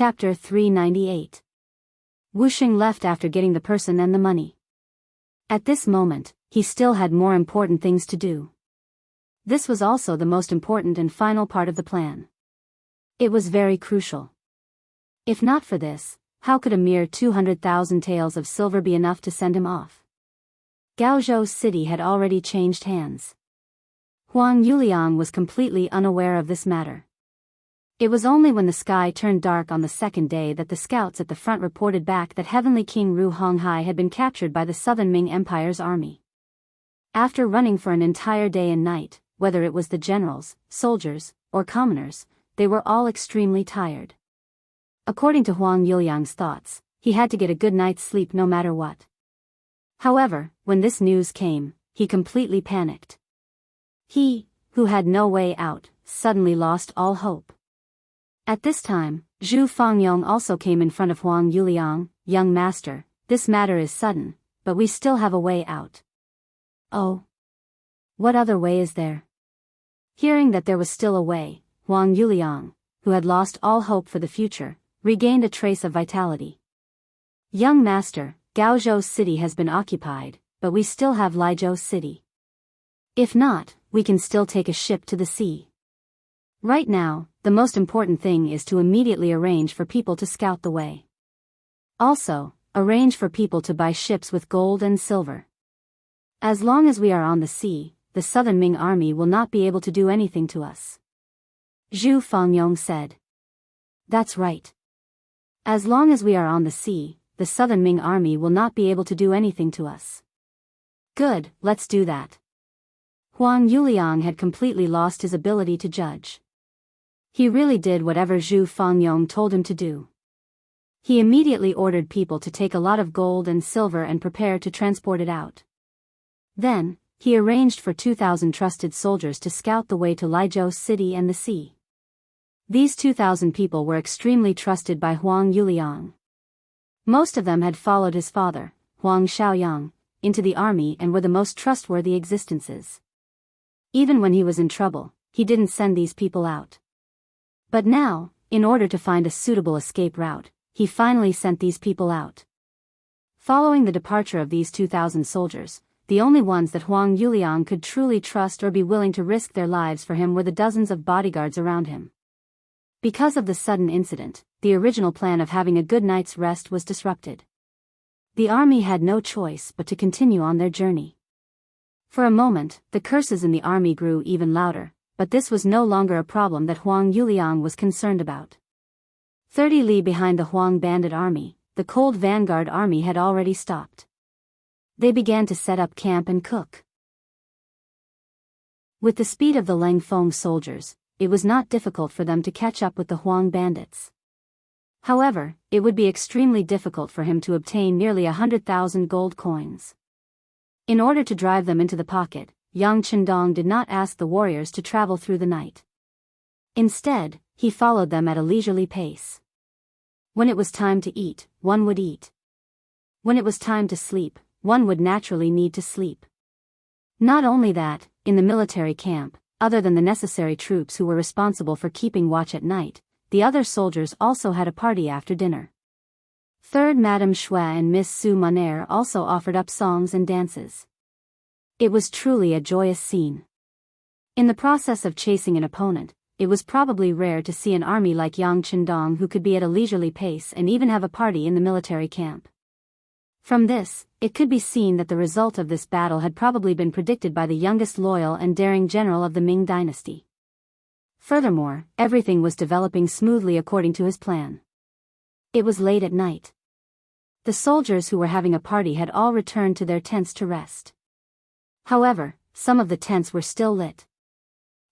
Chapter 398. Wuxia left after getting the person and the money. At this moment, he still had more important things to do. This was also the most important and final part of the plan. It was very crucial. If not for this, how could a mere 200,000 taels of silver be enough to send him off? Gaozhou's city had already changed hands. Huang Yuliang was completely unaware of this matter. It was only when the sky turned dark on the second day that the scouts at the front reported back that Heavenly King Ru Honghai had been captured by the Southern Ming Empire's army. After running for an entire day and night, whether it was the generals, soldiers, or commoners, they were all extremely tired. According to Huang Yuliang's thoughts, he had to get a good night's sleep no matter what. However, when this news came, he completely panicked. He, who had no way out, suddenly lost all hope. At this time, Zhu Fengyong also came in front of Huang Yuliang. "Young master, this matter is sudden, but we still have a way out." "Oh? What other way is there?" Hearing that there was still a way, Huang Yuliang, who had lost all hope for the future, regained a trace of vitality. "Young master, Gaozhou city has been occupied, but we still have Lijiao city. If not, we can still take a ship to the sea. Right now, the most important thing is to immediately arrange for people to scout the way. Also, arrange for people to buy ships with gold and silver. As long as we are on the sea, the Southern Ming army will not be able to do anything to us." Zhu Fengyong said. "That's right. As long as we are on the sea, the Southern Ming army will not be able to do anything to us." "Good, let's do that." Huang Yuliang had completely lost his ability to judge. He really did whatever Zhu Fengyong told him to do. He immediately ordered people to take a lot of gold and silver and prepare to transport it out. Then, he arranged for 2,000 trusted soldiers to scout the way to Lijiao city and the sea. These 2,000 people were extremely trusted by Huang Yuliang. Most of them had followed his father, Huang Shaoyang, into the army and were the most trustworthy existences. Even when he was in trouble, he didn't send these people out. But now, in order to find a suitable escape route, he finally sent these people out. Following the departure of these 2,000 soldiers, the only ones that Huang Yuliang could truly trust or be willing to risk their lives for him were the dozens of bodyguards around him. Because of the sudden incident, the original plan of having a good night's rest was disrupted. The army had no choice but to continue on their journey. For a moment, the curses in the army grew even louder, but this was no longer a problem that Huang Yuliang was concerned about. 30 li behind the Huang bandit army, the cold vanguard army had already stopped. They began to set up camp and cook. With the speed of the Langfeng soldiers, it was not difficult for them to catch up with the Huang bandits. However, it would be extremely difficult for him to obtain nearly 100,000 gold coins. In order to drive them into the pocket, Yang Chendong did not ask the warriors to travel through the night. Instead, he followed them at a leisurely pace. When it was time to eat, one would eat. When it was time to sleep, one would naturally need to sleep. Not only that, in the military camp, other than the necessary troops who were responsible for keeping watch at night, the other soldiers also had a party after dinner. Third Madame Shui and Miss Su Monaire also offered up songs and dances. It was truly a joyous scene. In the process of chasing an opponent, it was probably rare to see an army like Yang Chendong who could be at a leisurely pace and even have a party in the military camp. From this, it could be seen that the result of this battle had probably been predicted by the youngest loyal and daring general of the Ming dynasty. Furthermore, everything was developing smoothly according to his plan. It was late at night. The soldiers who were having a party had all returned to their tents to rest. However, some of the tents were still lit.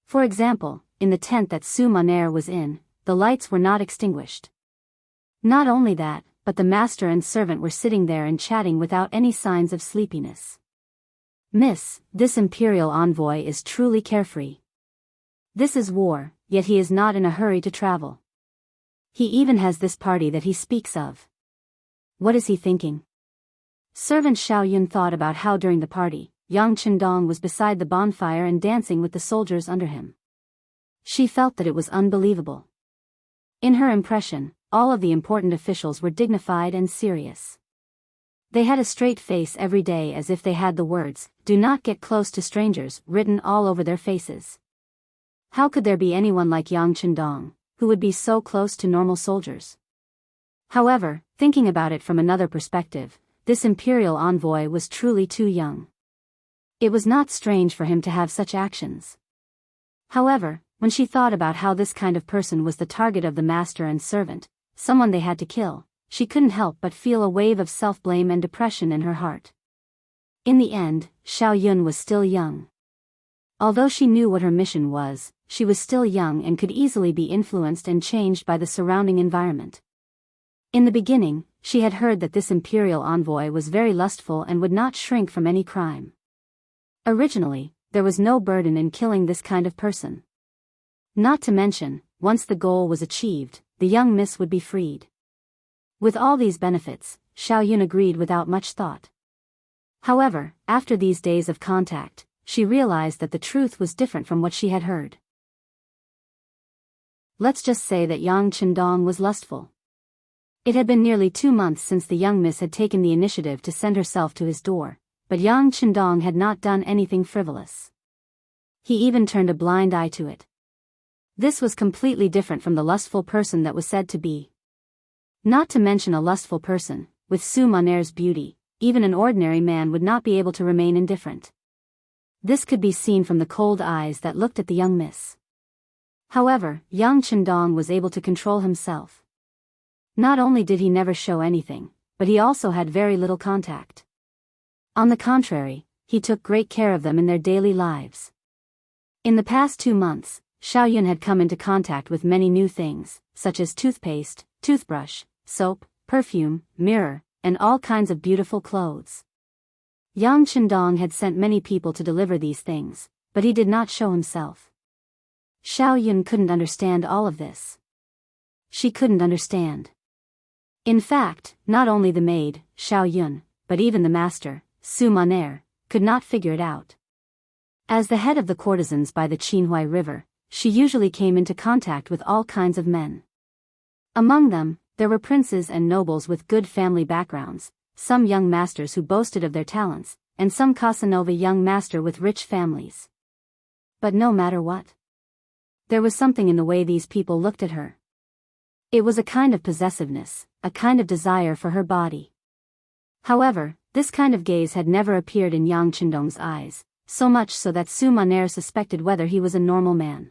For example, in the tent that Su Monaire was in, the lights were not extinguished. Not only that, but the master and servant were sitting there and chatting without any signs of sleepiness. "Miss, this imperial envoy is truly carefree. This is war, yet he is not in a hurry to travel. He even has this party that he speaks of. What is he thinking?" Servant Xiao Yun thought about how during the party, Yang Chendong was beside the bonfire and dancing with the soldiers under him. She felt that it was unbelievable. In her impression, all of the important officials were dignified and serious. They had a straight face every day, as if they had the words, "Do not get close to strangers," written all over their faces. How could there be anyone like Yang Chendong, who would be so close to normal soldiers? However, thinking about it from another perspective, this imperial envoy was truly too young. It was not strange for him to have such actions. However, when she thought about how this kind of person was the target of the master and servant, someone they had to kill, she couldn't help but feel a wave of self-blame and depression in her heart. In the end, Xiao Yun was still young. Although she knew what her mission was, she was still young and could easily be influenced and changed by the surrounding environment. In the beginning, she had heard that this imperial envoy was very lustful and would not shrink from any crime. Originally, there was no burden in killing this kind of person. Not to mention, once the goal was achieved, the young miss would be freed. With all these benefits, Xiao Yun agreed without much thought. However, after these days of contact, she realized that the truth was different from what she had heard. Let's just say that Yang Chendong was lustful. It had been nearly 2 months since the young miss had taken the initiative to send herself to his door, but Yang Chendong had not done anything frivolous. He even turned a blind eye to it. This was completely different from the lustful person that was said to be. Not to mention a lustful person, with Su Maner's beauty, even an ordinary man would not be able to remain indifferent. This could be seen from the cold eyes that looked at the young miss. However, Yang Chendong was able to control himself. Not only did he never show anything, but he also had very little contact. On the contrary, he took great care of them in their daily lives. In the past 2 months, Xiao Yun had come into contact with many new things, such as toothpaste, toothbrush, soap, perfume, mirror, and all kinds of beautiful clothes. Yang Chendong had sent many people to deliver these things, but he did not show himself. Xiao Yun couldn't understand all of this. She couldn't understand. In fact, not only the maid, Xiao Yun, but even the master, Su Maner, could not figure it out. As the head of the courtesans by the Qinhuai River, she usually came into contact with all kinds of men. Among them, there were princes and nobles with good family backgrounds, some young masters who boasted of their talents, and some Casanova young master with rich families. But no matter what, there was something in the way these people looked at her. It was a kind of possessiveness, a kind of desire for her body. However, this kind of gaze had never appeared in Yang Chendong's eyes, so much so that Su Maner suspected whether he was a normal man.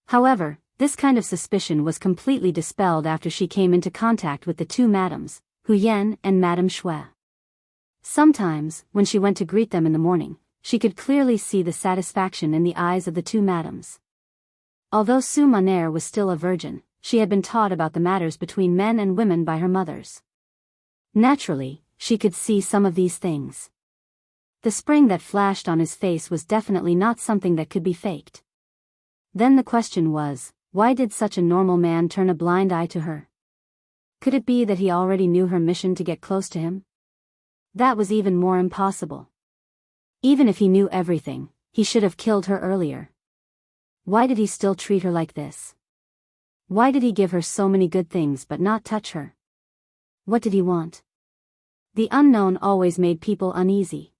However, this kind of suspicion was completely dispelled after she came into contact with the 2 madams, Hu Yan and Madame Shui. Sometimes, when she went to greet them in the morning, she could clearly see the satisfaction in the eyes of the 2 madams. Although Su Maner was still a virgin, she had been taught about the matters between men and women by her mothers. Naturally, she could see some of these things. The spring that flashed on his face was definitely not something that could be faked. Then the question was, why did such a normal man turn a blind eye to her? Could it be that he already knew her mission to get close to him? That was even more impossible. Even if he knew everything, he should have killed her earlier. Why did he still treat her like this? Why did he give her so many good things but not touch her? What did he want? The unknown always made people uneasy.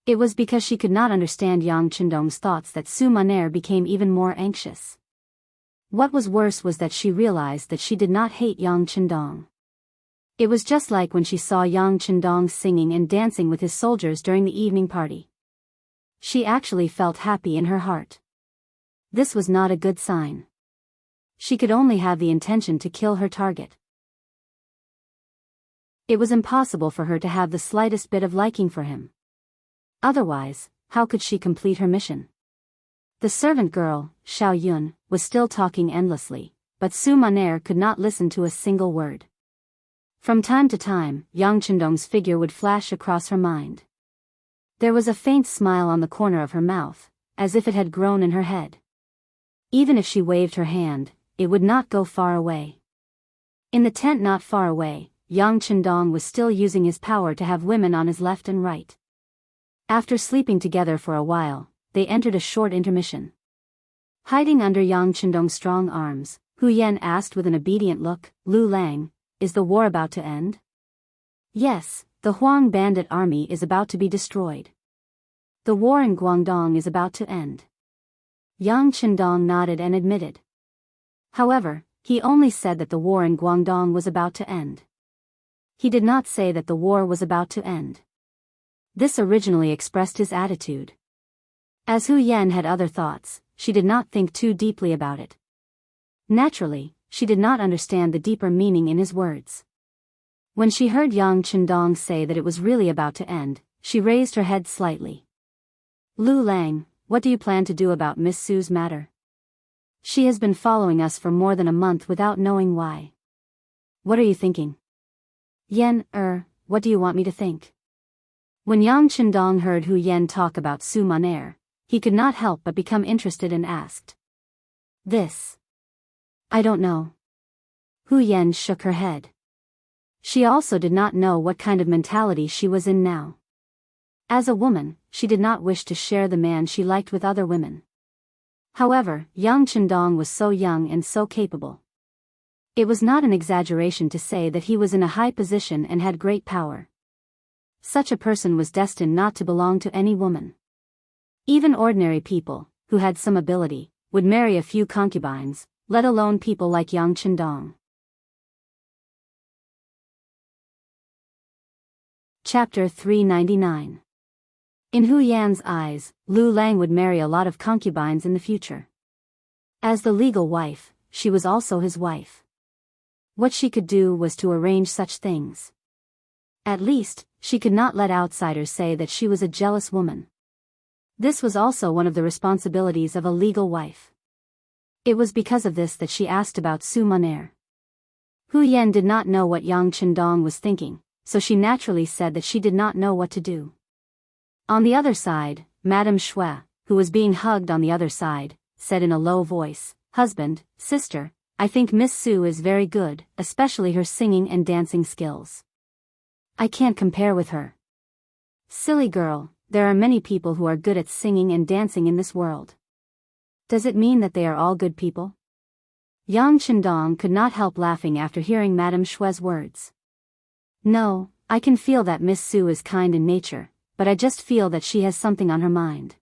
It was because she could not understand Yang Chendong's thoughts that Su Maner became even more anxious. What was worse was that she realized that she did not hate Yang Chendong. It was just like when she saw Yang Chendong singing and dancing with his soldiers during the evening party. She actually felt happy in her heart. This was not a good sign. She could only have the intention to kill her target. It was impossible for her to have the slightest bit of liking for him. Otherwise, how could she complete her mission? The servant girl, Xiao Yun, was still talking endlessly, but Su Maner could not listen to a single word. From time to time, Yang Chendong's figure would flash across her mind. There was a faint smile on the corner of her mouth, as if it had grown in her head. Even if she waved her hand, it would not go far away. In the tent not far away, Yang Chendong was still using his power to have women on his left and right. After sleeping together for a while, they entered a short intermission. Hiding under Yang Chendong's strong arms, Hu Yan asked with an obedient look. Lu Lang, is the war about to end? Yes, the Huang bandit army is about to be destroyed. The war in Guangdong is about to end. Yang Qindong nodded and admitted. However, he only said that the war in Guangdong was about to end. He did not say that the war was about to end. This originally expressed his attitude. As Hu Yan had other thoughts, she did not think too deeply about it. Naturally, she did not understand the deeper meaning in his words. When she heard Yang Qindong say that it was really about to end, she raised her head slightly. Lu Lang, what do you plan to do about Miss Su's matter? She has been following us for more than a month without knowing why. What are you thinking? Yan, what do you want me to think? When Yang Qindong heard Hu Yan talk about Su Monair, he could not help but become interested and asked. This. I don't know. Hu Yan shook her head. She also did not know what kind of mentality she was in now. As a woman, she did not wish to share the man she liked with other women. However, Yang Qindong was so young and so capable. It was not an exaggeration to say that he was in a high position and had great power. Such a person was destined not to belong to any woman. Even ordinary people, who had some ability, would marry a few concubines, let alone people like Yang Qindong. Chapter 399. In Hu Yan's eyes, Lu Lang would marry a lot of concubines in the future. As the legal wife, she was also his wife. What she could do was to arrange such things. At least, she could not let outsiders say that she was a jealous woman. This was also one of the responsibilities of a legal wife. It was because of this that she asked about Su Monair. Hu Yan did not know what Yang Qindong was thinking, so she naturally said that she did not know what to do. On the other side, Madame Shui, who was being hugged on the other side, said in a low voice, "Husband, sister, I think Miss Su is very good, especially her singing and dancing skills. I can't compare with her." Silly girl, there are many people who are good at singing and dancing in this world. Does it mean that they are all good people? Yang Qindong could not help laughing after hearing Madame Shui's words. No, I can feel that Miss Su is kind in nature, but I just feel that she has something on her mind.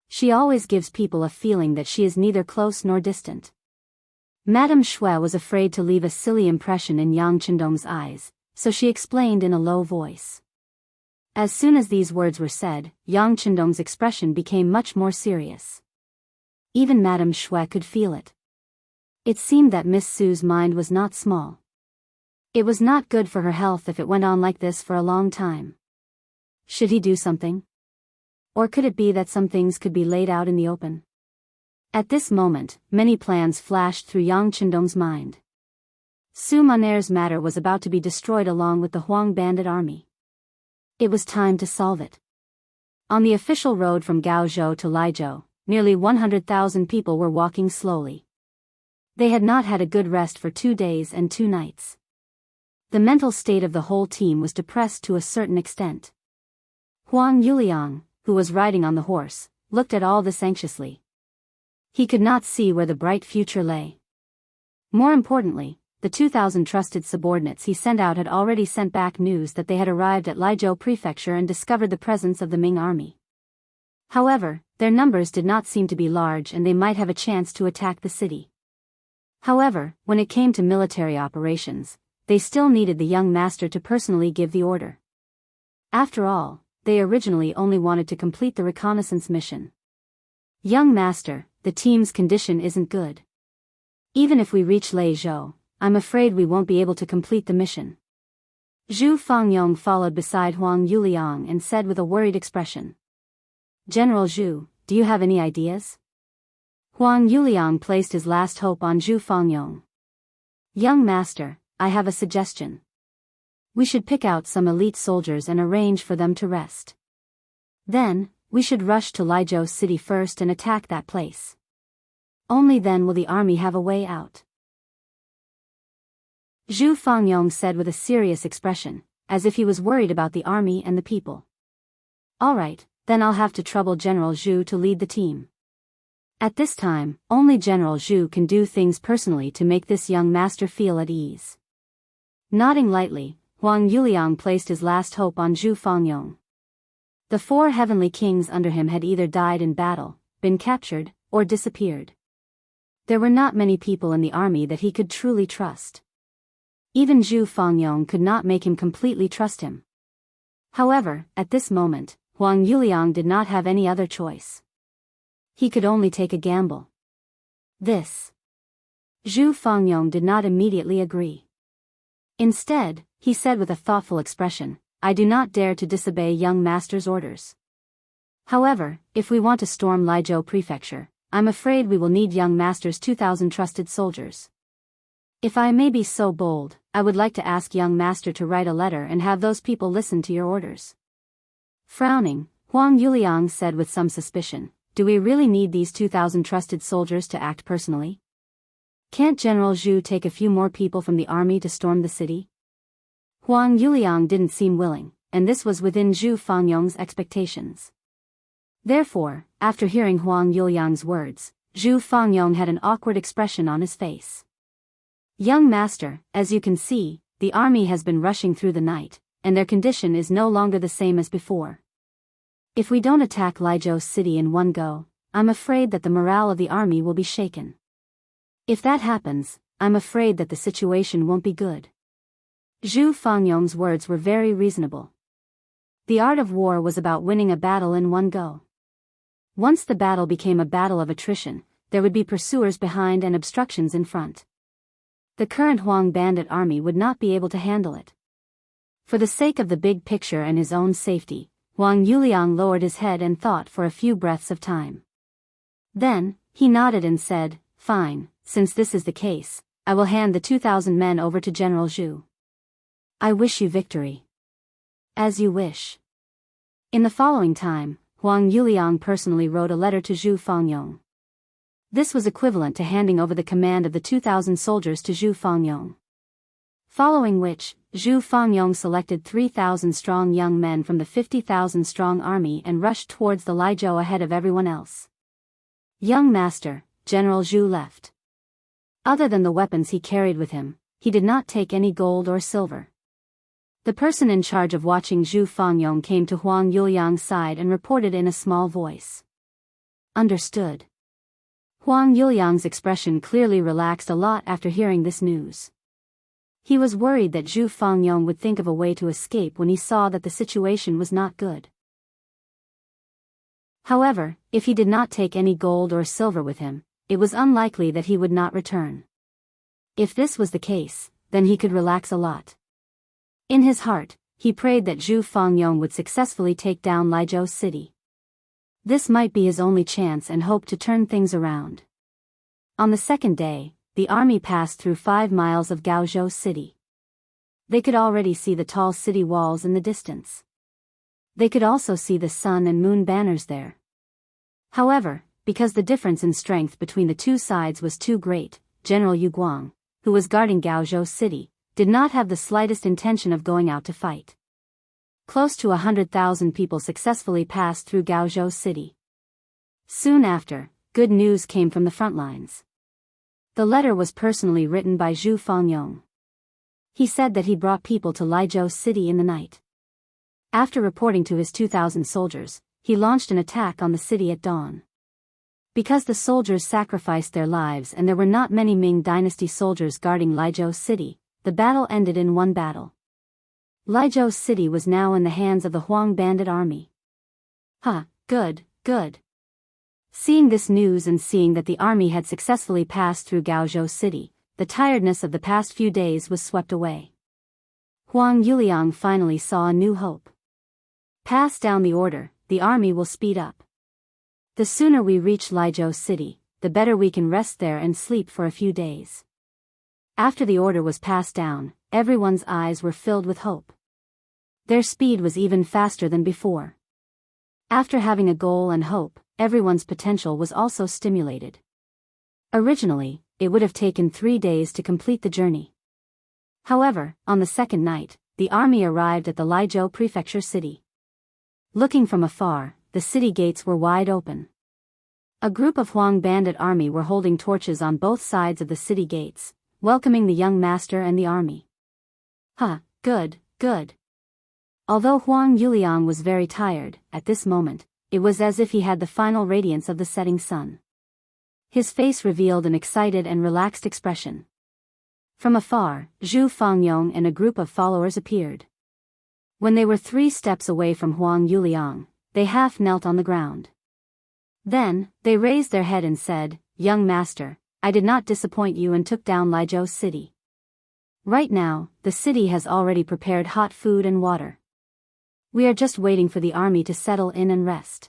She always gives people a feeling that she is neither close nor distant. Madame Shui was afraid to leave a silly impression in Yang Qindong's eyes, so she explained in a low voice. As soon as these words were said, Yang Qindong's expression became much more serious. Even Madame Shui could feel it. It seemed that Miss Su's mind was not small. It was not good for her health if it went on like this for a long time. Should he do something? Or could it be that some things could be laid out in the open? At this moment, many plans flashed through Yang Qindong's mind. Su Monair's matter was about to be destroyed along with the Huang bandit army. It was time to solve it. On the official road from Gaozhou to Laizhou, nearly 100,000 people were walking slowly. They had not had a good rest for 2 days and 2 nights. The mental state of the whole team was depressed to a certain extent. Huang Yuliang, who was riding on the horse, looked at all this anxiously. He could not see where the bright future lay. More importantly, the 2,000 trusted subordinates he sent out had already sent back news that they had arrived at Laizhou Prefecture and discovered the presence of the Ming army. However, their numbers did not seem to be large and they might have a chance to attack the city. However, when it came to military operations, they still needed the young master to personally give the order. After all, they originally only wanted to complete the reconnaissance mission. Young master, the team's condition isn't good. Even if we reach Laizhou, I'm afraid we won't be able to complete the mission. Zhu Fangyong followed beside Huang Yuliang and said with a worried expression. General Zhu, do you have any ideas? Huang Yuliang placed his last hope on Zhu Fangyong. Young master, I have a suggestion. We should pick out some elite soldiers and arrange for them to rest. Then, we should rush to Laizhou city first and attack that place. Only then will the army have a way out. Zhu Fangyong said with a serious expression, as if he was worried about the army and the people. All right, then I'll have to trouble General Zhu to lead the team. At this time, only General Zhu can do things personally to make this young master feel at ease. Nodding lightly, Huang Yuliang placed his last hope on Zhu Fangyong. The 4 heavenly kings under him had either died in battle, been captured, or disappeared. There were not many people in the army that he could truly trust. Even Zhu Fangyong could not make him completely trust him. However, at this moment, Huang Yuliang did not have any other choice. He could only take a gamble. This. Zhu Fangyong did not immediately agree. Instead, he said with a thoughtful expression, "I do not dare to disobey young master's orders. However, if we want to storm Lizhou Prefecture, I'm afraid we will need young master's 2,000 trusted soldiers. If I may be so bold, I would like to ask young master to write a letter and have those people listen to your orders." Frowning, Huang Yuliang said with some suspicion, "Do we really need these 2,000 trusted soldiers to act personally? Can't General Zhu take a few more people from the army to storm the city?" Huang Yuliang didn't seem willing, and this was within Zhu Fangyong's expectations. Therefore, after hearing Huang Yuliang's words, Zhu Fangyong had an awkward expression on his face. "Young master, as you can see, the army has been rushing through the night, and their condition is no longer the same as before. If we don't attack Lizhou City in one go, I'm afraid that the morale of the army will be shaken. If that happens, I'm afraid that the situation won't be good." Zhu Fangyong's words were very reasonable. The art of war was about winning a battle in one go. Once the battle became a battle of attrition, there would be pursuers behind and obstructions in front. The current Huang bandit army would not be able to handle it. For the sake of the big picture and his own safety, Huang Yuliang lowered his head and thought for a few breaths of time. Then, he nodded and said, "Fine, since this is the case, I will hand the 2,000 men over to General Zhu. I wish you victory." "As you wish." In the following time, Huang Yuliang personally wrote a letter to Zhu Fangyong. This was equivalent to handing over the command of the 2,000 soldiers to Zhu Fangyong. Following which, Zhu Fangyong selected 3,000-strong young men from the 50,000-strong army and rushed towards the Lizhou ahead of everyone else. Young master, General Zhu left. Other than the weapons he carried with him, he did not take any gold or silver. The person in charge of watching Zhu Fangyong came to Huang Yuliang's side and reported in a small voice. "Understood." Huang Yuliang's expression clearly relaxed a lot after hearing this news. He was worried that Zhu Fangyong would think of a way to escape when he saw that the situation was not good. However, if he did not take any gold or silver with him, it was unlikely that he would not return. If this was the case, then he could relax a lot. In his heart, he prayed that Zhu Fangyong would successfully take down Lizhou City. This might be his only chance and hope to turn things around. On the second day, the army passed through 5 miles of Gaozhou City. They could already see the tall city walls in the distance. They could also see the sun and moon banners there. However, because the difference in strength between the two sides was too great, General Yu Guang, who was guarding Gaozhou City, did not have the slightest intention of going out to fight. Close to 100,000 people successfully passed through Gaozhou City. Soon after, good news came from the front lines. The letter was personally written by Zhu Fangyong. He said that he brought people to Lizhou City in the night. After reporting to his 2,000 soldiers, he launched an attack on the city at dawn. Because the soldiers sacrificed their lives and there were not many Ming Dynasty soldiers guarding Lizhou City, the battle ended in one battle. Lizhou City was now in the hands of the Huang bandit army. Good, good. Seeing this news and seeing that the army had successfully passed through Gaozhou City, the tiredness of the past few days was swept away. Huang Yuliang finally saw a new hope. Pass down the order, the army will speed up. The sooner we reach Lizhou City, the better we can rest there and sleep for a few days. After the order was passed down, everyone's eyes were filled with hope. Their speed was even faster than before. After having a goal and hope, everyone's potential was also stimulated. Originally, it would have taken 3 days to complete the journey. However, on the second night, the army arrived at the Lizhou Prefecture city. Looking from afar, the city gates were wide open. A group of Huang bandit army were holding torches on both sides of the city gates, welcoming the young master and the army. Good, good. Although Huang Yuliang was very tired, at this moment, it was as if he had the final radiance of the setting sun. His face revealed an excited and relaxed expression. From afar, Zhu Fangyong and a group of followers appeared. When they were 3 steps away from Huang Yuliang, they half knelt on the ground. Then, they raised their head and said, "Young master, I did not disappoint you and took down Lijiao's city. Right now, the city has already prepared hot food and water. We are just waiting for the army to settle in and rest."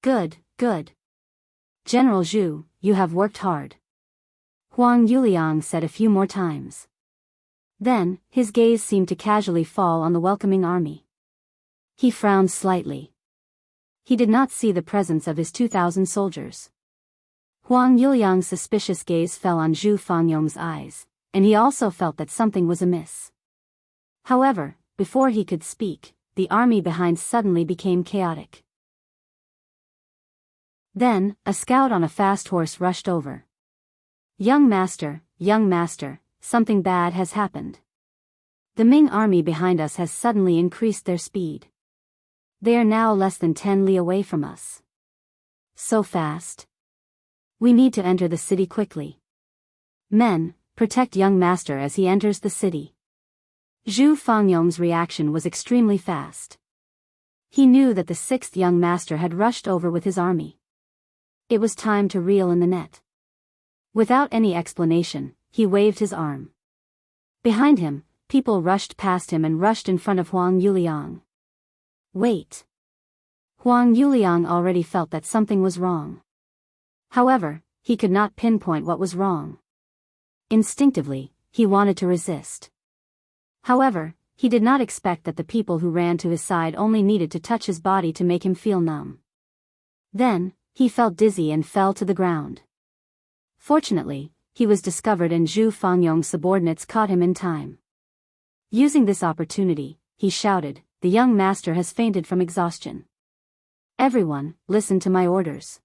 Good, good. General Zhu, you have worked hard. Huang Yuliang said a few more times. Then, his gaze seemed to casually fall on the welcoming army. He frowned slightly. He did not see the presence of his 2,000 soldiers. Huang Yuliang's suspicious gaze fell on Zhu Fangyong's eyes, and he also felt that something was amiss. However, before he could speak, the army behind suddenly became chaotic. Then, a scout on a fast horse rushed over. Young master, something bad has happened. The Ming army behind us has suddenly increased their speed. They are now less than 10 li away from us. So fast. We need to enter the city quickly. Men, protect young master as he enters the city. Zhu Fangyong's reaction was extremely fast. He knew that the 6th young master had rushed over with his army. It was time to reel in the net. Without any explanation, he waved his arm. Behind him, people rushed past him and rushed in front of Huang Yuliang. Wait. Huang Yuliang already felt that something was wrong. However, he could not pinpoint what was wrong. Instinctively, he wanted to resist. However, he did not expect that the people who ran to his side only needed to touch his body to make him feel numb. Then, he felt dizzy and fell to the ground. Fortunately, he was discovered and Zhu Fangyong's subordinates caught him in time. Using this opportunity, he shouted, "The young master has fainted from exhaustion. Everyone, listen to my orders.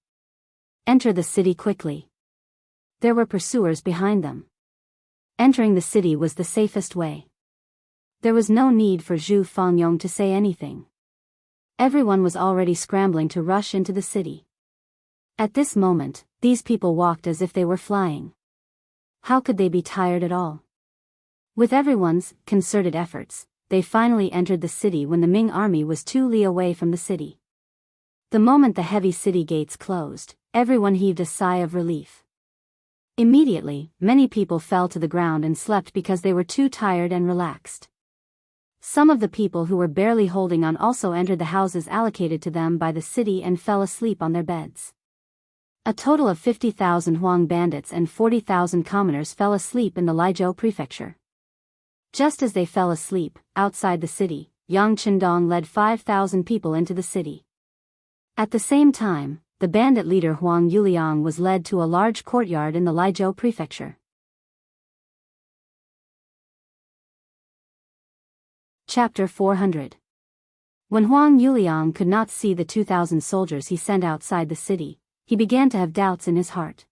Enter the city quickly." There were pursuers behind them. Entering the city was the safest way. There was no need for Zhu Fangyong to say anything. Everyone was already scrambling to rush into the city. At this moment, these people walked as if they were flying. How could they be tired at all? With everyone's concerted efforts, they finally entered the city when the Ming army was 2 li away from the city. The moment the heavy city gates closed, everyone heaved a sigh of relief. Immediately, many people fell to the ground and slept because they were too tired and relaxed. Some of the people who were barely holding on also entered the houses allocated to them by the city and fell asleep on their beds. A total of 50,000 Huang bandits and 40,000 commoners fell asleep in the Lijiao prefecture. Just as they fell asleep, outside the city, Yang Qindong led 5,000 people into the city. At the same time, the bandit leader Huang Yuliang was led to a large courtyard in the Lijiao prefecture. Chapter 400. When Huang Yuliang could not see the 2,000 soldiers he sent outside the city, he began to have doubts in his heart.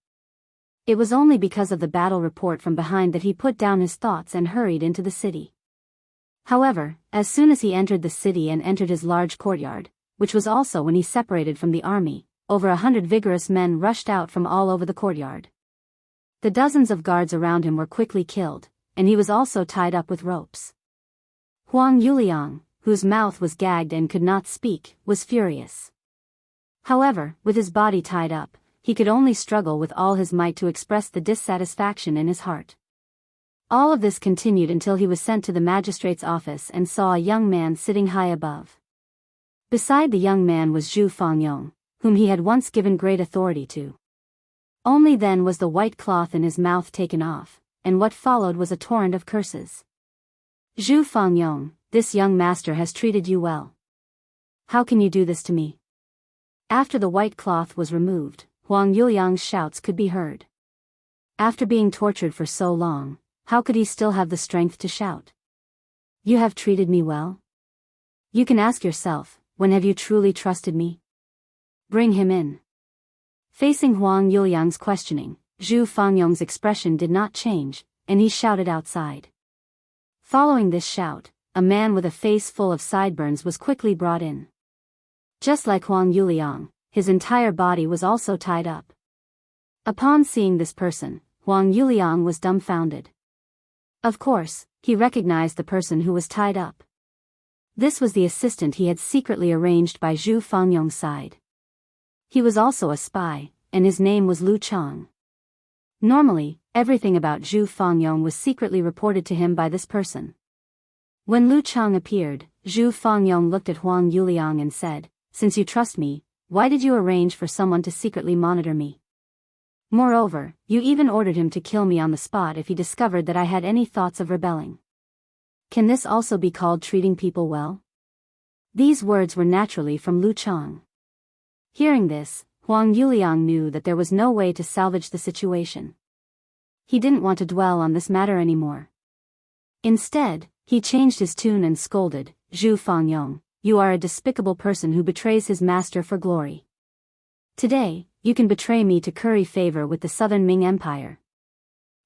It was only because of the battle report from behind that he put down his thoughts and hurried into the city. However, as soon as he entered the city and entered his large courtyard, which was also when he separated from the army, over 100 vigorous men rushed out from all over the courtyard. The dozens of guards around him were quickly killed, and he was also tied up with ropes. Huang Yuliang, whose mouth was gagged and could not speak, was furious. However, with his body tied up, he could only struggle with all his might to express the dissatisfaction in his heart. All of this continued until he was sent to the magistrate's office and saw a young man sitting high above. Beside the young man was Zhu Fangyong, whom he had once given great authority to. Only then was the white cloth in his mouth taken off, and what followed was a torrent of curses. "Zhu Fangyong, this young master has treated you well. How can you do this to me?" After the white cloth was removed, Huang Yuliang's shouts could be heard. After being tortured for so long, how could he still have the strength to shout? "You have treated me well?" You can ask yourself, when have you truly trusted me? Bring him in. Facing Huang Yuliang's questioning, Zhu Fangyong's expression did not change, and he shouted outside. Following this shout, a man with a face full of sideburns was quickly brought in. Just like Huang Yuliang, his entire body was also tied up. Upon seeing this person, Huang Yuliang was dumbfounded. Of course, he recognized the person who was tied up. This was the assistant he had secretly arranged by Zhu Fangyong's side. He was also a spy, and his name was Lu Chang. Normally, everything about Zhu Fangyong was secretly reported to him by this person. When Lu Chang appeared, Zhu Fangyong looked at Huang Yuliang and said, "Since you trust me, why did you arrange for someone to secretly monitor me? Moreover, you even ordered him to kill me on the spot if he discovered that I had any thoughts of rebelling. Can this also be called treating people well?" These words were naturally from Lu Chang. Hearing this, Huang Yuliang knew that there was no way to salvage the situation. He didn't want to dwell on this matter anymore. Instead, he changed his tune and scolded, "Zhu Fangyong, you are a despicable person who betrays his master for glory. Today, you can betray me to curry favor with the Southern Ming Empire.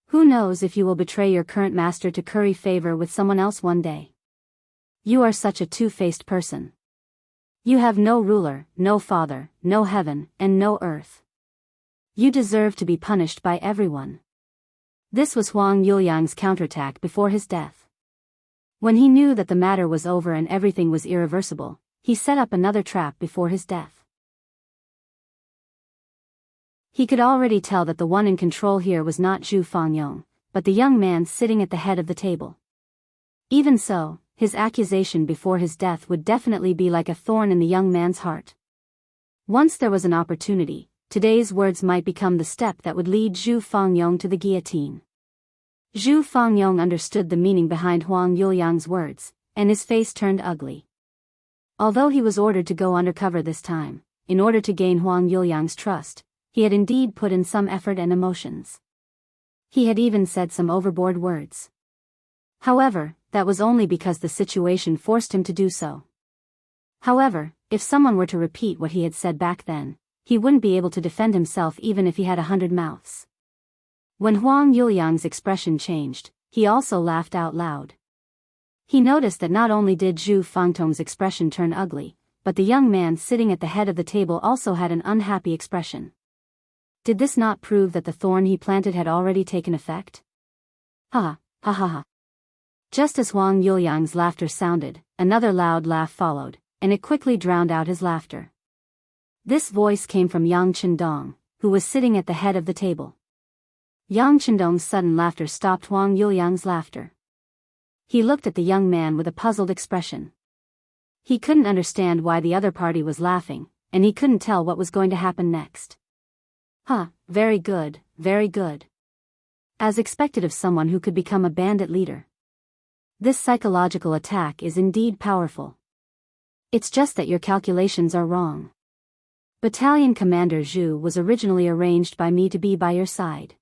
Who knows if you will betray your current master to curry favor with someone else one day? You are such a two-faced person. You have no ruler, no father, no heaven, and no earth. You deserve to be punished by everyone." This was Huang Yuliang's counterattack before his death. When he knew that the matter was over and everything was irreversible, he set up another trap before his death. He could already tell that the one in control here was not Zhu Fangyong, but the young man sitting at the head of the table. Even so, his accusation before his death would definitely be like a thorn in the young man's heart. Once there was an opportunity, today's words might become the step that would lead Zhu Fangyong to the guillotine. Zhu Fangyong understood the meaning behind Huang Yuliang's words, and his face turned ugly. Although he was ordered to go undercover this time, in order to gain Huang Yuliang's trust, he had indeed put in some effort and emotions. He had even said some overboard words. However, that was only because the situation forced him to do so. However, if someone were to repeat what he had said back then, he wouldn't be able to defend himself even if he had 100 mouths. When Huang Yuliang's expression changed, he also laughed out loud. He noticed that not only did Zhu Fangyong's expression turn ugly, but the young man sitting at the head of the table also had an unhappy expression. Did this not prove that the thorn he planted had already taken effect? Ha ha ha ha. Just as Huang Yuliang's laughter sounded, another loud laugh followed, and it quickly drowned out his laughter. This voice came from Yang Chendong, who was sitting at the head of the table. Yang Chendong's sudden laughter stopped Huang Yuliang's laughter. He looked at the young man with a puzzled expression. He couldn't understand why the other party was laughing, and he couldn't tell what was going to happen next. Very good, very good. As expected of someone who could become a bandit leader. This psychological attack is indeed powerful. It's just that your calculations are wrong. Battalion Commander Zhu was originally arranged by me to be by your side.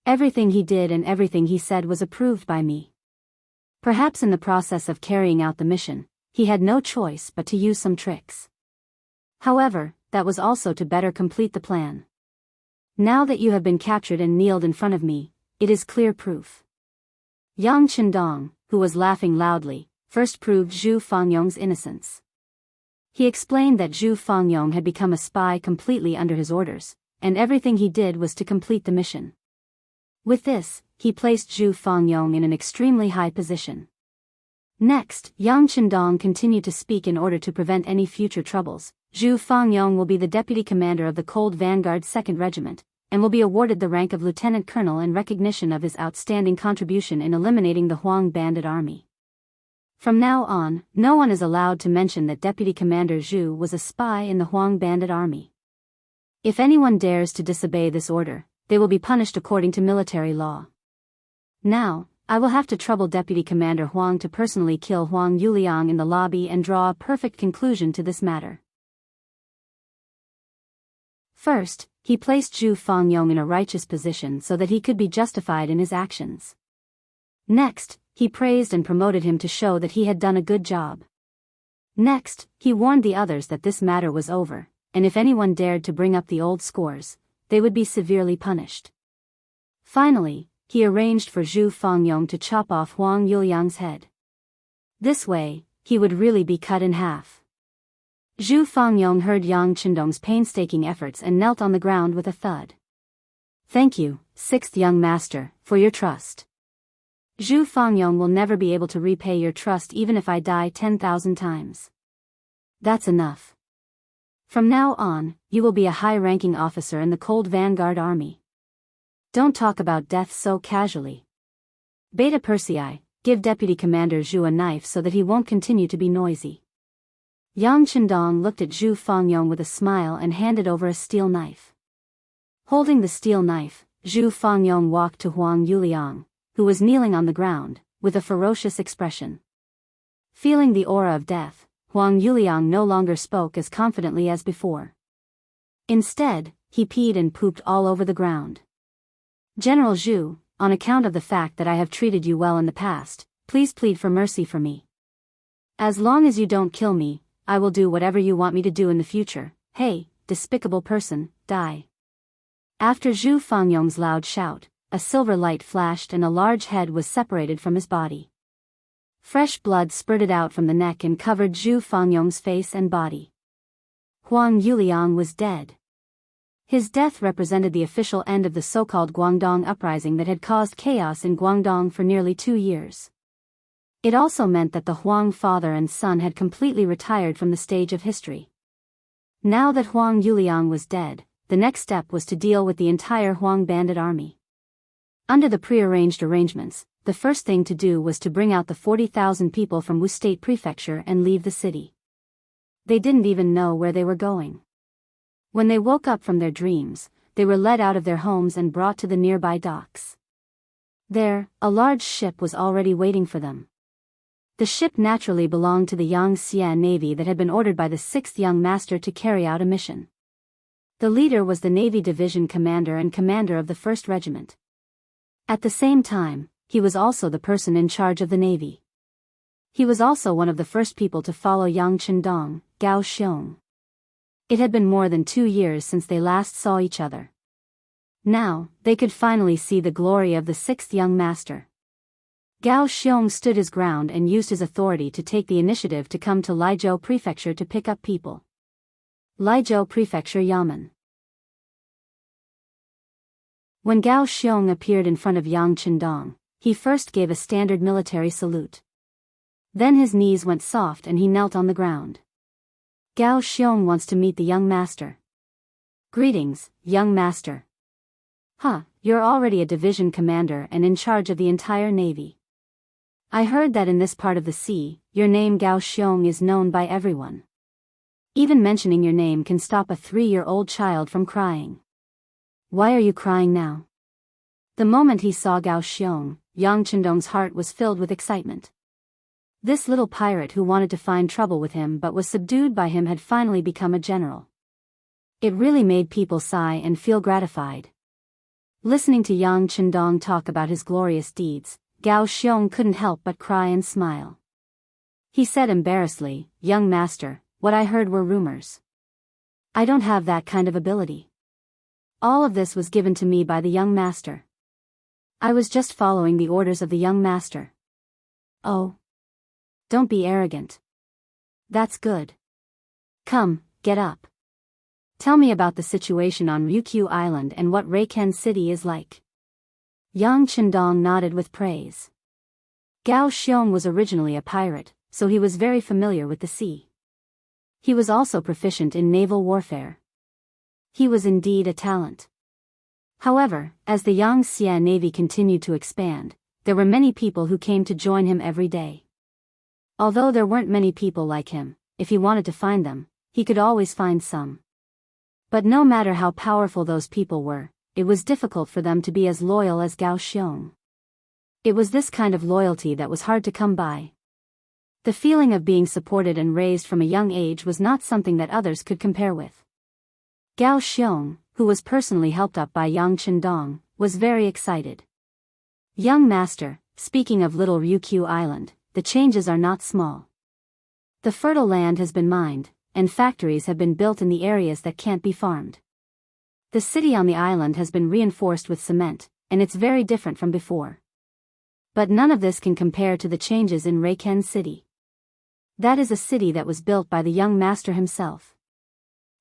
Everything he did and everything he said was approved by me. Perhaps in the process of carrying out the mission, he had no choice but to use some tricks. However, that was also to better complete the plan. Now that you have been captured and kneeled in front of me, it is clear proof. Yang Chendong, who was laughing loudly, first proved Zhu Fangyong's innocence. He explained that Zhu Fangyong had become a spy completely under his orders, and everything he did was to complete the mission. With this, he placed Zhu Fangyong in an extremely high position. Next, Yang Chendong continued to speak in order to prevent any future troubles. Zhu Fangyong will be the deputy commander of the Cold Vanguard 2nd Regiment, and will be awarded the rank of lieutenant colonel in recognition of his outstanding contribution in eliminating the Huang bandit army. From now on, no one is allowed to mention that Deputy Commander Zhu was a spy in the Huang bandit army. If anyone dares to disobey this order, they will be punished according to military law. Now, I will have to trouble Deputy Commander Huang to personally kill Huang Yuliang in the lobby and draw a perfect conclusion to this matter. First, he placed Zhu Fangyong in a righteous position so that he could be justified in his actions. Next, he praised and promoted him to show that he had done a good job. Next, he warned the others that this matter was over, and if anyone dared to bring up the old scores, they would be severely punished. Finally, he arranged for Zhu Fangyong to chop off Huang Yuliang's head. This way, he would really be cut in half. Zhu Fangyong heard Yang Qindong's painstaking efforts and knelt on the ground with a thud. Thank you, sixth young master, for your trust. Zhu Fangyong will never be able to repay your trust even if I die 10,000 times. That's enough. From now on, you will be a high-ranking officer in the Cold Vanguard Army. Don't talk about death so casually. Beta Persei, give Deputy Commander Zhu a knife so that he won't continue to be noisy. Yang Qindong looked at Zhu Fangyong with a smile and handed over a steel knife. Holding the steel knife, Zhu Fangyong walked to Huang Yuliang, who was kneeling on the ground, with a ferocious expression. Feeling the aura of death, Huang Yuliang no longer spoke as confidently as before. Instead, he peed and pooped all over the ground. General Zhu, on account of the fact that I have treated you well in the past, please plead for mercy for me. As long as you don't kill me, I will do whatever you want me to do in the future. Hey, despicable person, die. After Zhu Fangyong's loud shout, a silver light flashed and a large head was separated from his body. Fresh blood spurted out from the neck and covered Zhu Fangyong's face and body. Huang Yuliang was dead. His death represented the official end of the so-called Guangdong uprising that had caused chaos in Guangdong for nearly 2 years. It also meant that the Huang father and son had completely retired from the stage of history. Now that Huang Yuliang was dead, the next step was to deal with the entire Huang bandit army. Under the prearranged arrangements, the first thing to do was to bring out the 40,000 people from Wu State Prefecture and leave the city. They didn't even know where they were going. When they woke up from their dreams, they were led out of their homes and brought to the nearby docks. There, a large ship was already waiting for them. The ship naturally belonged to the Yangtze Navy that had been ordered by the 6th young master to carry out a mission. The leader was the Navy Division Commander and commander of the 1st Regiment. At the same time, he was also the person in charge of the Navy. He was also one of the first people to follow Yang Qindong, Gao Xiong. It had been more than 2 years since they last saw each other. Now, they could finally see the glory of the 6th young master. Gao Xiong stood his ground and used his authority to take the initiative to come to Laizhou Prefecture to pick up people. Laizhou Prefecture Yamen. When Gao Xiong appeared in front of Yang Qindong, he first gave a standard military salute. Then his knees went soft and he knelt on the ground. Gao Xiong wants to meet the young master. Greetings, young master. Huh, you're already a division commander and in charge of the entire navy. I heard that in this part of the sea, your name Gao Xiong is known by everyone. Even mentioning your name can stop a 3-year-old child from crying. Why are you crying now? The moment he saw Gao Xiong, Yang Qindong's heart was filled with excitement. This little pirate who wanted to find trouble with him but was subdued by him had finally become a general. It really made people sigh and feel gratified. Listening to Yang Qindong talk about his glorious deeds, Gao Xiong couldn't help but cry and smile. He said embarrassedly, "Young master, what I heard were rumors. I don't have that kind of ability. All of this was given to me by the young master. I was just following the orders of the young master." "Oh. Don't be arrogant. That's good. Come, get up. Tell me about the situation on Ryukyu Island and what Reiken City is like." Yang Qindong nodded with praise. Gao Xiong was originally a pirate, so he was very familiar with the sea. He was also proficient in naval warfare. He was indeed a talent. However, as the Yangtze Navy continued to expand, there were many people who came to join him every day. Although there weren't many people like him, if he wanted to find them, he could always find some. But no matter how powerful those people were, it was difficult for them to be as loyal as Gao Xiong. It was this kind of loyalty that was hard to come by. The feeling of being supported and raised from a young age was not something that others could compare with. Gao Xiong, who was personally helped up by Yang Qindong, was very excited. "Young master, speaking of Little Ryukyu Island, the changes are not small. The fertile land has been mined, and factories have been built in the areas that can't be farmed. The city on the island has been reinforced with cement, and it's very different from before. But none of this can compare to the changes in Reiken City. That is a city that was built by the young master himself.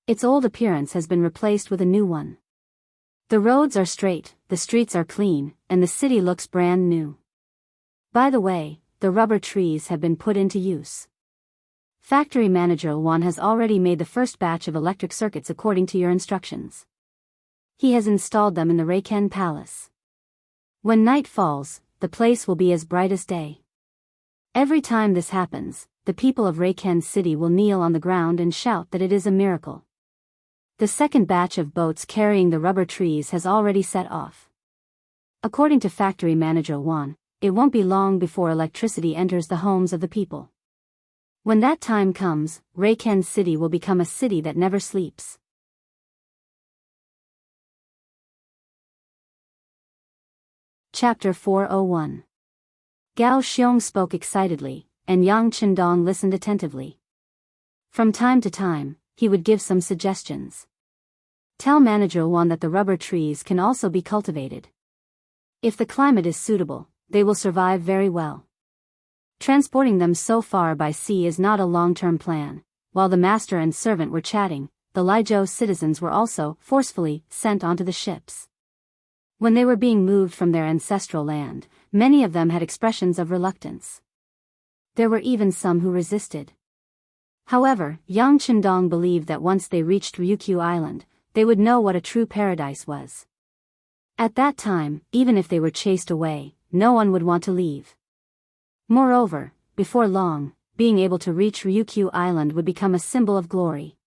Its old appearance has been replaced with a new one. The roads are straight, the streets are clean, and the city looks brand new. By the way, the rubber trees have been put into use. Factory manager Juan has already made the first batch of electric circuits according to your instructions. He has installed them in the Reiken Palace. When night falls, the place will be as bright as day. Every time this happens, the people of Reiken City will kneel on the ground and shout that it is a miracle. The second batch of boats carrying the rubber trees has already set off. According to factory manager Juan, it won't be long before electricity enters the homes of the people. When that time comes, Reiken City will become a city that never sleeps. Chapter 401. Gao Xiong spoke excitedly, and Yang Qindong listened attentively. From time to time, he would give some suggestions. Tell manager Juan that the rubber trees can also be cultivated. If the climate is suitable, they will survive very well. Transporting them so far by sea is not a long-term plan. While the master and servant were chatting, the Liezhou citizens were also forcefully sent onto the ships. When they were being moved from their ancestral land, many of them had expressions of reluctance. There were even some who resisted. However, Yang Qindong believed that once they reached Ryukyu Island, they would know what a true paradise was. At that time, even if they were chased away, no one would want to leave. Moreover, before long, being able to reach Ryukyu Island would become a symbol of glory.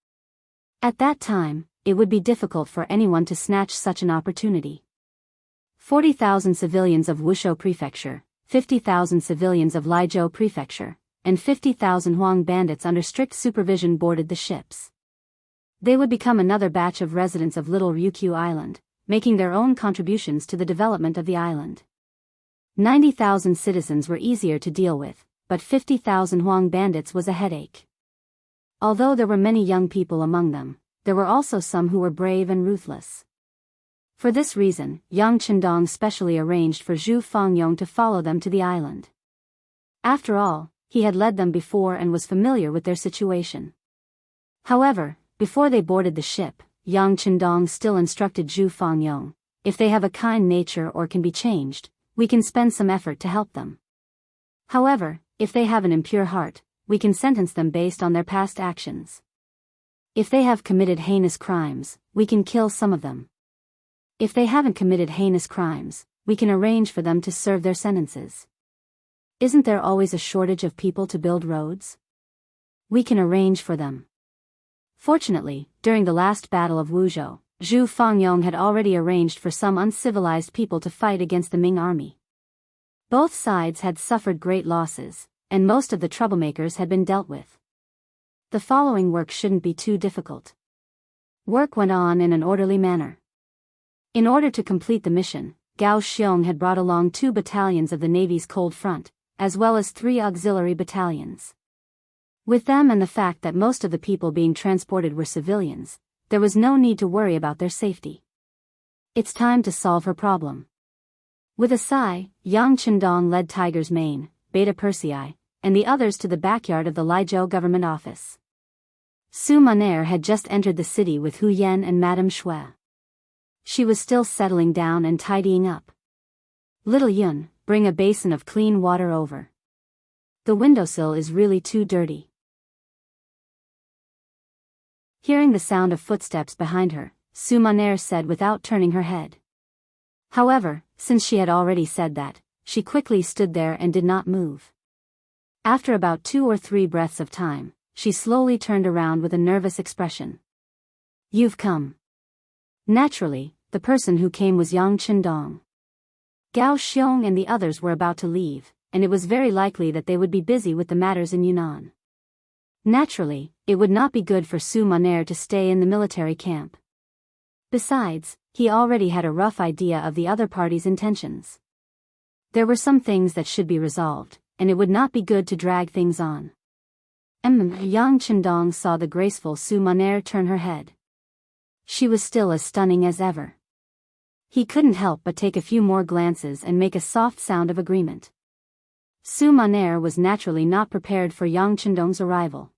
At that time, it would be difficult for anyone to snatch such an opportunity. 40,000 civilians of Wuxia Prefecture, 50,000 civilians of Liezhou Prefecture, and 50,000 Huang bandits under strict supervision boarded the ships. They would become another batch of residents of Little Ryukyu Island, making their own contributions to the development of the island. 90,000 citizens were easier to deal with, but 50,000 Huang bandits was a headache. Although there were many young people among them, there were also some who were brave and ruthless. For this reason, Yang Qindong specially arranged for Zhu Fangyong to follow them to the island. After all, he had led them before and was familiar with their situation. However, before they boarded the ship, Yang Qindong still instructed Zhu Fangyong, if they have a kind nature or can be changed, we can spend some effort to help them. However, if they have an impure heart, we can sentence them based on their past actions. If they have committed heinous crimes, we can kill some of them. If they haven't committed heinous crimes, we can arrange for them to serve their sentences. Isn't there always a shortage of people to build roads? We can arrange for them. Fortunately, during the last battle of Wuzhou, Zhu Fangyong had already arranged for some uncivilized people to fight against the Ming army. Both sides had suffered great losses, and most of the troublemakers had been dealt with. The following work shouldn't be too difficult. Work went on in an orderly manner. In order to complete the mission, Gao Xiong had brought along 2 battalions of the Navy's Cold Front, as well as 3 auxiliary battalions. With them and the fact that most of the people being transported were civilians, there was no need to worry about their safety. It's time to solve her problem. With a sigh, Yang Qindong led Tiger's Mane, Beta Persei, and the others to the backyard of the Liezhou government office. Su Maner had just entered the city with Hu Yan and Madame Shui. She was still settling down and tidying up. Little Yun, bring a basin of clean water over. The windowsill is really too dirty. Hearing the sound of footsteps behind her, Su Maner said without turning her head. However, since she had already said that, she quickly stood there and did not move. After about 2 or 3 breaths of time, she slowly turned around with a nervous expression. You've come. Naturally, the person who came was Yang Qindong. Gao Xiong and the others were about to leave, and it was very likely that they would be busy with the matters in Yunnan. Naturally, it would not be good for Su Maner to stay in the military camp. Besides, he already had a rough idea of the other party's intentions. There were some things that should be resolved, and it would not be good to drag things on. Yang Chendong saw the graceful Su Maner turn her head. She was still as stunning as ever. He couldn't help but take a few more glances and make a soft sound of agreement. Su Maner was naturally not prepared for Yang Chendong's arrival.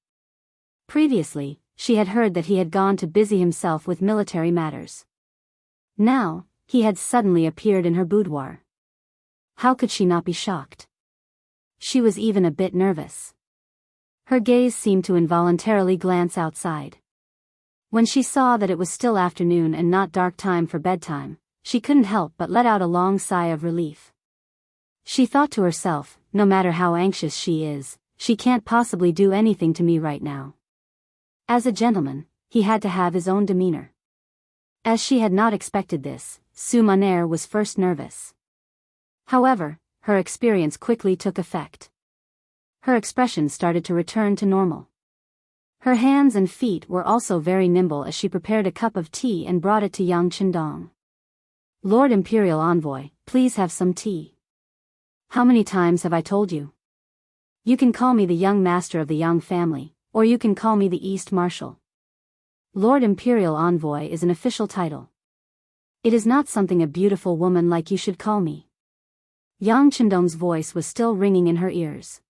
Previously, she had heard that he had gone to busy himself with military matters. Now, he had suddenly appeared in her boudoir. How could she not be shocked? She was even a bit nervous. Her gaze seemed to involuntarily glance outside. When she saw that it was still afternoon and not dark time for bedtime, she couldn't help but let out a long sigh of relief. She thought to herself, no matter how anxious she is, she can't possibly do anything to me right now. As a gentleman, he had to have his own demeanor. As she had not expected this, Su Maner was first nervous. However, her experience quickly took effect. Her expression started to return to normal. Her hands and feet were also very nimble as she prepared a cup of tea and brought it to Yang Chendong. "Lord Imperial Envoy, please have some tea." "How many times have I told you? You can call me the young master of the Yang family, or you can call me the East Marshal. Lord Imperial Envoy is an official title. It is not something a beautiful woman like you should call me." Yang Chendong's voice was still ringing in her ears.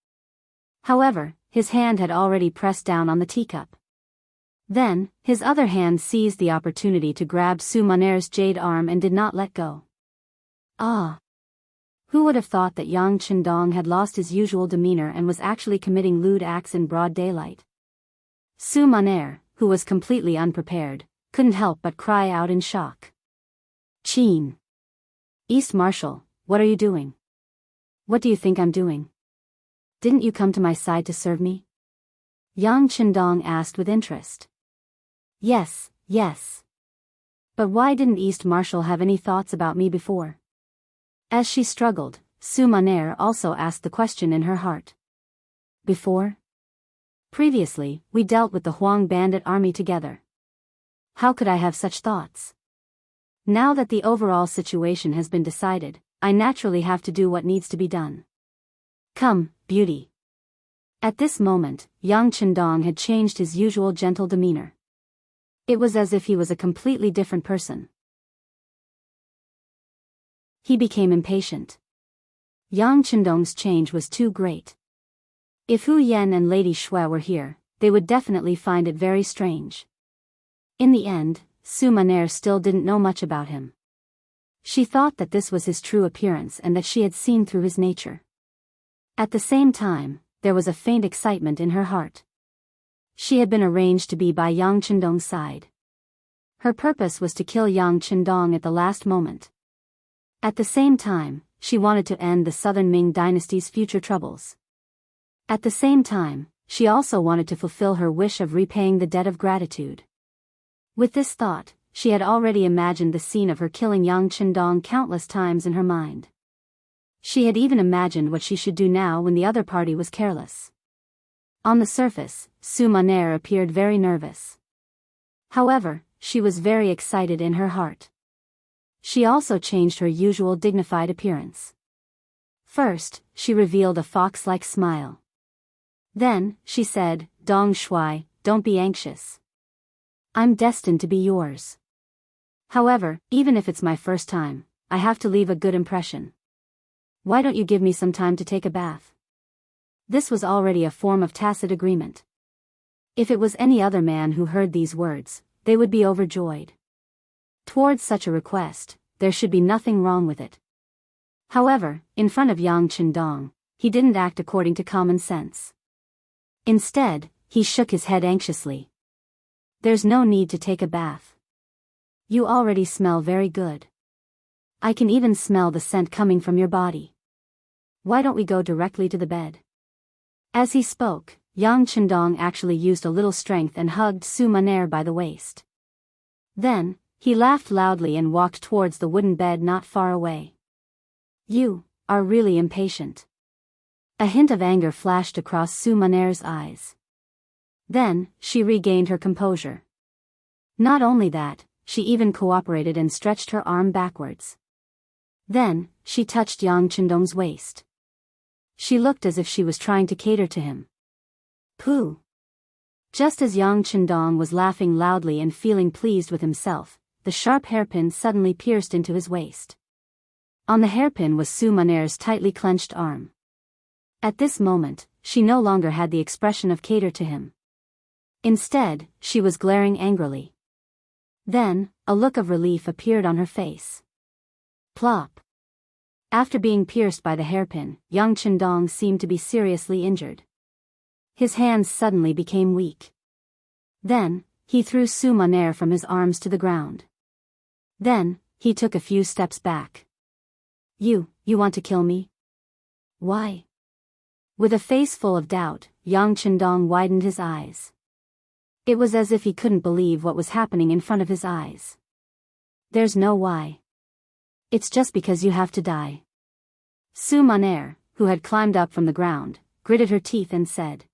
However, his hand had already pressed down on the teacup. Then, his other hand seized the opportunity to grab Su Maner's jade arm and did not let go. Ah! Who would have thought that Yang Chendong had lost his usual demeanor and was actually committing lewd acts in broad daylight? Su Maner, who was completely unprepared, couldn't help but cry out in shock. "Qin! East Marshal, what are you doing? What do you think I'm doing? Didn't you come to my side to serve me?" Yang Chendong asked with interest. Yes. But why didn't East Marshal have any thoughts about me before?" As she struggled, Su Maner also asked the question in her heart. "Before? Previously, we dealt with the Huang bandit army together. How could I have such thoughts? Now that the overall situation has been decided, I naturally have to do what needs to be done. Come, beauty." At this moment, Yang Chendong had changed his usual gentle demeanor. It was as if he was a completely different person. He became impatient. Yang Chendong's change was too great. If Hu Yen and Lady Shui were here, they would definitely find it very strange. In the end, Su Maner still didn't know much about him. She thought that this was his true appearance and that she had seen through his nature. At the same time, there was a faint excitement in her heart. She had been arranged to be by Yang Chendong's side. Her purpose was to kill Yang Chendong at the last moment. At the same time, she wanted to end the Southern Ming dynasty's future troubles. At the same time, she also wanted to fulfill her wish of repaying the debt of gratitude. With this thought, she had already imagined the scene of her killing Yang Chendong countless times in her mind. She had even imagined what she should do now when the other party was careless. On the surface, Su Maner appeared very nervous. However, she was very excited in her heart. She also changed her usual dignified appearance. First, she revealed a fox-like smile. Then, she said, "Dong Shui, don't be anxious. I'm destined to be yours. However, even if it's my first time, I have to leave a good impression. Why don't you give me some time to take a bath?" This was already a form of tacit agreement. If it was any other man who heard these words, they would be overjoyed. Towards such a request, there should be nothing wrong with it. However, in front of Yang Chendong, he didn't act according to common sense. Instead, he shook his head anxiously. "There's no need to take a bath. You already smell very good. I can even smell the scent coming from your body. Why don't we go directly to the bed?" As he spoke, Yang Chendong actually used a little strength and hugged Su Maner by the waist. Then, he laughed loudly and walked towards the wooden bed not far away. "You are really impatient." A hint of anger flashed across Su Maner's eyes. Then, she regained her composure. Not only that, she even cooperated and stretched her arm backwards. Then, she touched Yang Chendong's waist. She looked as if she was trying to cater to him. Pooh! Just as Yang Chendong was laughing loudly and feeling pleased with himself, the sharp hairpin suddenly pierced into his waist. On the hairpin was Su Maner's tightly clenched arm. At this moment, she no longer had the expression of cater to him. Instead, she was glaring angrily. Then, a look of relief appeared on her face. Plop! After being pierced by the hairpin, Yang Chendong seemed to be seriously injured. His hands suddenly became weak. Then, he threw Su Maner from his arms to the ground. Then, he took a few steps back. You want to kill me? Why? With a face full of doubt, Yang Chendong widened his eyes. It was as if he couldn't believe what was happening in front of his eyes. There's no why. It's just because you have to die. Su Maner, who had climbed up from the ground, gritted her teeth and said.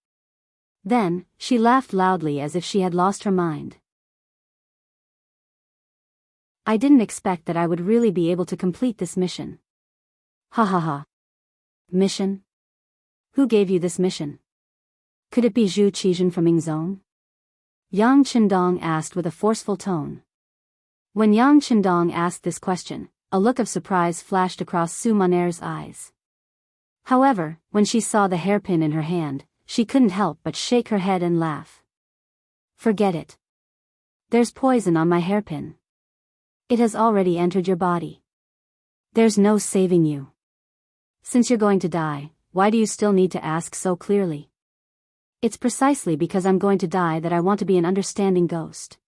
Then, she laughed loudly as if she had lost her mind. I didn't expect that I would really be able to complete this mission. Ha ha ha. Mission? Who gave you this mission? Could it be Zhu Qizhen from Yingzhong? Yang Chendong asked with a forceful tone. When Yang Chendong asked this question, a look of surprise flashed across Su Maner's eyes. However, when she saw the hairpin in her hand, she couldn't help but shake her head and laugh. Forget it. There's poison on my hairpin. It has already entered your body. There's no saving you. Since you're going to die, why do you still need to ask so clearly? It's precisely because I'm going to die that I want to be an understanding ghost.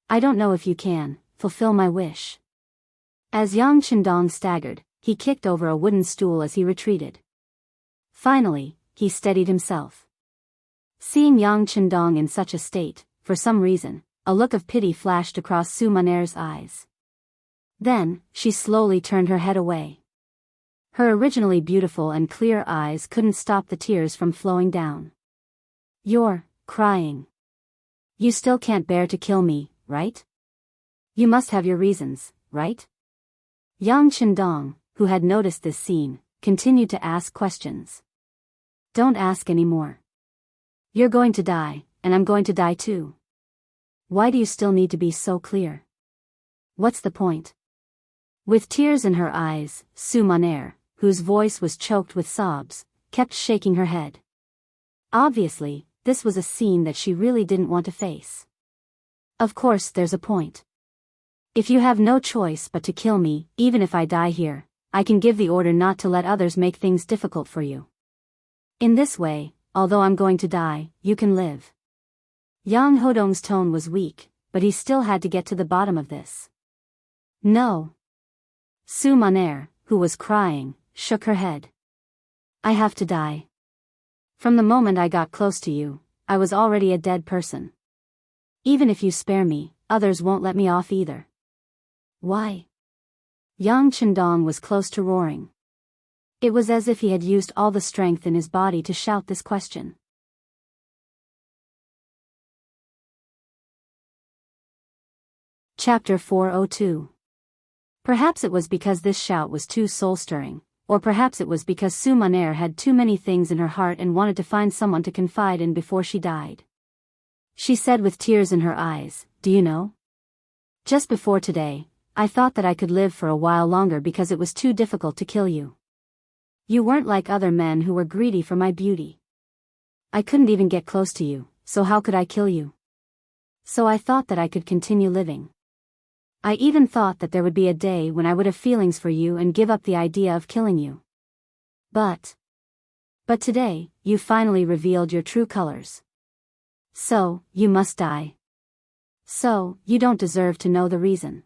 I don't know if you can fulfill my wish. As Yang Chendong staggered, he kicked over a wooden stool as he retreated. Finally, he steadied himself. Seeing Yang Chendong in such a state, for some reason, a look of pity flashed across Su Maner's eyes. Then, she slowly turned her head away. Her originally beautiful and clear eyes couldn't stop the tears from flowing down. You're crying. You still can't bear to kill me, right? You must have your reasons, right? Yang Chendong, who had noticed this scene, continued to ask questions. Don't ask any more. You're going to die, and I'm going to die too. Why do you still need to be so clear? What's the point? With tears in her eyes, Su Maner, whose voice was choked with sobs, kept shaking her head. Obviously, this was a scene that she really didn't want to face. Of course there's a point. If you have no choice but to kill me, even if I die here, I can give the order not to let others make things difficult for you. In this way, although I'm going to die, you can live. Yang Hodong's tone was weak, but he still had to get to the bottom of this. No. Su Maner, who was crying, shook her head. I have to die. From the moment I got close to you, I was already a dead person. Even if you spare me, others won't let me off either. Why? Yang Chendong was close to roaring. It was as if he had used all the strength in his body to shout this question. Chapter 402. Perhaps it was because this shout was too soul-stirring, or perhaps it was because Su Maner had too many things in her heart and wanted to find someone to confide in before she died. She said with tears in her eyes, "Do you know? Just before today, I thought that I could live for a while longer because it was too difficult to kill you. You weren't like other men who were greedy for my beauty. I couldn't even get close to you, so how could I kill you? So I thought that I could continue living. I even thought that there would be a day when I would have feelings for you and give up the idea of killing you. But today, you finally revealed your true colors. So, you must die. So, you don't deserve to know the reason."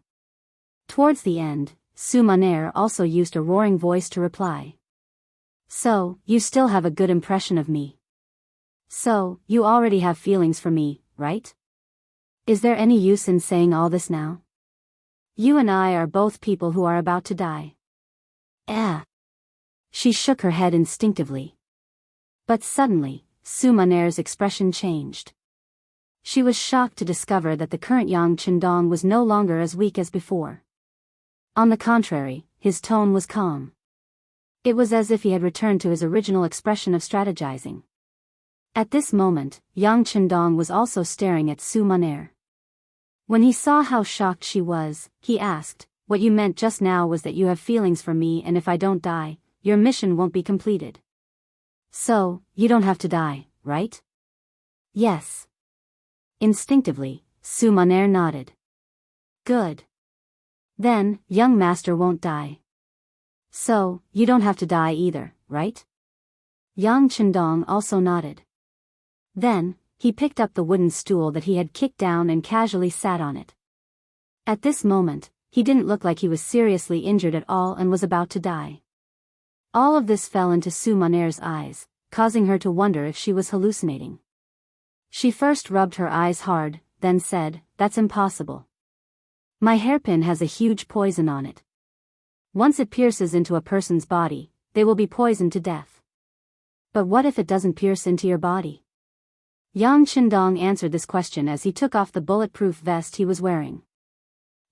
Towards the end, Su Maner also used a roaring voice to reply. "So, you still have a good impression of me. So, you already have feelings for me, right? Is there any use in saying all this now? You and I are both people who are about to die." She shook her head instinctively. But suddenly, Su Maner's expression changed. She was shocked to discover that the current Yang Chendong was no longer as weak as before. On the contrary, his tone was calm. It was as if he had returned to his original expression of strategizing. At this moment, Yang Chendong was also staring at Su Maner. When he saw how shocked she was, he asked, "What you meant just now was that you have feelings for me, and if I don't die, your mission won't be completed. So, you don't have to die, right?" "Yes." Instinctively, Su Maner nodded. "Good. Then, young master won't die. So, you don't have to die either, right?" Yang Chendong also nodded. Then, he picked up the wooden stool that he had kicked down and casually sat on it. At this moment, he didn't look like he was seriously injured at all and was about to die. All of this fell into Su Maner's eyes, causing her to wonder if she was hallucinating. She first rubbed her eyes hard, then said, "That's impossible. My hairpin has a huge poison on it. Once it pierces into a person's body, they will be poisoned to death. But what if it doesn't pierce into your body?" Yang Chendong answered this question as he took off the bulletproof vest he was wearing.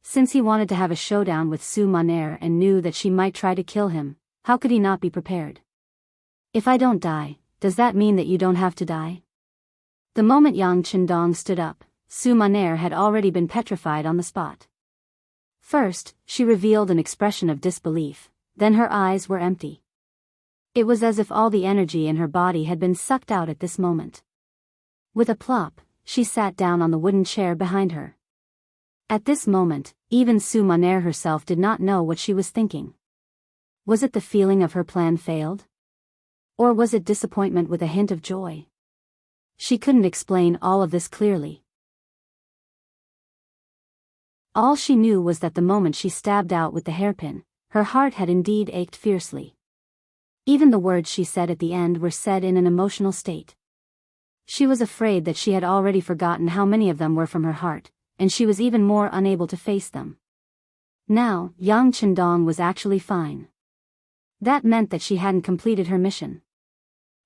Since he wanted to have a showdown with Su Maner and knew that she might try to kill him, how could he not be prepared? "If I don't die, does that mean that you don't have to die?" The moment Yang Chendong stood up, Su Maner had already been petrified on the spot. First, she revealed an expression of disbelief, then her eyes were empty. It was as if all the energy in her body had been sucked out at this moment. With a plop, she sat down on the wooden chair behind her. At this moment, even Su Maner herself did not know what she was thinking. Was it the feeling of her plan failed? Or was it disappointment with a hint of joy? She couldn't explain all of this clearly. All she knew was that the moment she stabbed out with the hairpin, her heart had indeed ached fiercely. Even the words she said at the end were said in an emotional state. She was afraid that she had already forgotten how many of them were from her heart, and she was even more unable to face them. Now, Yang Chendong was actually fine. That meant that she hadn't completed her mission.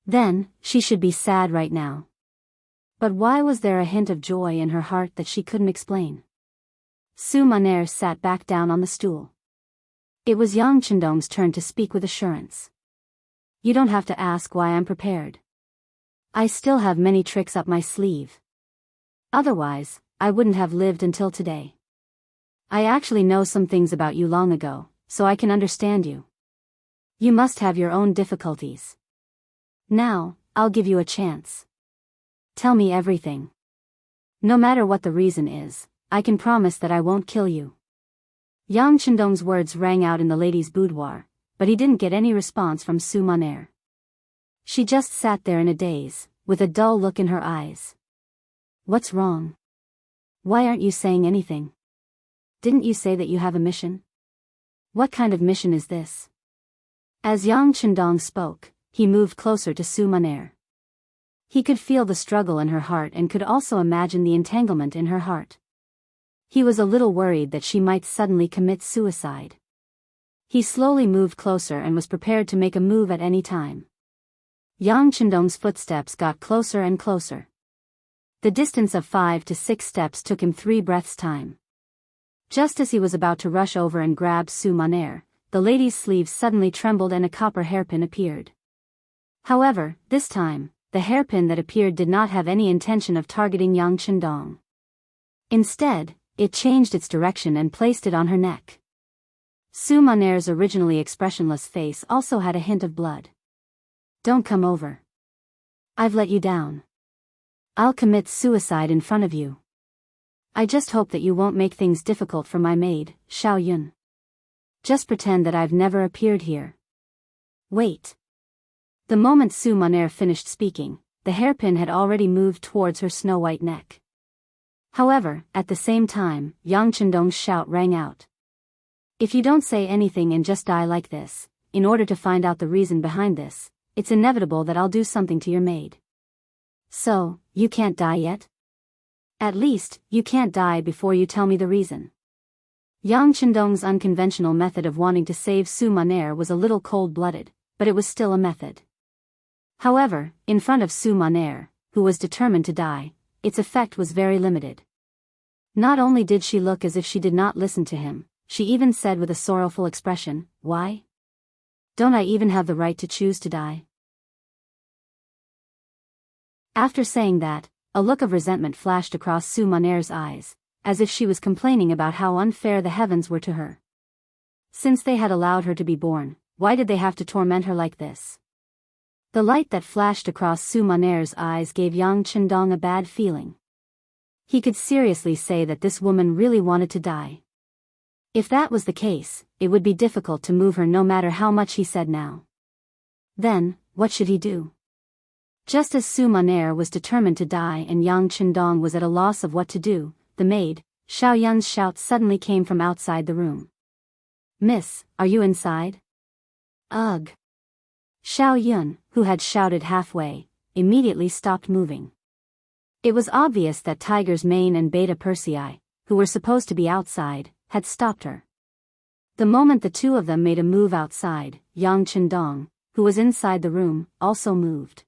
Then, she should be sad right now. But why was there a hint of joy in her heart that she couldn't explain? Su Maner sat back down on the stool. It was Yang Chendong's turn to speak with assurance. "You don't have to ask why I'm prepared. I still have many tricks up my sleeve. Otherwise, I wouldn't have lived until today. I actually know some things about you long ago, so I can understand you. You must have your own difficulties. Now, I'll give you a chance. Tell me everything. No matter what the reason is, I can promise that I won't kill you." Yang Chendong's words rang out in the lady's boudoir, but he didn't get any response from Su Maner. She just sat there in a daze, with a dull look in her eyes. "What's wrong? Why aren't you saying anything? Didn't you say that you have a mission? What kind of mission is this?" As Yang Chendong spoke, he moved closer to Su Maner. He could feel the struggle in her heart and could also imagine the entanglement in her heart. He was a little worried that she might suddenly commit suicide. He slowly moved closer and was prepared to make a move at any time. Yang Chendong's footsteps got closer and closer. The distance of 5 to 6 steps took him 3 breaths' time. Just as he was about to rush over and grab Su Maner, the lady's sleeve suddenly trembled and a copper hairpin appeared. However, this time, the hairpin that appeared did not have any intention of targeting Yang Chendong. Instead, it changed its direction and placed it on her neck. Su Maner's originally expressionless face also had a hint of blood. "Don't come over. I've let you down. I'll commit suicide in front of you. I just hope that you won't make things difficult for my maid, Xiao Yun. Just pretend that I've never appeared here. Wait." The moment Su Maner finished speaking, the hairpin had already moved towards her snow-white neck. However, at the same time, Yang Chendong's shout rang out. "If you don't say anything and just die like this, in order to find out the reason behind this, it's inevitable that I'll do something to your maid. So, you can't die yet? At least, you can't die before you tell me the reason." Yang Chendong's unconventional method of wanting to save Su Maner was a little cold-blooded, but it was still a method. However, in front of Su Maner, who was determined to die, its effect was very limited. Not only did she look as if she did not listen to him, she even said with a sorrowful expression, "Why? Don't I even have the right to choose to die?" After saying that, a look of resentment flashed across Su Maner's eyes, as if she was complaining about how unfair the heavens were to her. Since they had allowed her to be born, why did they have to torment her like this? The light that flashed across Su Maner's eyes gave Yang Chendong a bad feeling. He could seriously say that this woman really wanted to die. If that was the case, it would be difficult to move her no matter how much he said now. Then, what should he do? Just as Su Maner was determined to die and Yang Chendong was at a loss of what to do, the maid, Xiao Yun's shout suddenly came from outside the room. "Miss, are you inside?" "Ugh." Xiao Yun, who had shouted halfway, immediately stopped moving. It was obvious that Tiger's Mane and Beta Persei, who were supposed to be outside, had stopped her. The moment the two of them made a move outside, Yang Chendong, who was inside the room, also moved.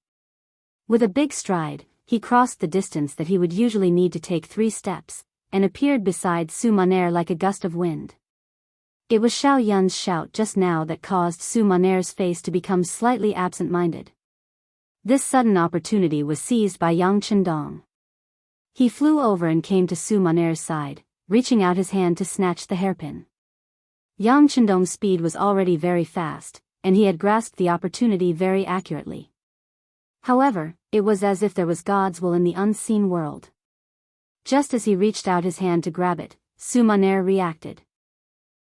With a big stride, he crossed the distance that he would usually need to take 3 steps, and appeared beside Su Maner like a gust of wind. It was Xiao Yun's shout just now that caused Su Maner's face to become slightly absent-minded. This sudden opportunity was seized by Yang Chendong. He flew over and came to Su Maner's side, reaching out his hand to snatch the hairpin. Yang Chendong's speed was already very fast, and he had grasped the opportunity very accurately. However, it was as if there was God's will in the unseen world. Just as he reached out his hand to grab it, Su Maner reacted.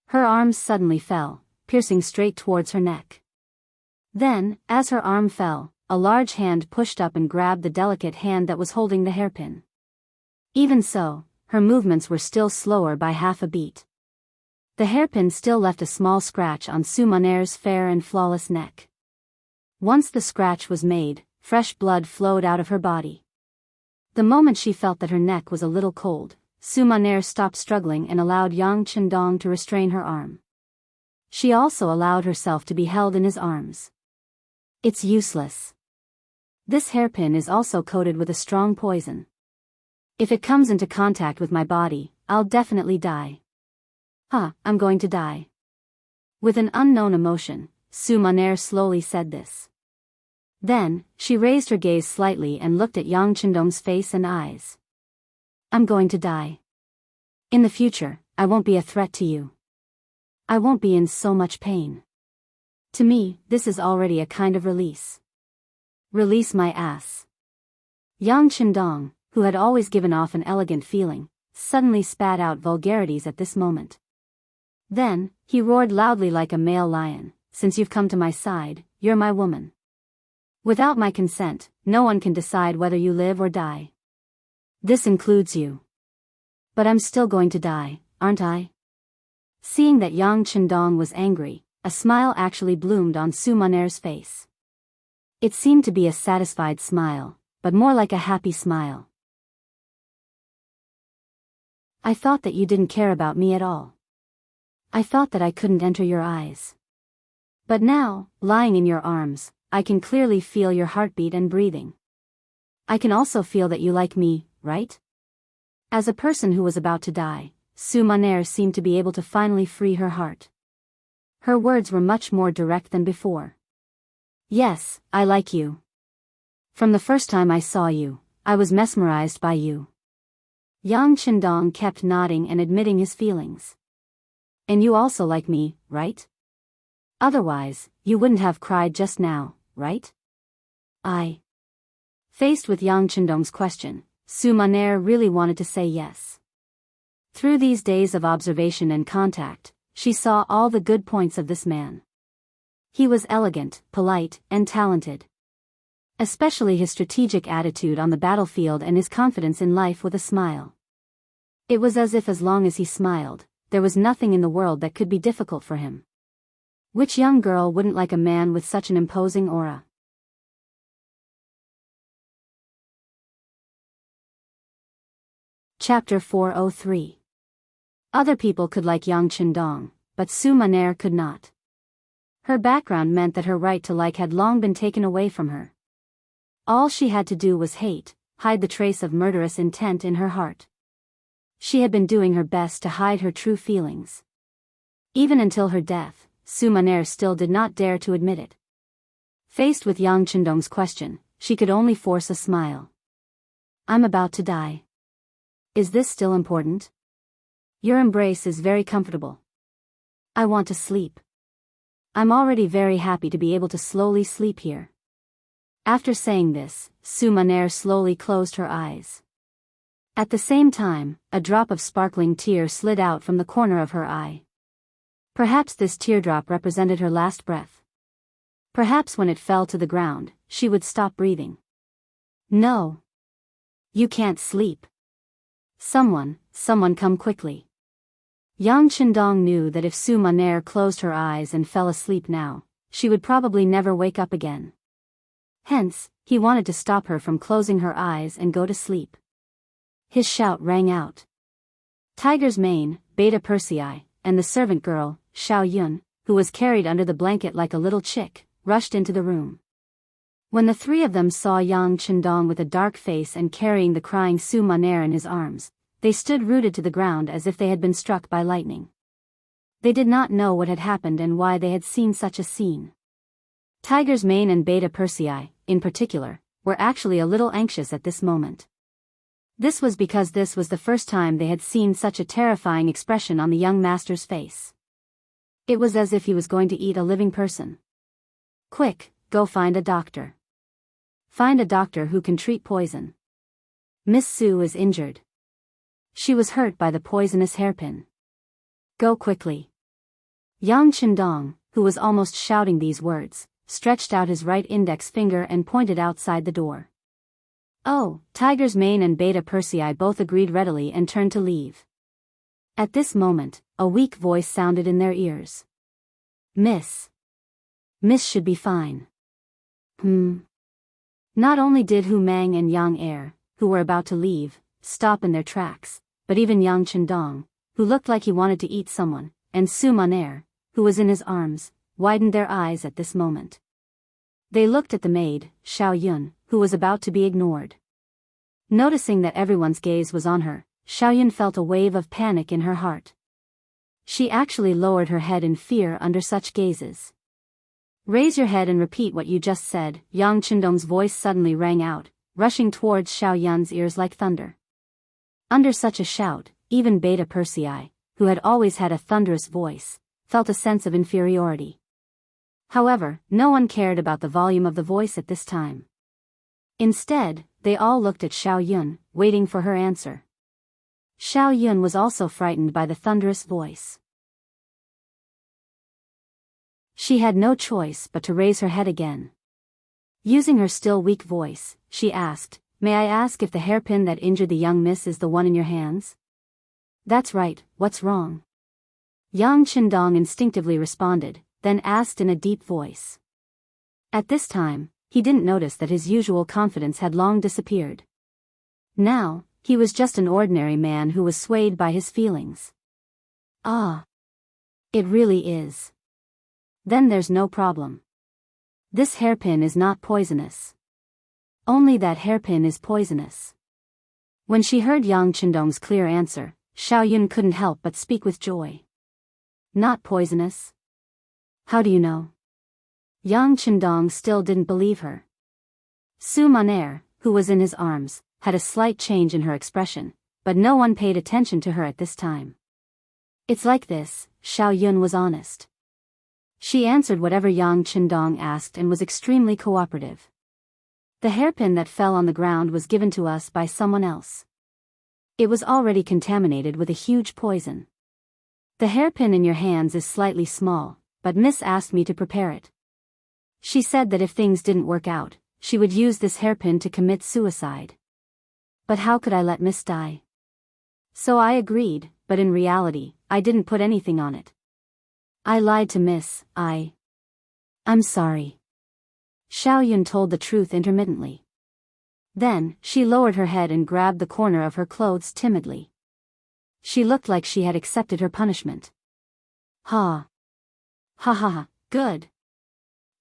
Her arms suddenly fell, piercing straight towards her neck. Then, as her arm fell, a large hand pushed up and grabbed the delicate hand that was holding the hairpin. Even so, her movements were still slower by half a beat. The hairpin still left a small scratch on Su Maner's fair and flawless neck. Once the scratch was made, fresh blood flowed out of her body. The moment she felt that her neck was a little cold, Su Maner stopped struggling and allowed Yang Chendong to restrain her arm. She also allowed herself to be held in his arms. "It's useless. This hairpin is also coated with a strong poison. If it comes into contact with my body, I'll definitely die. I'm going to die." With an unknown emotion, Su Maner slowly said this. Then, she raised her gaze slightly and looked at Yang Chendong's face and eyes. "I'm going to die. In the future, I won't be a threat to you. I won't be in so much pain. To me, this is already a kind of release. Release my ass." Yang Chendong, who had always given off an elegant feeling, suddenly spat out vulgarities at this moment. Then, he roared loudly like a male lion, "Since you've come to my side, you're my woman. Without my consent, no one can decide whether you live or die. This includes you. But I'm still going to die, aren't I?" Seeing that Yang Chendong was angry, a smile actually bloomed on Su Maner's face. It seemed to be a satisfied smile, but more like a happy smile. "I thought that you didn't care about me at all. I thought that I couldn't enter your eyes. But now, lying in your arms, I can clearly feel your heartbeat and breathing. I can also feel that you like me, right?" As a person who was about to die, Su Maner seemed to be able to finally free her heart. Her words were much more direct than before. "Yes, I like you. From the first time I saw you, I was mesmerized by you." Yang Chendong kept nodding and admitting his feelings. "And you also like me, right? Otherwise, you wouldn't have cried just now, right?" Faced with Yang Chendong's question, Su Maner really wanted to say yes. Through these days of observation and contact, she saw all the good points of this man. He was elegant, polite, and talented. Especially his strategic attitude on the battlefield and his confidence in life with a smile. It was as if as long as he smiled, there was nothing in the world that could be difficult for him. Which young girl wouldn't like a man with such an imposing aura? Chapter 403. Other people could like Yang Chendong, but Su Maner could not. Her background meant that her right to like had long been taken away from her. All she had to do was hide the trace of murderous intent in her heart. She had been doing her best to hide her true feelings. Even until her death, Su Maner still did not dare to admit it. Faced with Yang Chendong's question, she could only force a smile. I'm about to die. Is this still important? Your embrace is very comfortable. I want to sleep. I'm already very happy to be able to slowly sleep here. After saying this, Su Maner slowly closed her eyes. At the same time, a drop of sparkling tear slid out from the corner of her eye. Perhaps this teardrop represented her last breath. Perhaps when it fell to the ground, she would stop breathing. No. You can't sleep. Someone come quickly. Yang Qindong knew that if Su Maner closed her eyes and fell asleep now, she would probably never wake up again. Hence, he wanted to stop her from closing her eyes and go to sleep. His shout rang out. Tiger's mane, Beta Persei, and the servant girl, Xiao Yun, who was carried under the blanket like a little chick, rushed into the room. When the three of them saw Yang Qindong with a dark face and carrying the crying Su Maner in his arms, they stood rooted to the ground as if they had been struck by lightning. They did not know what had happened and why they had seen such a scene. Tiger's mane and Beta Persei, in particular, were actually a little anxious at this moment. This was because this was the first time they had seen such a terrifying expression on the young master's face. It was as if he was going to eat a living person. Quick, go find a doctor. Find a doctor who can treat poison. Miss Su is injured. She was hurt by the poisonous hairpin. Go quickly. Yang Qindong, who was almost shouting these words, stretched out his right index finger and pointed outside the door. Oh, Tiger's mane and Beta Persei both agreed readily and turned to leave. At this moment, a weak voice sounded in their ears. Miss should be fine. Not only did Hu Mang and Yang Er, who were about to leave, stop in their tracks, but even Yang Qindong, who looked like he wanted to eat someone, and Su Maner, who was in his arms, widened their eyes at this moment. They looked at the maid, Xiao Yun, who was about to be ignored. Noticing that everyone's gaze was on her, Xiao Yun felt a wave of panic in her heart. She actually lowered her head in fear under such gazes. Raise your head and repeat what you just said, Yang Qindong's voice suddenly rang out, rushing towards Xiao Yun's ears like thunder. Under such a shout, even Beta Persei, who had always had a thunderous voice, felt a sense of inferiority. However, no one cared about the volume of the voice at this time. Instead, they all looked at Xiao Yun, waiting for her answer. Xiao Yun was also frightened by the thunderous voice. She had no choice but to raise her head again. Using her still weak voice, she asked, May I ask if the hairpin that injured the young miss is the one in your hands? That's right, what's wrong? Yang Qindong instinctively responded, then asked in a deep voice. At this time, he didn't notice that his usual confidence had long disappeared. Now, he was just an ordinary man who was swayed by his feelings. Ah. It really is. Then there's no problem. This hairpin is not poisonous. Only that hairpin is poisonous. When she heard Yang Qindong's clear answer, Xiao Yun couldn't help but speak with joy. Not poisonous? How do you know? Yang Qindong still didn't believe her. Su Maner, who was in his arms, had a slight change in her expression, but no one paid attention to her at this time. It's like this, Xiao Yun was honest. She answered whatever Yang Qindong asked and was extremely cooperative. The hairpin that fell on the ground was given to us by someone else. It was already contaminated with a huge poison. The hairpin in your hands is slightly small, but Miss asked me to prepare it. She said that if things didn't work out, she would use this hairpin to commit suicide. But how could I let Miss die? So I agreed, but in reality, I didn't put anything on it. I lied to Miss, I'm sorry. Xiao Yun told the truth intermittently. Then, she lowered her head and grabbed the corner of her clothes timidly. She looked like she had accepted her punishment. Ha. Ha ha ha, good.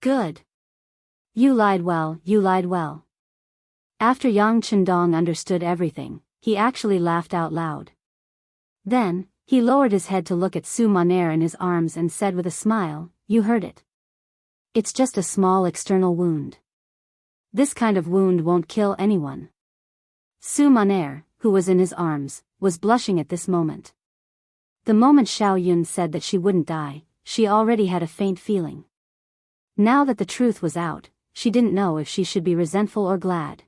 Good. You lied well, you lied well. After Yang Qindong understood everything, he actually laughed out loud. Then, he lowered his head to look at Su Maner in his arms and said with a smile, You heard it. It's just a small external wound. This kind of wound won't kill anyone. Su Maner, who was in his arms, was blushing at this moment. The moment Xiao Yun said that she wouldn't die, she already had a faint feeling. Now that the truth was out, she didn't know if she should be resentful or glad.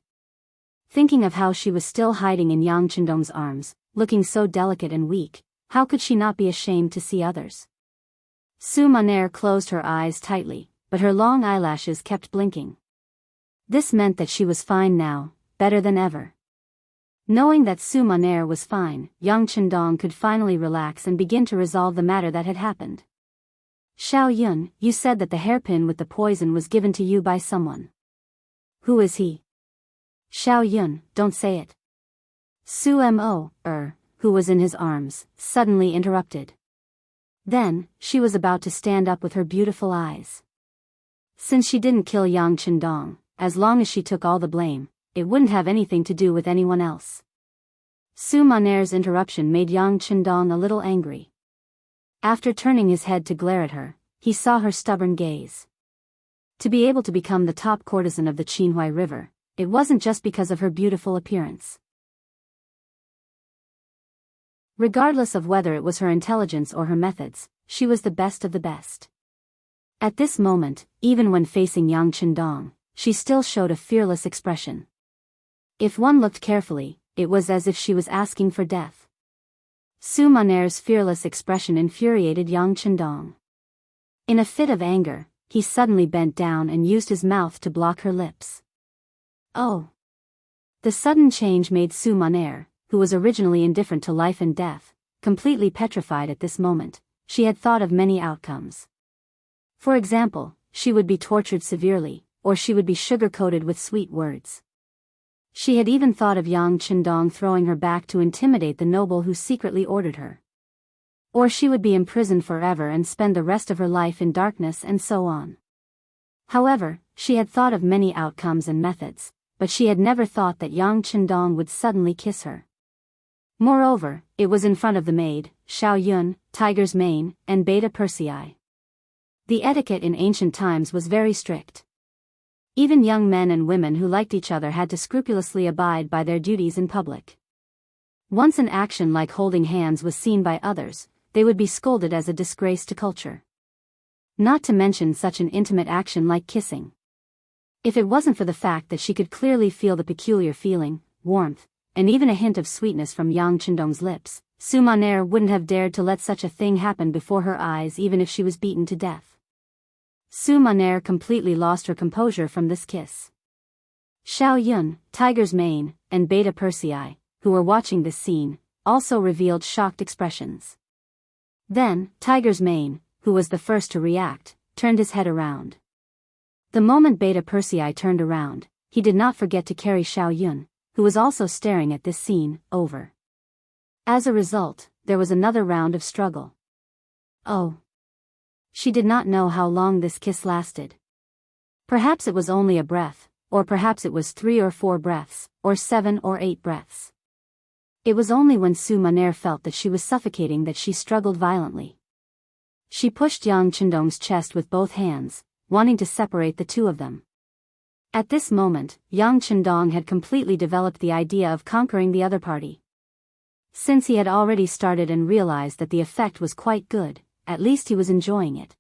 Thinking of how she was still hiding in Yang Chendong's arms, looking so delicate and weak, how could she not be ashamed to see others? Su Maner closed her eyes tightly, but her long eyelashes kept blinking. This meant that she was fine now, better than ever. Knowing that Su Maner was fine, Yang Chendong could finally relax and begin to resolve the matter that had happened. Xiao Yun, you said that the hairpin with the poison was given to you by someone. Who is he? Xiao Yun, don't say it. Su Mo, who was in his arms, suddenly interrupted. Then, she was about to stand up with her beautiful eyes. Since she didn't kill Yang Chendong, as long as she took all the blame, it wouldn't have anything to do with anyone else. Su Maner's interruption made Yang Chendong a little angry. After turning his head to glare at her, he saw her stubborn gaze. To be able to become the top courtesan of the Qinhuai River, it wasn't just because of her beautiful appearance. Regardless of whether it was her intelligence or her methods, she was the best of the best. At this moment, even when facing Yang Chendong, she still showed a fearless expression. If one looked carefully, it was as if she was asking for death. Su Maner's fearless expression infuriated Yang Chendong. In a fit of anger, he suddenly bent down and used his mouth to block her lips. Oh! The sudden change made Su Maner, who was originally indifferent to life and death, completely petrified at this moment. She had thought of many outcomes. For example, she would be tortured severely, or she would be sugar-coated with sweet words. She had even thought of Yang Chendong throwing her back to intimidate the noble who secretly ordered her. Or she would be imprisoned forever and spend the rest of her life in darkness and so on. However, she had thought of many outcomes and methods, but she had never thought that Yang Chendong would suddenly kiss her. Moreover, it was in front of the maid, Xiao Yun, Tiger's Mane, and Beta Persei. The etiquette in ancient times was very strict. Even young men and women who liked each other had to scrupulously abide by their duties in public. Once an action like holding hands was seen by others, they would be scolded as a disgrace to culture. Not to mention such an intimate action like kissing. If it wasn't for the fact that she could clearly feel the peculiar feeling, warmth, and even a hint of sweetness from Yang Chendong's lips, Su Maner wouldn't have dared to let such a thing happen before her eyes even if she was beaten to death. Su Maner completely lost her composure from this kiss. Xiao Yun, Tiger's Mane, and Beta Persei, who were watching this scene, also revealed shocked expressions. Then, Tiger's Mane, who was the first to react, turned his head around. The moment Beta Persei turned around, he did not forget to carry Xiao Yun, who was also staring at this scene, over. As a result, there was another round of struggle. Oh! She did not know how long this kiss lasted. Perhaps it was only a breath, or perhaps it was 3 or 4 breaths, or 7 or 8 breaths. It was only when Su Maner felt that she was suffocating that she struggled violently. She pushed Yang Chendong's chest with both hands, wanting to separate the two of them. At this moment, Yang Chendong had completely developed the idea of conquering the other party. Since he had already started and realized that the effect was quite good, at least he was enjoying it.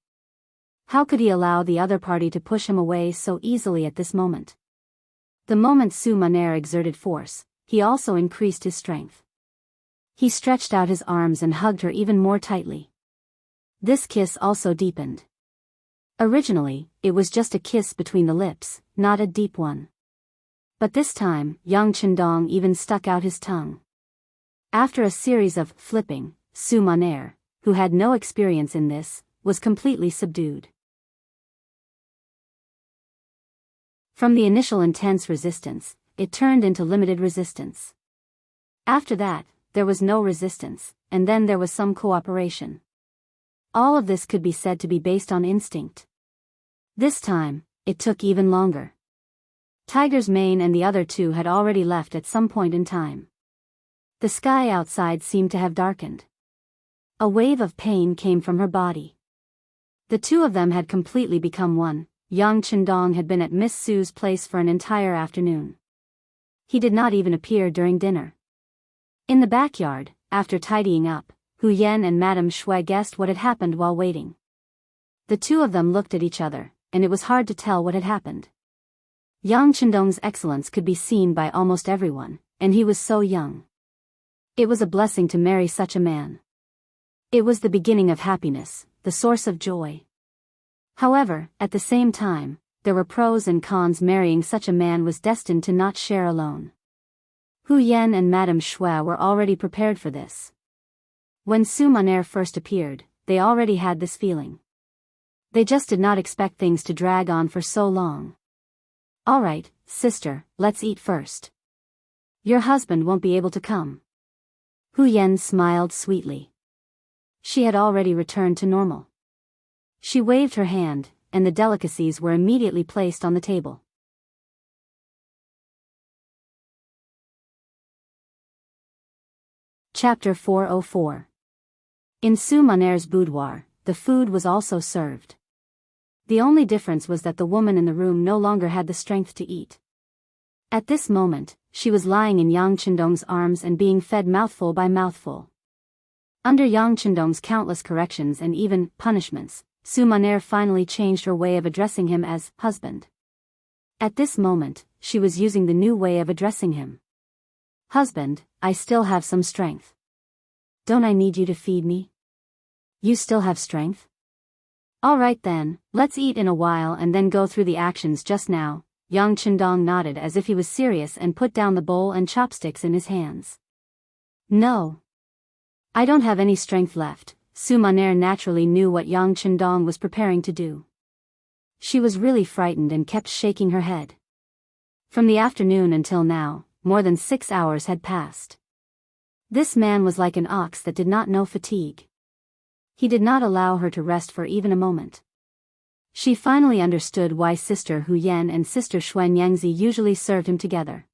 How could he allow the other party to push him away so easily at this moment? The moment Su Maner exerted force, he also increased his strength. He stretched out his arms and hugged her even more tightly. This kiss also deepened. Originally, it was just a kiss between the lips, not a deep one. But this time, Yang Chendong even stuck out his tongue. After a series of flipping, Su Maner, who had no experience in this, was completely subdued. From the initial intense resistance, it turned into limited resistance. After that, there was no resistance, and then there was some cooperation. All of this could be said to be based on instinct. This time, it took even longer. Tiger's Mane and the other two had already left at some point in time. The sky outside seemed to have darkened. A wave of pain came from her body. The two of them had completely become one, Yang Chendong had been at Miss Su's place for an entire afternoon. He did not even appear during dinner. In the backyard, after tidying up, Hu Yan and Madame Shui guessed what had happened while waiting. The two of them looked at each other, and it was hard to tell what had happened. Yang Chendong's excellence could be seen by almost everyone, and he was so young. It was a blessing to marry such a man. It was the beginning of happiness, the source of joy. However, at the same time, there were pros and cons. Marrying such a man was destined to not share alone. Hu Yan and Madame Shui were already prepared for this. When Su Maner first appeared, they already had this feeling. They just did not expect things to drag on for so long. "All right, sister, let's eat first. Your husband won't be able to come." Hu Yan smiled sweetly. She had already returned to normal. She waved her hand, and the delicacies were immediately placed on the table. Chapter 404. In Su Maner's boudoir, the food was also served. The only difference was that the woman in the room no longer had the strength to eat. At this moment, she was lying in Yang Chendong's arms and being fed mouthful by mouthful. Under Yang Chendong's countless corrections and even punishments, Su Maner finally changed her way of addressing him as husband. At this moment, she was using the new way of addressing him. "Husband, I still have some strength. Don't I need you to feed me? You still have strength? All right then, let's eat in a while and then go through the actions just now." Yang Chendong nodded as if he was serious and put down the bowl and chopsticks in his hands. "No. I don't have any strength left." Su Maner naturally knew what Yang Chendong was preparing to do. She was really frightened and kept shaking her head. From the afternoon until now, more than 6 hours had passed. This man was like an ox that did not know fatigue. He did not allow her to rest for even a moment. She finally understood why Sister Hu Yan and Sister Xuan Yangzi usually served him together.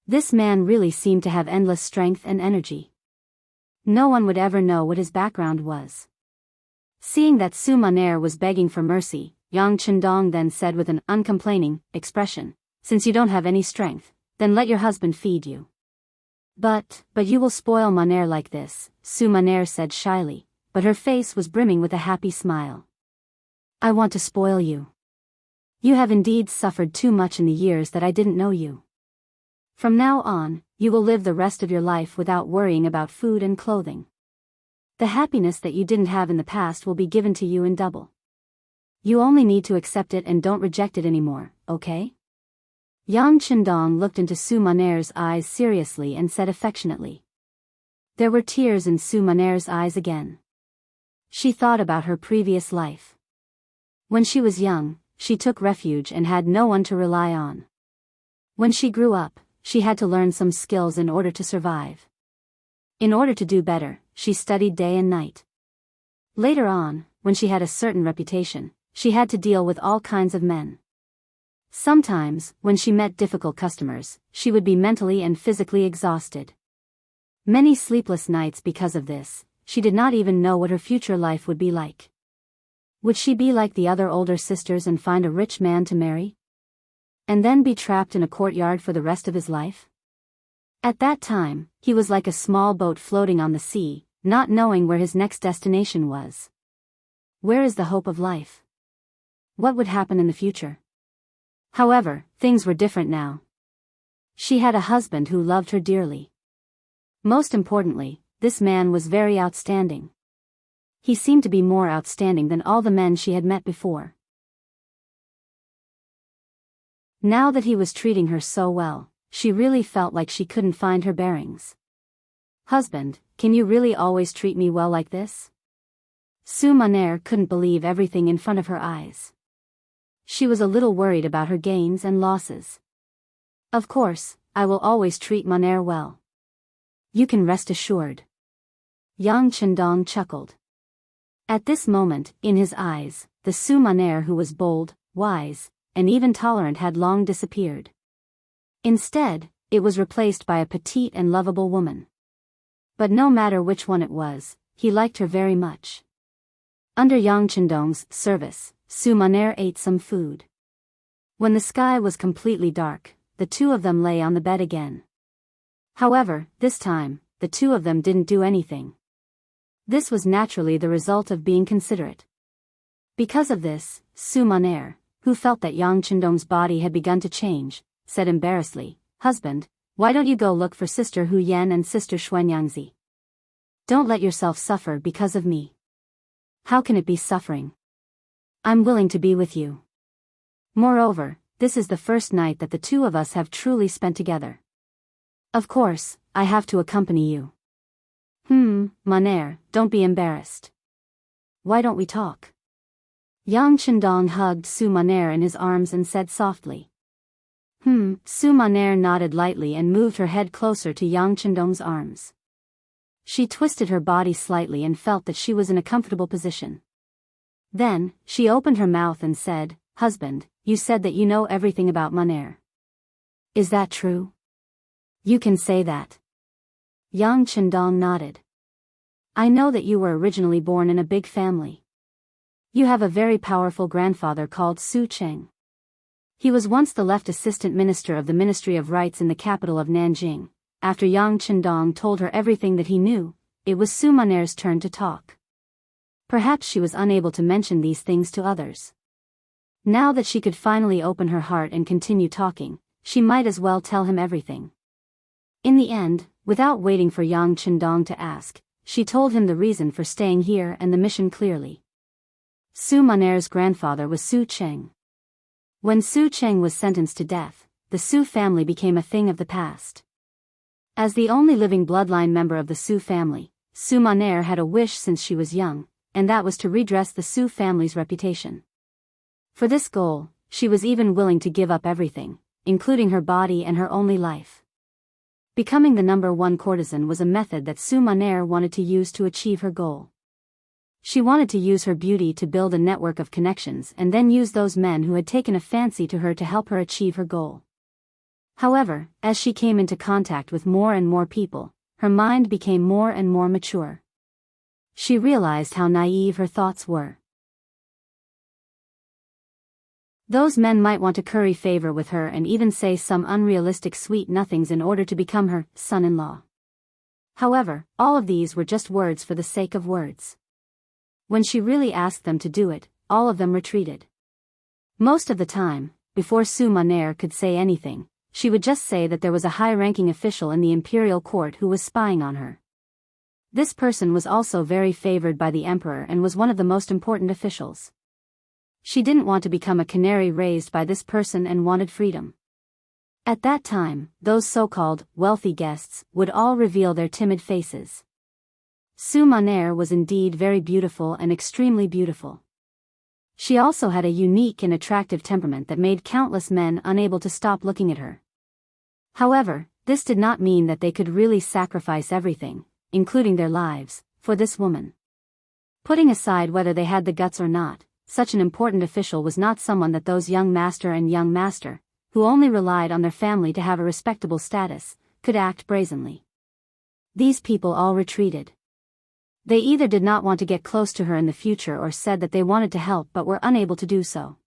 This man really seemed to have endless strength and energy. No one would ever know what his background was. Seeing that Su Maner was begging for mercy, Yang Chendong then said with an uncomplaining expression, "Since you don't have any strength, then let your husband feed you." But you will spoil Maner like this," Su Maner said shyly, but her face was brimming with a happy smile. "I want to spoil you. You have indeed suffered too much in the years that I didn't know you. From now on, you will live the rest of your life without worrying about food and clothing. The happiness that you didn't have in the past will be given to you in double. You only need to accept it and don't reject it anymore, okay?" Yang Chendong looked into Su Maner's eyes seriously and said affectionately. There were tears in Su Maner's eyes again. She thought about her previous life. When she was young, she took refuge and had no one to rely on. When she grew up, she had to learn some skills in order to survive. In order to do better, she studied day and night. Later on, when she had a certain reputation, she had to deal with all kinds of men. Sometimes, when she met difficult customers, she would be mentally and physically exhausted. Many sleepless nights because of this. She did not even know what her future life would be like. Would she be like the other older sisters and find a rich man to marry? And then be trapped in a courtyard for the rest of his life? At that time, he was like a small boat floating on the sea, not knowing where his next destination was. Where is the hope of life? What would happen in the future? However, things were different now. She had a husband who loved her dearly. Most importantly, this man was very outstanding. He seemed to be more outstanding than all the men she had met before. Now that he was treating her so well, she really felt like she couldn't find her bearings. "Husband, can you really always treat me well like this?" Su Maner couldn't believe everything in front of her eyes. She was a little worried about her gains and losses. "Of course, I will always treat Maner well. You can rest assured." Yang Chendong chuckled. At this moment, in his eyes, the Su Maner who was bold, wise, and even tolerant had long disappeared. Instead, it was replaced by a petite and lovable woman. But no matter which one it was, he liked her very much. Under Yang Chendong's service, Su Maner ate some food. When the sky was completely dark, the two of them lay on the bed again. However, this time, the two of them didn't do anything. This was naturally the result of being considerate. Because of this, Su Maner, who felt that Yang Chendong's body had begun to change, said embarrassedly, "Husband, why don't you go look for Sister Hu Yan and Sister Xuanyangzi? Don't let yourself suffer because of me." "How can it be suffering? I'm willing to be with you. Moreover, this is the first night that the two of us have truly spent together. Of course, I have to accompany you." Maner, don't be embarrassed. Why don't we talk?" Yang Chendong hugged Su Maner in his arms and said softly. Su Maner nodded lightly and moved her head closer to Yang Chendong's arms. She twisted her body slightly and felt that she was in a comfortable position. Then, she opened her mouth and said, "Husband, you said that you know everything about Maner. Is that true? You can say that." Yang Chendong nodded. "I know that you were originally born in a big family. You have a very powerful grandfather called Su Cheng. He was once the left assistant minister of the Ministry of Rights in the capital of Nanjing." After Yang Chendong told her everything that he knew, it was Su Maner's turn to talk. Perhaps she was unable to mention these things to others. Now that she could finally open her heart and continue talking, she might as well tell him everything. In the end, without waiting for Yang Chendong to ask, she told him the reason for staying here and the mission clearly. Su Maner's grandfather was Su Cheng. When Su Cheng was sentenced to death, the Su family became a thing of the past. As the only living bloodline member of the Su family, Su Maner had a wish since she was young, and that was to redress the Su family's reputation. For this goal, she was even willing to give up everything, including her body and her only life. Becoming the #1 courtesan was a method that Su Maner wanted to use to achieve her goal. She wanted to use her beauty to build a network of connections and then use those men who had taken a fancy to her to help her achieve her goal. However, as she came into contact with more and more people, her mind became more and more mature. She realized how naive her thoughts were. Those men might want to curry favor with her and even say some unrealistic sweet nothings in order to become her son-in-law. However, all of these were just words for the sake of words. When she really asked them to do it, all of them retreated. Most of the time, before Su Maner could say anything, she would just say that there was a high-ranking official in the imperial court who was spying on her. This person was also very favored by the emperor and was one of the most important officials. She didn't want to become a canary raised by this person and wanted freedom. At that time, those so-called wealthy guests would all reveal their timid faces. Su Maner was indeed very beautiful and extremely beautiful. She also had a unique and attractive temperament that made countless men unable to stop looking at her. However, this did not mean that they could really sacrifice everything, including their lives, for this woman. Putting aside whether they had the guts or not, such an important official was not someone that those young master and young master, who only relied on their family to have a respectable status, could act brazenly. These people all retreated. They either did not want to get close to her in the future or said that they wanted to help but were unable to do so.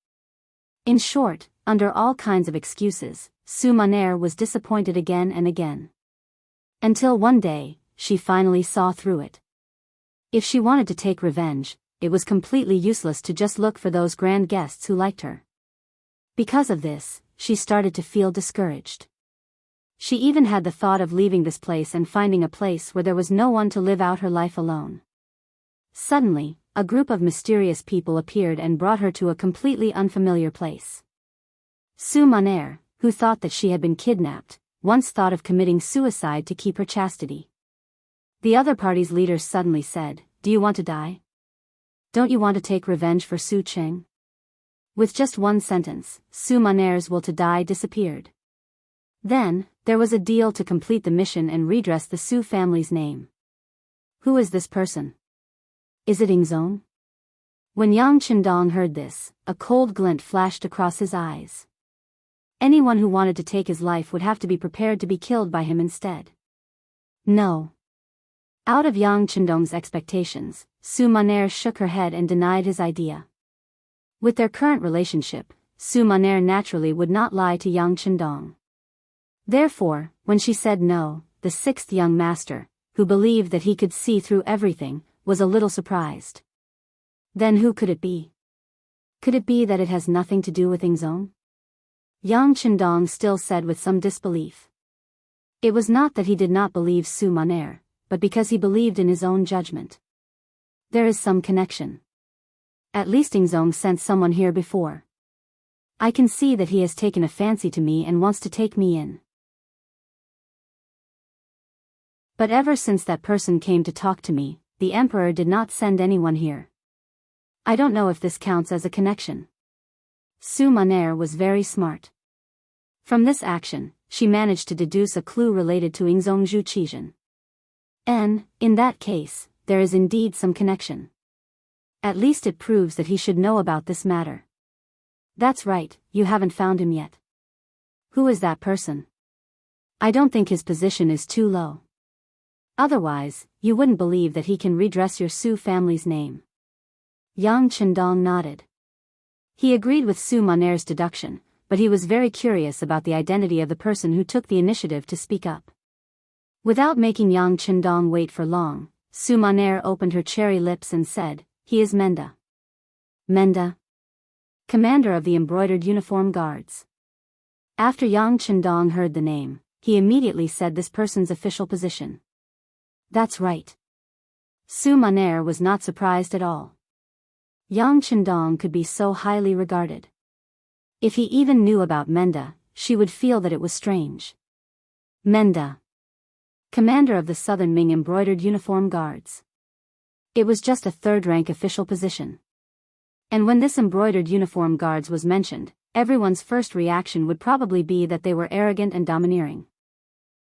In short, under all kinds of excuses, Su Maner was disappointed again and again. Until one day, she finally saw through it. If she wanted to take revenge, it was completely useless to just look for those grand guests who liked her. Because of this, she started to feel discouraged. She even had the thought of leaving this place and finding a place where there was no one to live out her life alone. Suddenly, a group of mysterious people appeared and brought her to a completely unfamiliar place. Su Maner, who thought that she had been kidnapped, once thought of committing suicide to keep her chastity. The other party's leaders suddenly said, "Do you want to die? Don't you want to take revenge for Su Cheng?" With just one sentence, Su Maner's will to die disappeared. Then, there was a deal to complete the mission and redress the Su family's name. Who is this person? Is it Ingzone? When Yang Chendong heard this, a cold glint flashed across his eyes. Anyone who wanted to take his life would have to be prepared to be killed by him instead. No. Out of Yang Chendong's expectations, Su Maner shook her head and denied his idea. With their current relationship, Su Maner naturally would not lie to Yang Chendong. Therefore, when she said no, the sixth young master, who believed that he could see through everything, was a little surprised. Then who could it be? Could it be that it has nothing to do with Ingzong? Yang Chendong still said with some disbelief. It was not that he did not believe Su Maner, but because he believed in his own judgment. There is some connection. At least Ingzong sent someone here before. I can see that he has taken a fancy to me and wants to take me in. But ever since that person came to talk to me, the emperor did not send anyone here. I don't know if this counts as a connection. Su Maner was very smart. From this action, she managed to deduce a clue related to Ingzong Zhu Qizhen. And, in that case, there is indeed some connection. At least it proves that he should know about this matter. That's right, you haven't found him yet. Who is that person? I don't think his position is too low. Otherwise, you wouldn't believe that he can redress your Su family's name. Yang Chendong nodded. He agreed with Su Maner's deduction, but he was very curious about the identity of the person who took the initiative to speak up. Without making Yang Chendong wait for long, Su Maner opened her cherry lips and said, "He is Menda." Menda? Commander of the Embroidered Uniform Guards. After Yang Chendong heard the name, he immediately said this person's official position. That's right. Su Maner was not surprised at all. Yang Chendong could be so highly regarded. If he even knew about Menda, she would feel that it was strange. Menda. Commander of the Southern Ming Embroidered Uniform Guards. It was just a third-rank official position. And when this Embroidered Uniform Guards was mentioned, everyone's first reaction would probably be that they were arrogant and domineering.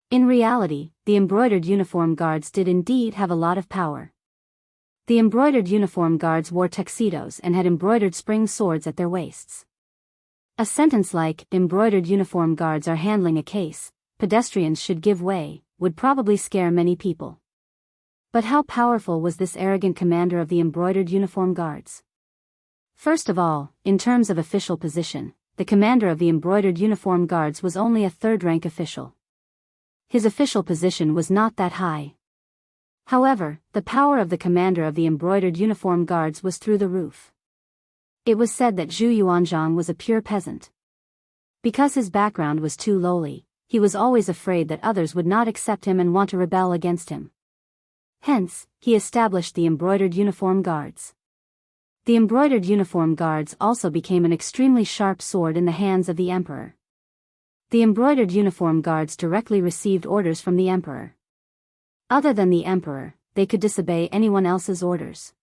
In reality, the Embroidered Uniform Guards did indeed have a lot of power. The Embroidered Uniform Guards wore tuxedos and had embroidered spring swords at their waists. A sentence like, "Embroidered Uniform Guards are handling a case, pedestrians should give way," would probably scare many people. But how powerful was this arrogant commander of the Embroidered Uniform Guards? First of all, in terms of official position, the commander of the Embroidered Uniform Guards was only a third-rank official. His official position was not that high. However, the power of the commander of the Embroidered Uniform Guards was through the roof. It was said that Zhu Yuanzhang was a pure peasant. Because his background was too lowly, he was always afraid that others would not accept him and want to rebel against him. Hence, he established the Embroidered Uniform Guards. The Embroidered Uniform Guards also became an extremely sharp sword in the hands of the emperor. The Embroidered Uniform Guards directly received orders from the emperor. Other than the emperor, they could disobey anyone else's orders.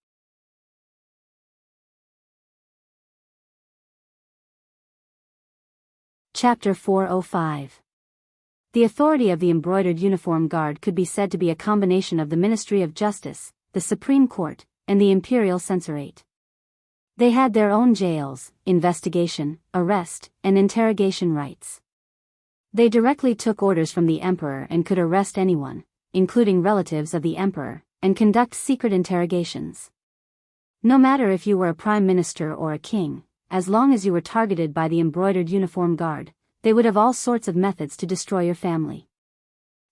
Chapter 405. The authority of the Embroidered Uniform Guard could be said to be a combination of the Ministry of Justice, the Supreme Court, and the Imperial Censorate. They had their own jails, investigation, arrest, and interrogation rights. They directly took orders from the emperor and could arrest anyone, including relatives of the emperor, and conduct secret interrogations. No matter if you were a prime minister or a king, as long as you were targeted by the Embroidered Uniform Guard, they would have all sorts of methods to destroy your family.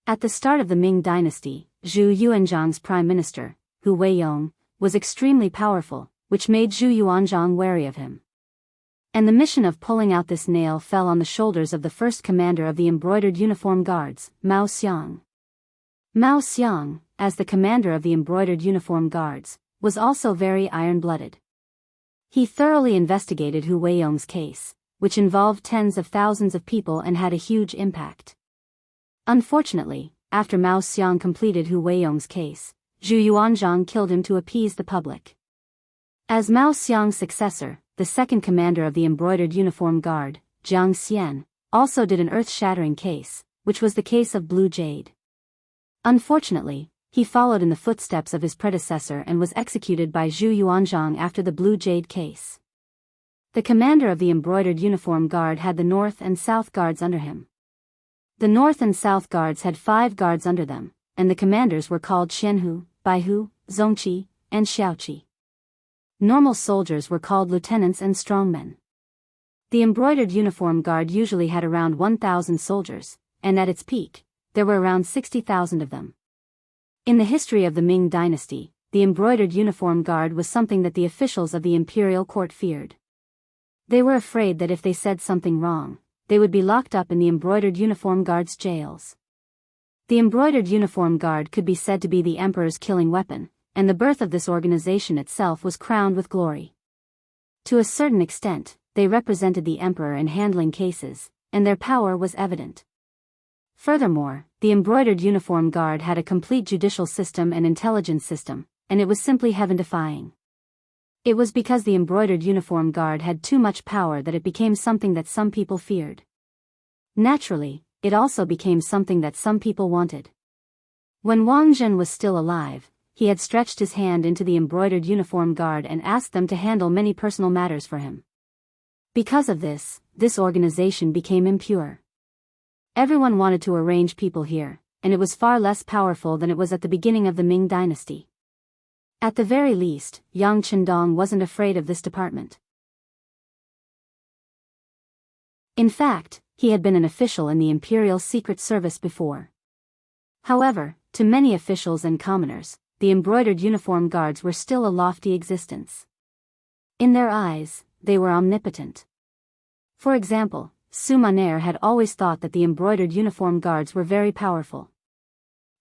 At the start of the Ming dynasty, Zhu Yuanzhang's prime minister, Hu Weiyong, was extremely powerful, which made Zhu Yuanzhang wary of him. And the mission of pulling out this nail fell on the shoulders of the first commander of the Embroidered Uniform Guards, Mao Xiang. Mao Xiang, as the commander of the Embroidered Uniform Guards, was also very iron-blooded. He thoroughly investigated Hu Weiyong's case, which involved tens of thousands of people and had a huge impact. Unfortunately, after Mao Xiang completed Hu Weiyong's case, Zhu Yuanzhang killed him to appease the public. As Mao Xiang's successor, the second commander of the Embroidered Uniform Guard, Jiang Xian, also did an earth-shattering case, which was the case of Blue Jade. Unfortunately, he followed in the footsteps of his predecessor and was executed by Zhu Yuanzhang after the Blue Jade case. The commander of the Embroidered Uniform Guard had the North and South Guards under him. The North and South Guards had 5 guards under them, and the commanders were called Xianhu, Baihu, Zongqi, and Xiaoqi. Normal soldiers were called lieutenants and strongmen. The embroidered uniform guard usually had around 1,000 soldiers, and at its peak, there were around 60,000 of them. In the history of the Ming dynasty, the embroidered uniform guard was something that the officials of the imperial court feared. They were afraid that if they said something wrong, they would be locked up in the embroidered uniform guard's jails. The embroidered uniform guard could be said to be the emperor's killing weapon, and the birth of this organization itself was crowned with glory. To a certain extent, they represented the emperor in handling cases, and their power was evident. Furthermore, the embroidered uniform guard had a complete judicial system and intelligence system, and it was simply heaven-defying. It was because the embroidered uniform guard had too much power that it became something that some people feared. Naturally, it also became something that some people wanted. When Wang Zhen was still alive, he had stretched his hand into the embroidered uniform guard and asked them to handle many personal matters for him. Because of this, this organization became impure. Everyone wanted to arrange people here, and it was far less powerful than it was at the beginning of the Ming dynasty. At the very least, Yang Chendong wasn't afraid of this department. In fact, he had been an official in the Imperial Secret Service before. However, to many officials and commoners, the embroidered uniform guards were still a lofty existence. In their eyes, they were omnipotent. For example, Sumaner had always thought that the embroidered uniform guards were very powerful.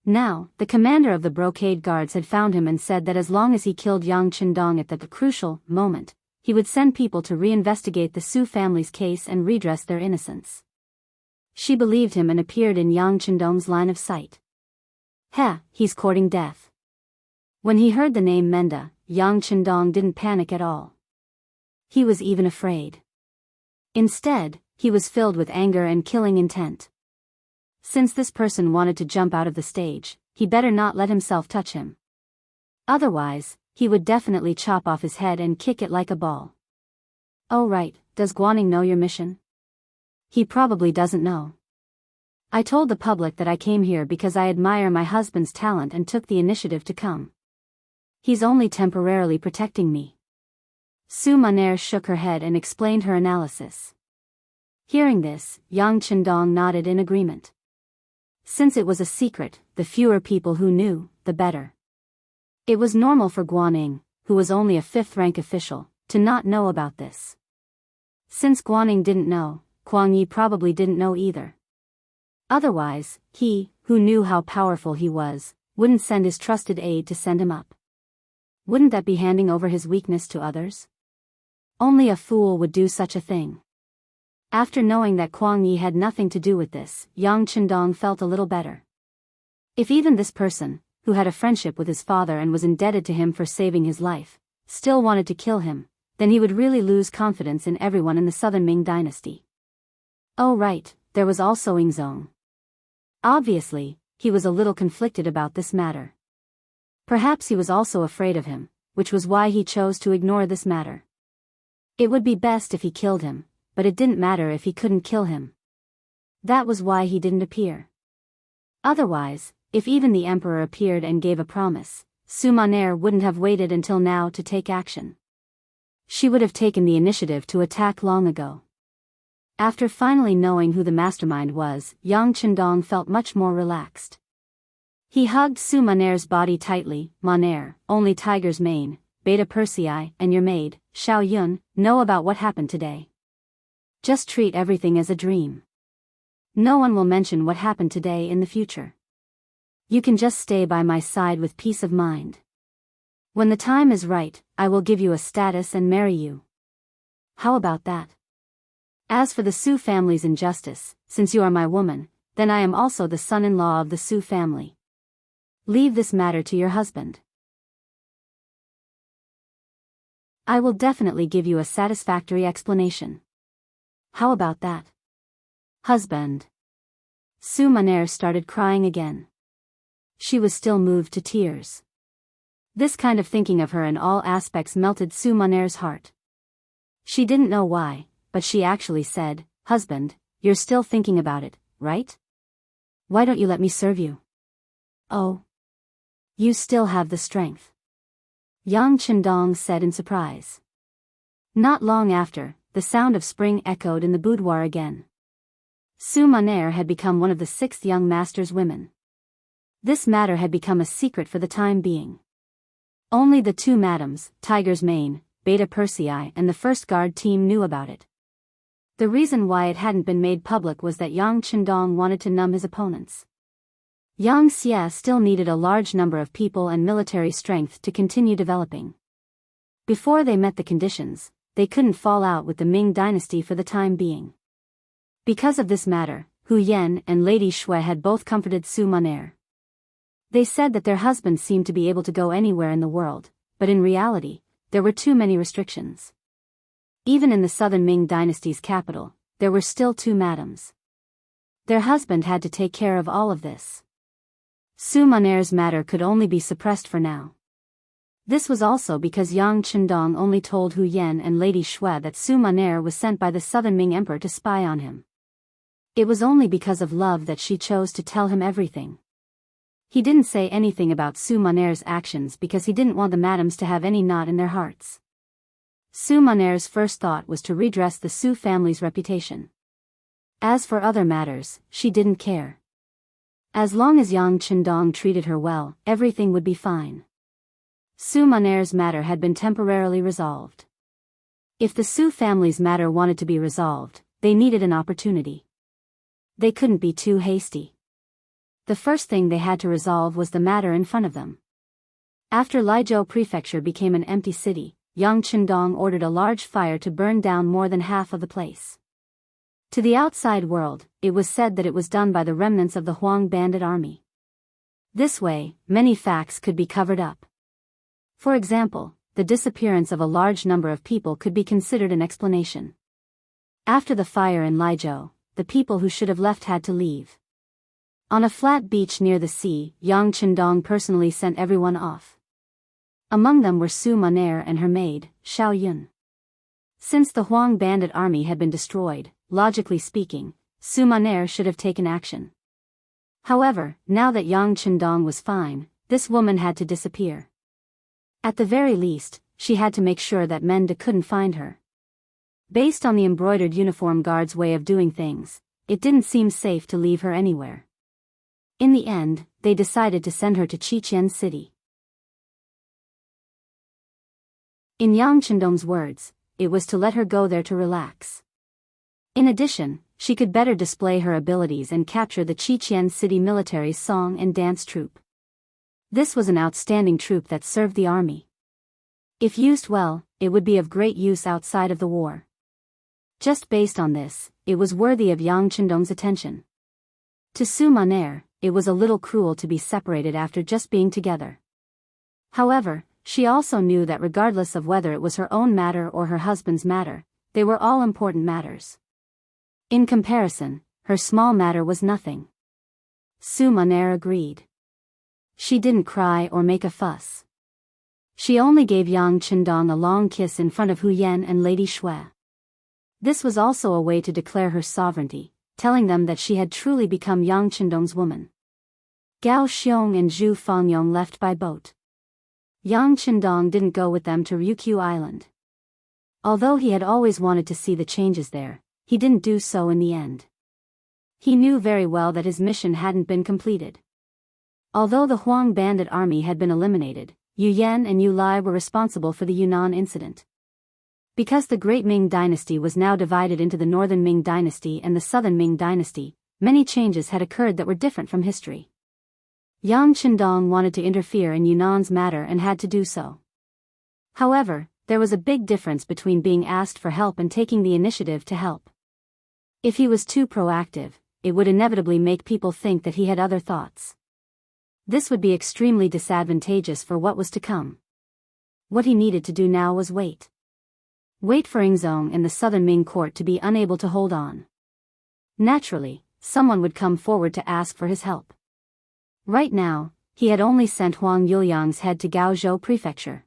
Now, the commander of the brocade guards had found him and said that as long as he killed Yang Chendong at the crucial moment, he would send people to reinvestigate the Su family's case and redress their innocence. She believed him and appeared in Yang Chendong's line of sight. He's courting death. When he heard the name Menda, Yang Chendong didn't panic at all. He was even afraid. Instead, he was filled with anger and killing intent. Since this person wanted to jump out of the stage, he better not let himself touch him. Otherwise, he would definitely chop off his head and kick it like a ball. Oh right, does Guaning know your mission? He probably doesn't know. I told the public that I came here because I admire my husband's talent and took the initiative to come. He's only temporarily protecting me. Su Maner shook her head and explained her analysis. Hearing this, Yang Chendong nodded in agreement. Since it was a secret, the fewer people who knew, the better. It was normal for Guaning, who was only a 5th-rank official, to not know about this. Since Guaning didn't know, Kuang Yi probably didn't know either. Otherwise, he, who knew how powerful he was, wouldn't send his trusted aide to send him up. Wouldn't that be handing over his weakness to others? Only a fool would do such a thing. After knowing that Kuang Yi had nothing to do with this, Yang Chendong felt a little better. If even this person, who had a friendship with his father and was indebted to him for saving his life, still wanted to kill him, then he would really lose confidence in everyone in the southern Ming dynasty. Oh right, there was also Yingzong. Obviously, he was a little conflicted about this matter. Perhaps he was also afraid of him, which was why he chose to ignore this matter. It would be best if he killed him, but it didn't matter if he couldn't kill him. That was why he didn't appear. Otherwise, if even the emperor appeared and gave a promise, Su Maner wouldn't have waited until now to take action. She would have taken the initiative to attack long ago. After finally knowing who the mastermind was, Yang Chendong felt much more relaxed. He hugged Su Maner's body tightly. Maner, only Tiger's Mane, Beta Persei, and your maid, Xiao Yun, know about what happened today. Just treat everything as a dream. No one will mention what happened today in the future. You can just stay by my side with peace of mind. When the time is right, I will give you a status and marry you. How about that? As for the Su family's injustice, since you are my woman, then I am also the son-in-law of the Su family. Leave this matter to your husband. I will definitely give you a satisfactory explanation. How about that? Husband. Su Maner started crying again. She was still moved to tears. This kind of thinking of her in all aspects melted Su Maner's heart. She didn't know why, but she actually said, "Husband, you're still thinking about it, right? Why don't you let me serve you?" Oh. You still have the strength. Yang Chendong said in surprise. Not long after, the sound of spring echoed in the boudoir again. Su Maner had become one of the 6th young master's women. This matter had become a secret for the time being. Only the 2 madams, Tiger's Mane, Beta Persei and the first guard team knew about it. The reason why it hadn't been made public was that Yang Chendong wanted to numb his opponents. Yang Xie still needed a large number of people and military strength to continue developing. Before they met the conditions, they couldn't fall out with the Ming dynasty for the time being. Because of this matter, Hu Yan and Lady Shui had both comforted Su Maner. They said that their husbands seemed to be able to go anywhere in the world, but in reality, there were too many restrictions. Even in the southern Ming dynasty's capital, there were still 2 madams. Their husband had to take care of all of this. Su Maner's matter could only be suppressed for now. This was also because Yang Chendong only told Hu Yan and Lady Shui that Su Maner was sent by the southern Ming emperor to spy on him. It was only because of love that she chose to tell him everything. He didn't say anything about Su Maner's actions because he didn't want the madams to have any knot in their hearts. Su Maner's first thought was to redress the Su family's reputation. As for other matters, she didn't care. As long as Yang Chendong treated her well, everything would be fine. Su Maner's matter had been temporarily resolved. If the Su family's matter wanted to be resolved, they needed an opportunity. They couldn't be too hasty. The first thing they had to resolve was the matter in front of them. After Liezhou Prefecture became an empty city, Yang Chendong ordered a large fire to burn down more than half of the place. To the outside world, it was said that it was done by the remnants of the Huang bandit army. This way, many facts could be covered up. For example, the disappearance of a large number of people could be considered an explanation. After the fire in Liezhou, the people who should have left had to leave. On a flat beach near the sea, Yang Chendong personally sent everyone off. Among them were Su Maner and her maid, Xiao Yun. Since the Huang bandit army had been destroyed, logically speaking, Su Maner should have taken action. However, now that Yang Chendong was fine, this woman had to disappear. At the very least, she had to make sure that Mende couldn't find her. Based on the embroidered uniform guard's way of doing things, it didn't seem safe to leave her anywhere. In the end, they decided to send her to Qiqian City. In Yang Chendong's words, it was to let her go there to relax. In addition, she could better display her abilities and capture the Qiqian City military's song and dance troupe. This was an outstanding troupe that served the army. If used well, it would be of great use outside of the war. Just based on this, it was worthy of Yang Chendong's attention. To Su Maner, it was a little cruel to be separated after just being together. However, she also knew that regardless of whether it was her own matter or her husband's matter, they were all important matters. In comparison, her small matter was nothing. Su Maner agreed. She didn't cry or make a fuss. She only gave Yang Chendong a long kiss in front of Hu Yan and Lady Shui. This was also a way to declare her sovereignty, telling them that she had truly become Yang Chendong's woman. Gao Xiong and Zhu Fangyong left by boat. Yang Chendong didn't go with them to Ryukyu Island. Although he had always wanted to see the changes there, he didn't do so in the end. He knew very well that his mission hadn't been completed. Although the Huang bandit army had been eliminated, Yu Yan and Yu Lai were responsible for the Yunnan incident. Because the Great Ming dynasty was now divided into the Northern Ming dynasty and the Southern Ming dynasty, many changes had occurred that were different from history. Yang Chendong wanted to interfere in Yunnan's matter and had to do so. However, there was a big difference between being asked for help and taking the initiative to help. If he was too proactive, it would inevitably make people think that he had other thoughts. This would be extremely disadvantageous for what was to come. What he needed to do now was wait. Wait for Yingzong and the Southern Ming court to be unable to hold on. Naturally, someone would come forward to ask for his help. Right now, he had only sent Huang Yuliang's head to Gaozhou Prefecture.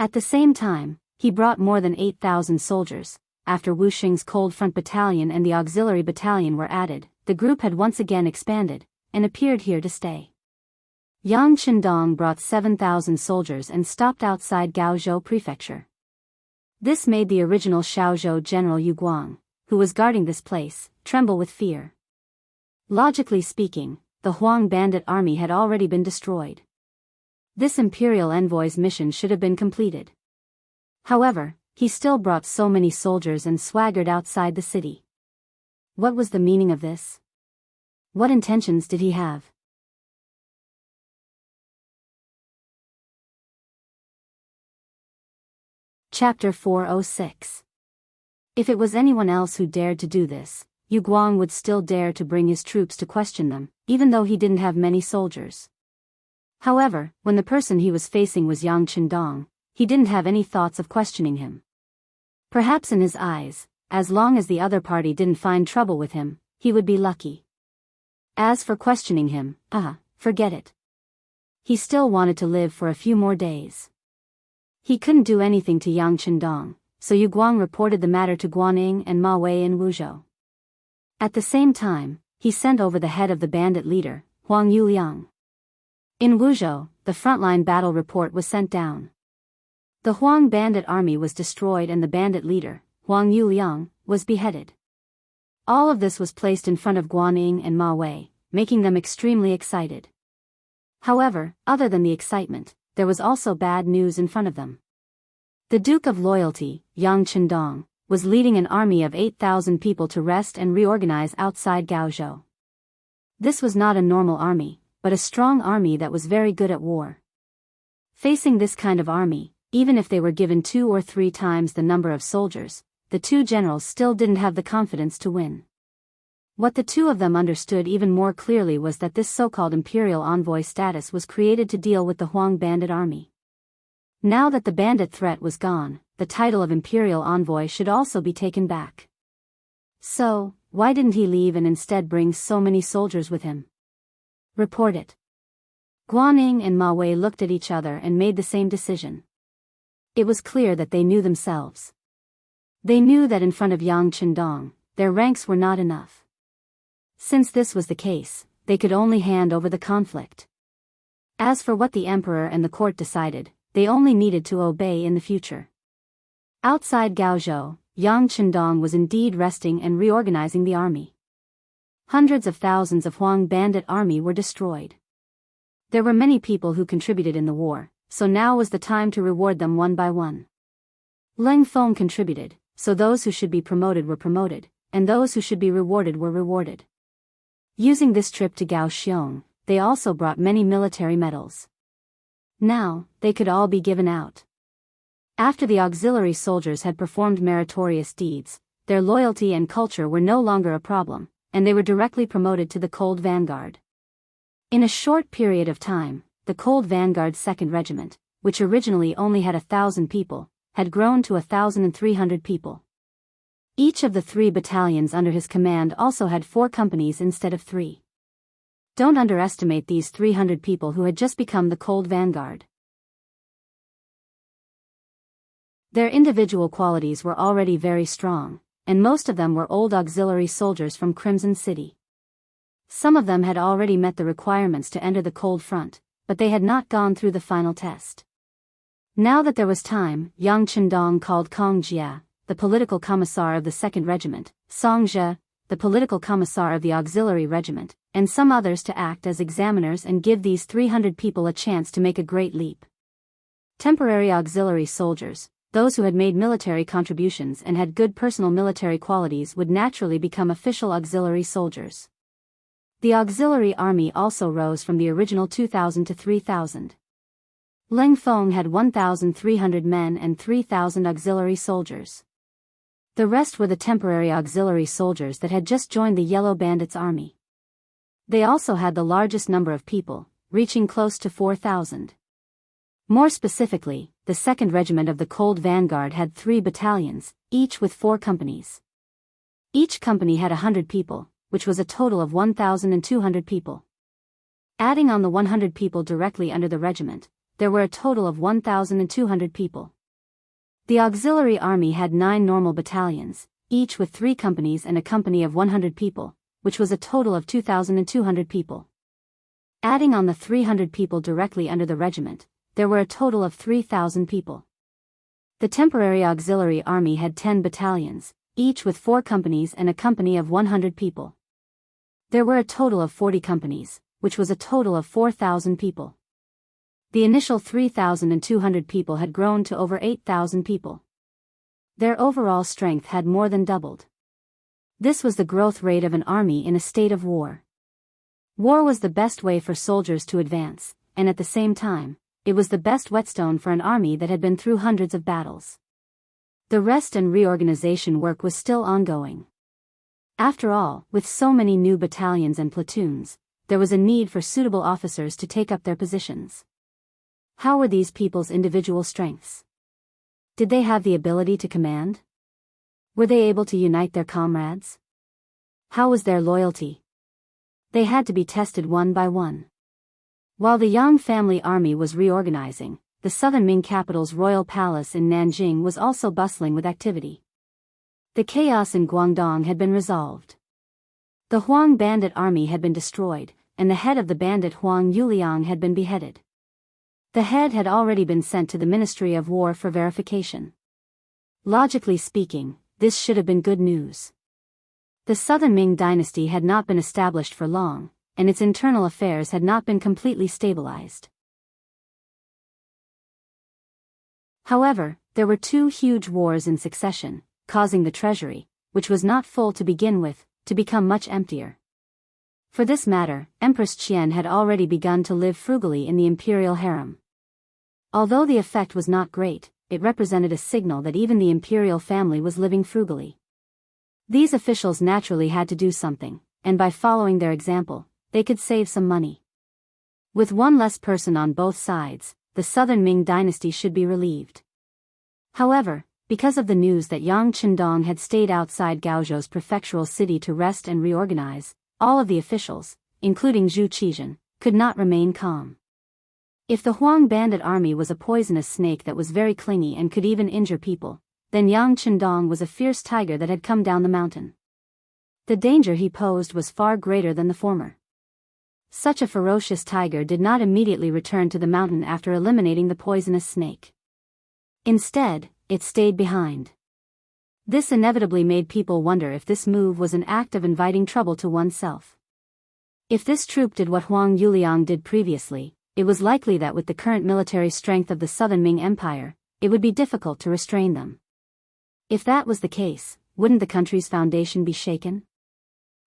At the same time, he brought more than 8,000 soldiers. After Wu Xing's Cold Front Battalion and the Auxiliary Battalion were added, the group had once again expanded, and appeared here to stay. Yang Qindong brought 7,000 soldiers and stopped outside Gaozhou Prefecture. This made the original Shaozhou General Yu Guang, who was guarding this place, tremble with fear. Logically speaking, the Huang bandit army had already been destroyed. This imperial envoy's mission should have been completed. However, he still brought so many soldiers and swaggered outside the city. What was the meaning of this? What intentions did he have? Chapter 406. If it was anyone else who dared to do this, Yu Guang would still dare to bring his troops to question them, even though he didn't have many soldiers. However, when the person he was facing was Yang Qindong, he didn't have any thoughts of questioning him. Perhaps in his eyes, as long as the other party didn't find trouble with him, he would be lucky. As for questioning him, forget it. He still wanted to live for a few more days. He couldn't do anything to Yang Qindong, so Yu Guang reported the matter to Guanning and Ma Wei in Wuzhou. At the same time, he sent over the head of the bandit leader, Huang Yuliang. In Wuzhou, the frontline battle report was sent down. The Huang bandit army was destroyed and the bandit leader, Huang Yuliang, was beheaded. All of this was placed in front of Guanning and Ma Wei, making them extremely excited. However, other than the excitement, there was also bad news in front of them. The Duke of Loyalty, Yang Qindong, was leading an army of 8,000 people to rest and reorganize outside Gaozhou. This was not a normal army, but a strong army that was very good at war. Facing this kind of army, even if they were given 2 or 3 times the number of soldiers, the two generals still didn't have the confidence to win. What the two of them understood even more clearly was that this so-called imperial envoy status was created to deal with the Huang bandit army. Now that the bandit threat was gone, the title of imperial envoy should also be taken back. So, why didn't he leave and instead bring so many soldiers with him? Report it. Guanning and Ma Wei looked at each other and made the same decision. It was clear that they knew themselves. They knew that in front of Yang Qindong, their ranks were not enough. Since this was the case, they could only hand over the conflict. As for what the emperor and the court decided, they only needed to obey in the future. Outside Gaozhou, Yang Qindong was indeed resting and reorganizing the army. Hundreds of thousands of Huang bandit army were destroyed. There were many people who contributed in the war, so now was the time to reward them one by one. Leng Feng contributed, so those who should be promoted were promoted, and those who should be rewarded were rewarded. Using this trip to Kaohsiung, they also brought many military medals. Now, they could all be given out. After the auxiliary soldiers had performed meritorious deeds, their loyalty and culture were no longer a problem, and they were directly promoted to the Cold Vanguard. In a short period of time, the Cold Vanguard's 2nd Regiment, which originally only had 1,000 people, had grown to 1,300 people. Each of the 3 battalions under his command also had 4 companies instead of 3. Don't underestimate these 300 people who had just become the Cold Vanguard. Their individual qualities were already very strong, and most of them were old auxiliary soldiers from Crimson City. Some of them had already met the requirements to enter the Cold Front, but they had not gone through the final test. Now that there was time, Yang Qindong called Kong Jia, the political commissar of the 2nd Regiment, Song Jia, the political commissar of the auxiliary regiment, and some others to act as examiners and give these 300 people a chance to make a great leap. Temporary auxiliary soldiers, those who had made military contributions and had good personal military qualities, would naturally become official auxiliary soldiers. The auxiliary army also rose from the original 2,000 to 3,000. Leng Feng had 1,300 men and 3,000 auxiliary soldiers. The rest were the temporary auxiliary soldiers that had just joined the Yellow Bandits' army. They also had the largest number of people, reaching close to 4,000. More specifically, the 2nd Regiment of the Cold Vanguard had 3 battalions, each with 4 companies. Each company had 100 people, which was a total of 1,200 people. Adding on the 100 people directly under the regiment, there were a total of 1,200 people. The auxiliary army had 9 normal battalions, each with 3 companies and a company of 100 people, which was a total of 2,200 people. Adding on the 300 people directly under the regiment, there were a total of 3,000 people. The temporary auxiliary army had 10 battalions, each with 4 companies and a company of 100 people. There were a total of 40 companies, which was a total of 4,000 people. The initial 3,200 people had grown to over 8,000 people. Their overall strength had more than doubled. This was the growth rate of an army in a state of war. War was the best way for soldiers to advance, and at the same time, it was the best whetstone for an army that had been through hundreds of battles. The rest and reorganization work was still ongoing. After all, with so many new battalions and platoons, there was a need for suitable officers to take up their positions. How were these people's individual strengths? Did they have the ability to command? Were they able to unite their comrades? How was their loyalty? They had to be tested one by one. While the Yang family army was reorganizing, the southern Ming capital's royal palace in Nanjing was also bustling with activity. The chaos in Guangdong had been resolved. The Huang bandit army had been destroyed, and the head of the bandit Huang Yuliang had been beheaded. The head had already been sent to the Ministry of War for verification. Logically speaking, this should have been good news. The Southern Ming dynasty had not been established for long, and its internal affairs had not been completely stabilized. However, there were 2 huge wars in succession, causing the treasury, which was not full to begin with, to become much emptier. For this matter, Empress Qian had already begun to live frugally in the imperial harem. Although the effect was not great, it represented a signal that even the imperial family was living frugally. These officials naturally had to do something, and by following their example, they could save some money. With one less person on both sides, the Southern Ming dynasty should be relieved. However, because of the news that Yang Qindong had stayed outside Gaozhou's prefectural city to rest and reorganize, all of the officials, including Zhu Qizhen, could not remain calm. If the Huang bandit army was a poisonous snake that was very clingy and could even injure people, then Yang Qindong was a fierce tiger that had come down the mountain. The danger he posed was far greater than the former. Such a ferocious tiger did not immediately return to the mountain after eliminating the poisonous snake. Instead, it stayed behind. This inevitably made people wonder if this move was an act of inviting trouble to oneself. If this troop did what Huang Yuliang did previously, it was likely that with the current military strength of the Southern Ming Empire, it would be difficult to restrain them. If that was the case, wouldn't the country's foundation be shaken?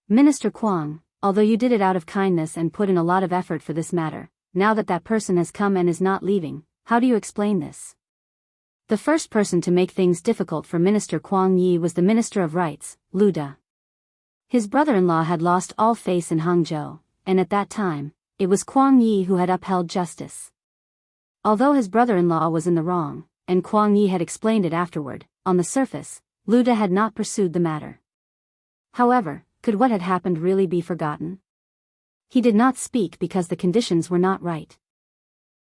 Minister Kuang, although you did it out of kindness and put in a lot of effort for this matter, now that that person has come and is not leaving, how do you explain this? The first person to make things difficult for Minister Kuang Yi was the Minister of Rights, Lu De. His brother-in-law had lost all faith in Hangzhou, and at that time, it was Kuang Yi who had upheld justice. Although his brother-in-law was in the wrong, and Kuang Yi had explained it afterward, on the surface, Lu De had not pursued the matter. However, could what had happened really be forgotten? He did not speak because the conditions were not right.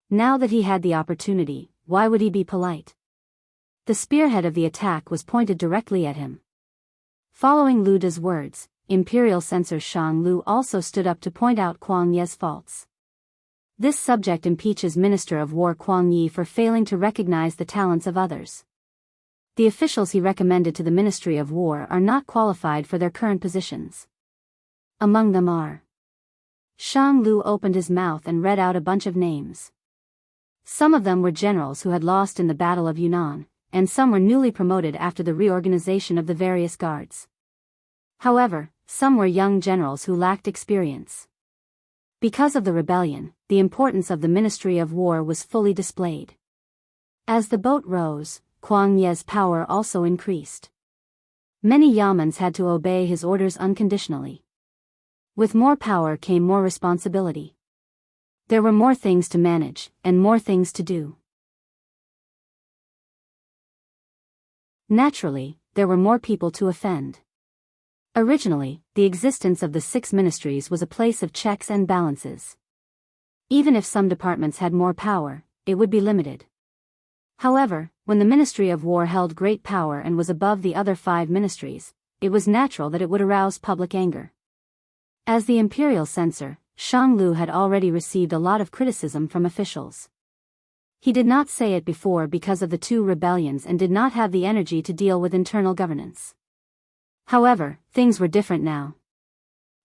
Now that he had the opportunity, why would he be polite? The spearhead of the attack was pointed directly at him. Following Lu De's words, Imperial censor Shang Lu also stood up to point out Kuang Ye's faults. This subject impeaches Minister of War Kuang Yi for failing to recognize the talents of others. The officials he recommended to the Ministry of War are not qualified for their current positions. Among them are. Shang Lu opened his mouth and read out a bunch of names. Some of them were generals who had lost in the Battle of Yunnan, and some were newly promoted after the reorganization of the various guards. However, some were young generals who lacked experience. Because of the rebellion, the importance of the Ministry of War was fully displayed. As the boat rose, Kuang Ye's power also increased. Many Yamans had to obey his orders unconditionally. With more power came more responsibility. There were more things to manage, and more things to do. Naturally, there were more people to offend. Originally, the existence of the 6 ministries was a place of checks and balances. Even if some departments had more power, it would be limited. However, when the Ministry of War held great power and was above the other 5 ministries, it was natural that it would arouse public anger. As the imperial censor, Shanglu had already received a lot of criticism from officials. He did not say it before because of the two rebellions and did not have the energy to deal with internal governance. However, things were different now.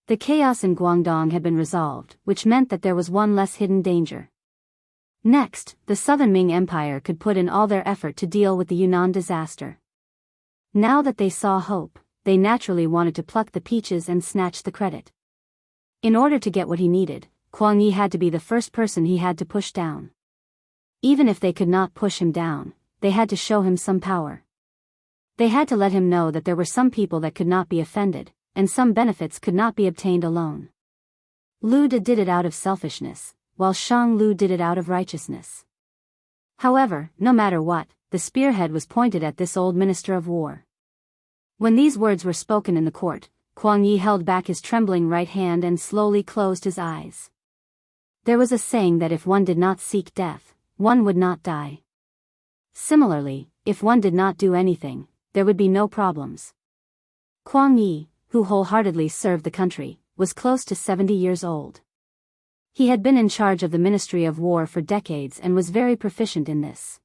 The chaos in Guangdong had been resolved, which meant that there was one less hidden danger. Next, the Southern Ming Empire could put in all their effort to deal with the Yunnan disaster. Now that they saw hope, they naturally wanted to pluck the peaches and snatch the credit. In order to get what he needed, Kuang Yi had to be the first person he had to push down. Even if they could not push him down, they had to show him some power. They had to let him know that there were some people that could not be offended, and some benefits could not be obtained alone. Lu De did it out of selfishness, while Shang Lu did it out of righteousness. However, no matter what, the spearhead was pointed at this old minister of war. When these words were spoken in the court, Kuang Yi held back his trembling right hand and slowly closed his eyes. There was a saying that if one did not seek death, one would not die. Similarly, if one did not do anything, there would be no problems. Kuang Yi, who wholeheartedly served the country, was close to 70 years old. He had been in charge of the Ministry of War for decades and was very proficient in this.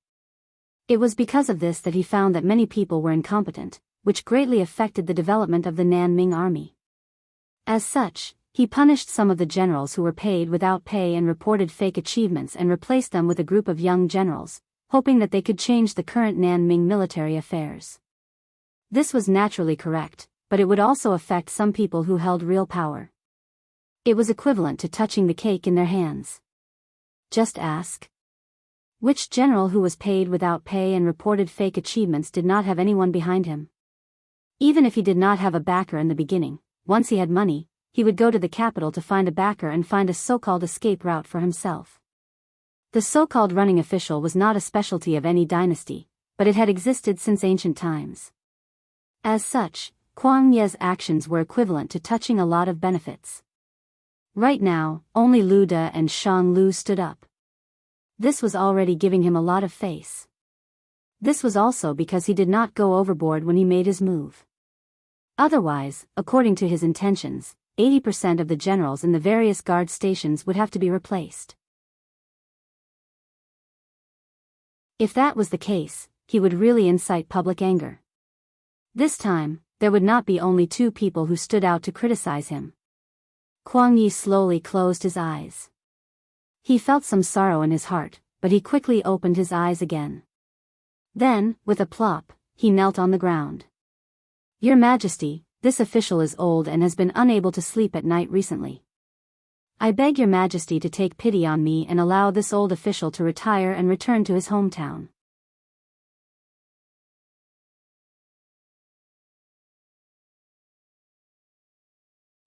It was because of this that he found that many people were incompetent, which greatly affected the development of the Nanming army. As such, he punished some of the generals who were paid without pay and reported fake achievements and replaced them with a group of young generals, hoping that they could change the current Nanming military affairs. This was naturally correct, but it would also affect some people who held real power. It was equivalent to touching the cake in their hands. Just ask. Which general who was paid without pay and reported fake achievements did not have anyone behind him? Even if he did not have a backer in the beginning, once he had money, he would go to the capital to find a backer and find a so-called escape route for himself. The so-called running official was not a specialty of any dynasty, but it had existed since ancient times. As such, Kuang Ye's actions were equivalent to touching a lot of benefits. Right now, only Lu De and Shang Lu stood up. This was already giving him a lot of face. This was also because he did not go overboard when he made his move. Otherwise, according to his intentions, 80% of the generals in the various guard stations would have to be replaced. If that was the case, he would really incite public anger. This time, there would not be only two people who stood out to criticize him. Kuang Yi slowly closed his eyes. He felt some sorrow in his heart, but he quickly opened his eyes again. Then, with a plop, he knelt on the ground. Your Majesty, this official is old and has been unable to sleep at night recently. I beg your Majesty to take pity on me and allow this old official to retire and return to his hometown.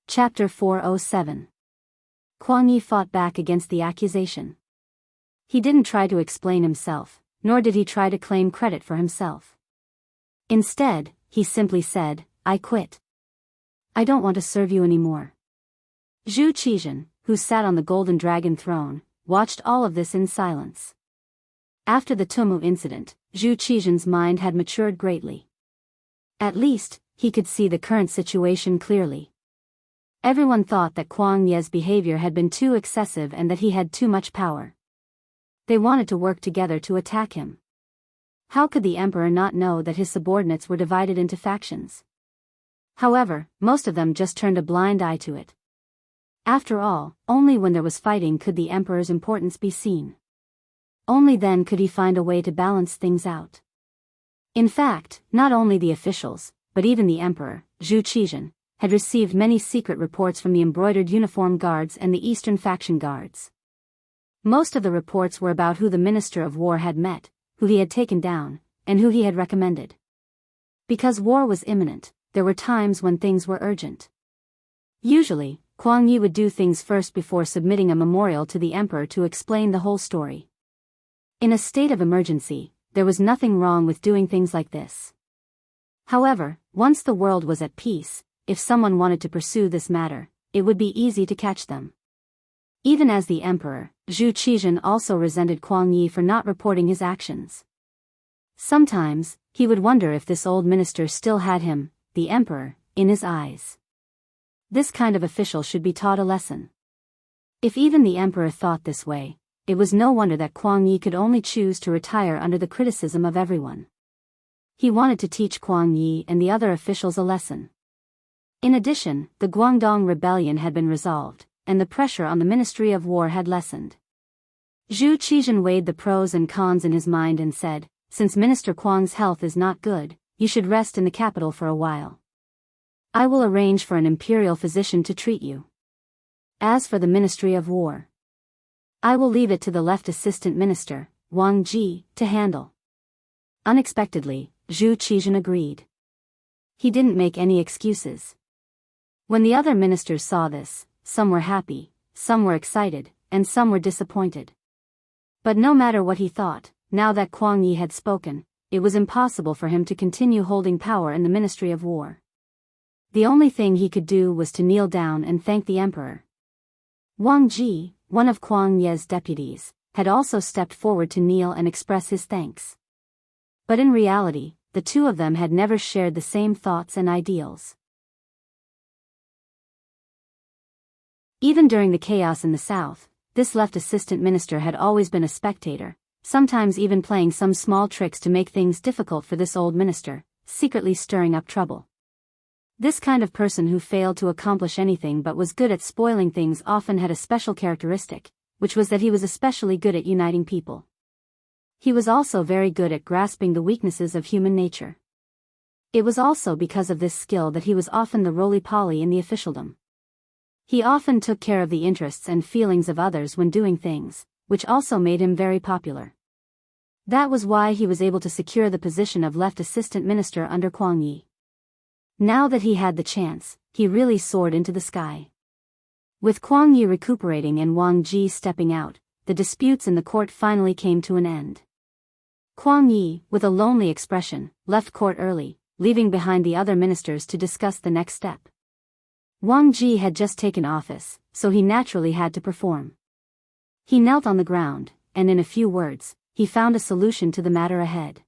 Chapter 407. Kuang Yi fought back against the accusation. He didn't try to explain himself, nor did he try to claim credit for himself. Instead, he simply said, I quit. I don't want to serve you anymore. Zhu Qizhen, who sat on the golden dragon throne, watched all of this in silence. After the Tumu incident, Zhu Qizhen's mind had matured greatly. At least, he could see the current situation clearly. Everyone thought that Kuang Ye's behavior had been too excessive and that he had too much power. They wanted to work together to attack him. How could the emperor not know that his subordinates were divided into factions? However, most of them just turned a blind eye to it. After all, only when there was fighting could the emperor's importance be seen. Only then could he find a way to balance things out. In fact, not only the officials, but even the emperor, Zhu Qizhen, had received many secret reports from the embroidered uniform guards and the Eastern faction guards. Most of the reports were about who the Minister of War had met, who he had taken down, and who he had recommended. Because war was imminent, there were times when things were urgent. Usually, Kuang Yi would do things first before submitting a memorial to the emperor to explain the whole story. In a state of emergency, there was nothing wrong with doing things like this. However, once the world was at peace, if someone wanted to pursue this matter, it would be easy to catch them. Even as the emperor, Zhu Qizhen also resented Kuang Yi for not reporting his actions. Sometimes, he would wonder if this old minister still had him, the emperor, in his eyes. This kind of official should be taught a lesson. If even the emperor thought this way, it was no wonder that Kuang Yi could only choose to retire under the criticism of everyone. He wanted to teach Kuang Yi and the other officials a lesson. In addition, the Guangdong rebellion had been resolved, and the pressure on the Ministry of War had lessened. Zhu Qizhen weighed the pros and cons in his mind and said, "Since Minister Kuang's health is not good, you should rest in the capital for a while. I will arrange for an imperial physician to treat you. As for the Ministry of War, I will leave it to the left assistant minister, Wang Ji, to handle." Unexpectedly, Zhu Qizhen agreed. He didn't make any excuses. When the other ministers saw this, some were happy, some were excited, and some were disappointed. But no matter what he thought, now that Kuang Yi had spoken, it was impossible for him to continue holding power in the Ministry of War. The only thing he could do was to kneel down and thank the emperor. Wang Ji, one of Kuang Ye's deputies, had also stepped forward to kneel and express his thanks. But in reality, the two of them had never shared the same thoughts and ideals. Even during the chaos in the south, this left assistant minister had always been a spectator, sometimes even playing some small tricks to make things difficult for this old minister, secretly stirring up trouble. This kind of person who failed to accomplish anything but was good at spoiling things often had a special characteristic, which was that he was especially good at uniting people. He was also very good at grasping the weaknesses of human nature. It was also because of this skill that he was often the roly-poly in the officialdom. He often took care of the interests and feelings of others when doing things, which also made him very popular. That was why he was able to secure the position of left assistant minister under Kuang Yi. Now that he had the chance, he really soared into the sky. With Kuang Yi recuperating and Wang Ji stepping out, the disputes in the court finally came to an end. Kuang Yi, with a lonely expression, left court early, leaving behind the other ministers to discuss the next step. Wang Ji had just taken office, so he naturally had to perform. He knelt on the ground, and in a few words, he found a solution to the matter ahead.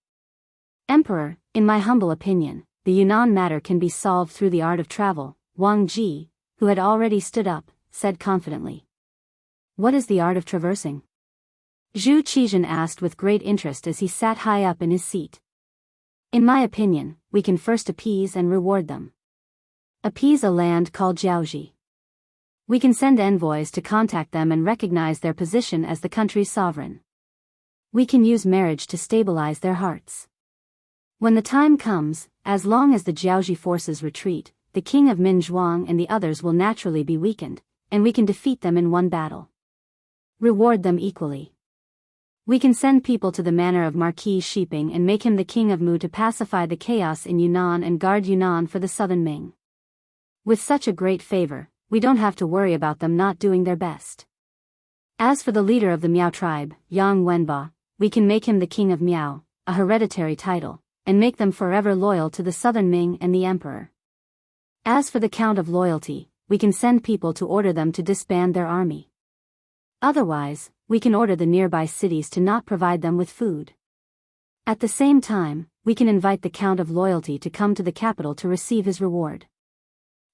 "Emperor, in my humble opinion, the Yunnan matter can be solved through the art of travel," Wang Ji, who had already stood up, said confidently. "What is the art of traversing?" Zhu Qizhen asked with great interest as he sat high up in his seat. "In my opinion, we can first appease and reward them. Appease a land called Jiaoji. We can send envoys to contact them and recognize their position as the country's sovereign. We can use marriage to stabilize their hearts. When the time comes, as long as the Jiaoji forces retreat, the king of Minzhuang and the others will naturally be weakened, and we can defeat them in one battle. Reward them equally. We can send people to the manor of Marquis Shiping and make him the king of Mu to pacify the chaos in Yunnan and guard Yunnan for the southern Ming. With such a great favor, we don't have to worry about them not doing their best. As for the leader of the Miao tribe, Yang Wenba, we can make him the king of Miao, a hereditary title, and make them forever loyal to the southern Ming and the emperor. As for the count of loyalty, we can send people to order them to disband their army. Otherwise, we can order the nearby cities to not provide them with food. At the same time, we can invite the count of loyalty to come to the capital to receive his reward.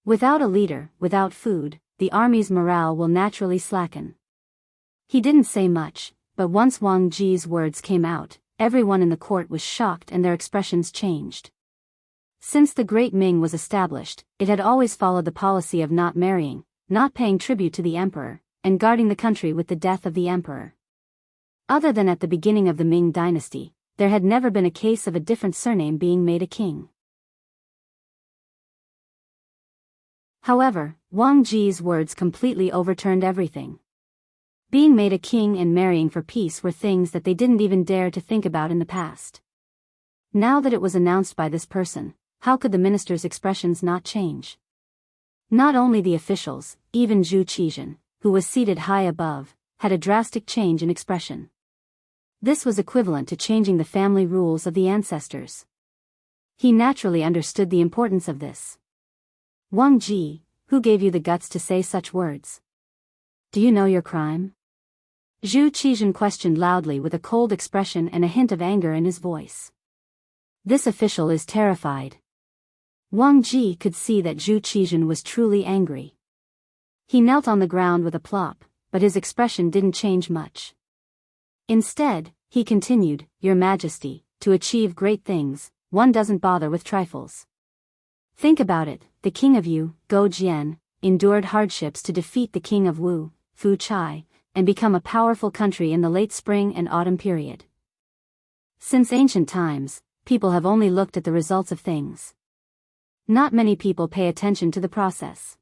Without a leader, without food, the army's morale will naturally slacken." He didn't say much, but once Wang Ji's words came out, everyone in the court was shocked and their expressions changed. Since the Great Ming was established, it had always followed the policy of not marrying, not paying tribute to the emperor, and guarding the country with the death of the emperor. Other than at the beginning of the Ming dynasty, there had never been a case of a different surname being made a king. However, Wang Ji's words completely overturned everything. Being made a king and marrying for peace were things that they didn't even dare to think about in the past. Now that it was announced by this person, how could the minister's expressions not change? Not only the officials, even Zhu Qizhen, who was seated high above, had a drastic change in expression. This was equivalent to changing the family rules of the ancestors. He naturally understood the importance of this. "Wang Ji, who gave you the guts to say such words? Do you know your crime?" Zhu Qizhen questioned loudly with a cold expression and a hint of anger in his voice. This official is terrified. Wang Ji could see that Zhu Qizhen was truly angry. He knelt on the ground with a plop, but his expression didn't change much. Instead, he continued, "Your Majesty, to achieve great things, one doesn't bother with trifles. Think about it, the king of Yu, Go Jian, endured hardships to defeat the king of Wu, Fu Chai, and become a powerful country in the late spring and autumn period. Since ancient times, people have only looked at the results of things. Not many people pay attention to the process.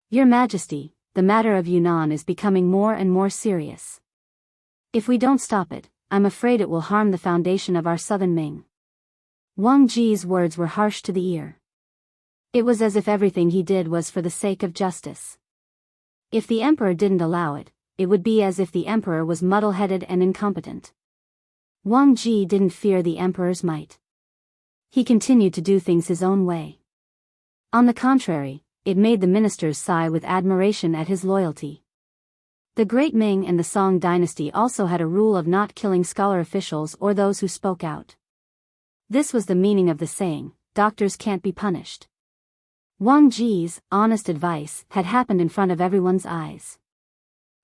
Your Majesty, the matter of Yunnan is becoming more and more serious. If we don't stop it, I'm afraid it will harm the foundation of our southern Ming." Wang Ji's words were harsh to the ear. It was as if everything he did was for the sake of justice. If the emperor didn't allow it, it would be as if the emperor was muddle-headed and incompetent. Wang Ji didn't fear the emperor's might. He continued to do things his own way. On the contrary, it made the ministers sigh with admiration at his loyalty. The Great Ming and the Song dynasty also had a rule of not killing scholar officials or those who spoke out. This was the meaning of the saying, "Doctors can't be punished." Wang Ji's honest advice had happened in front of everyone's eyes.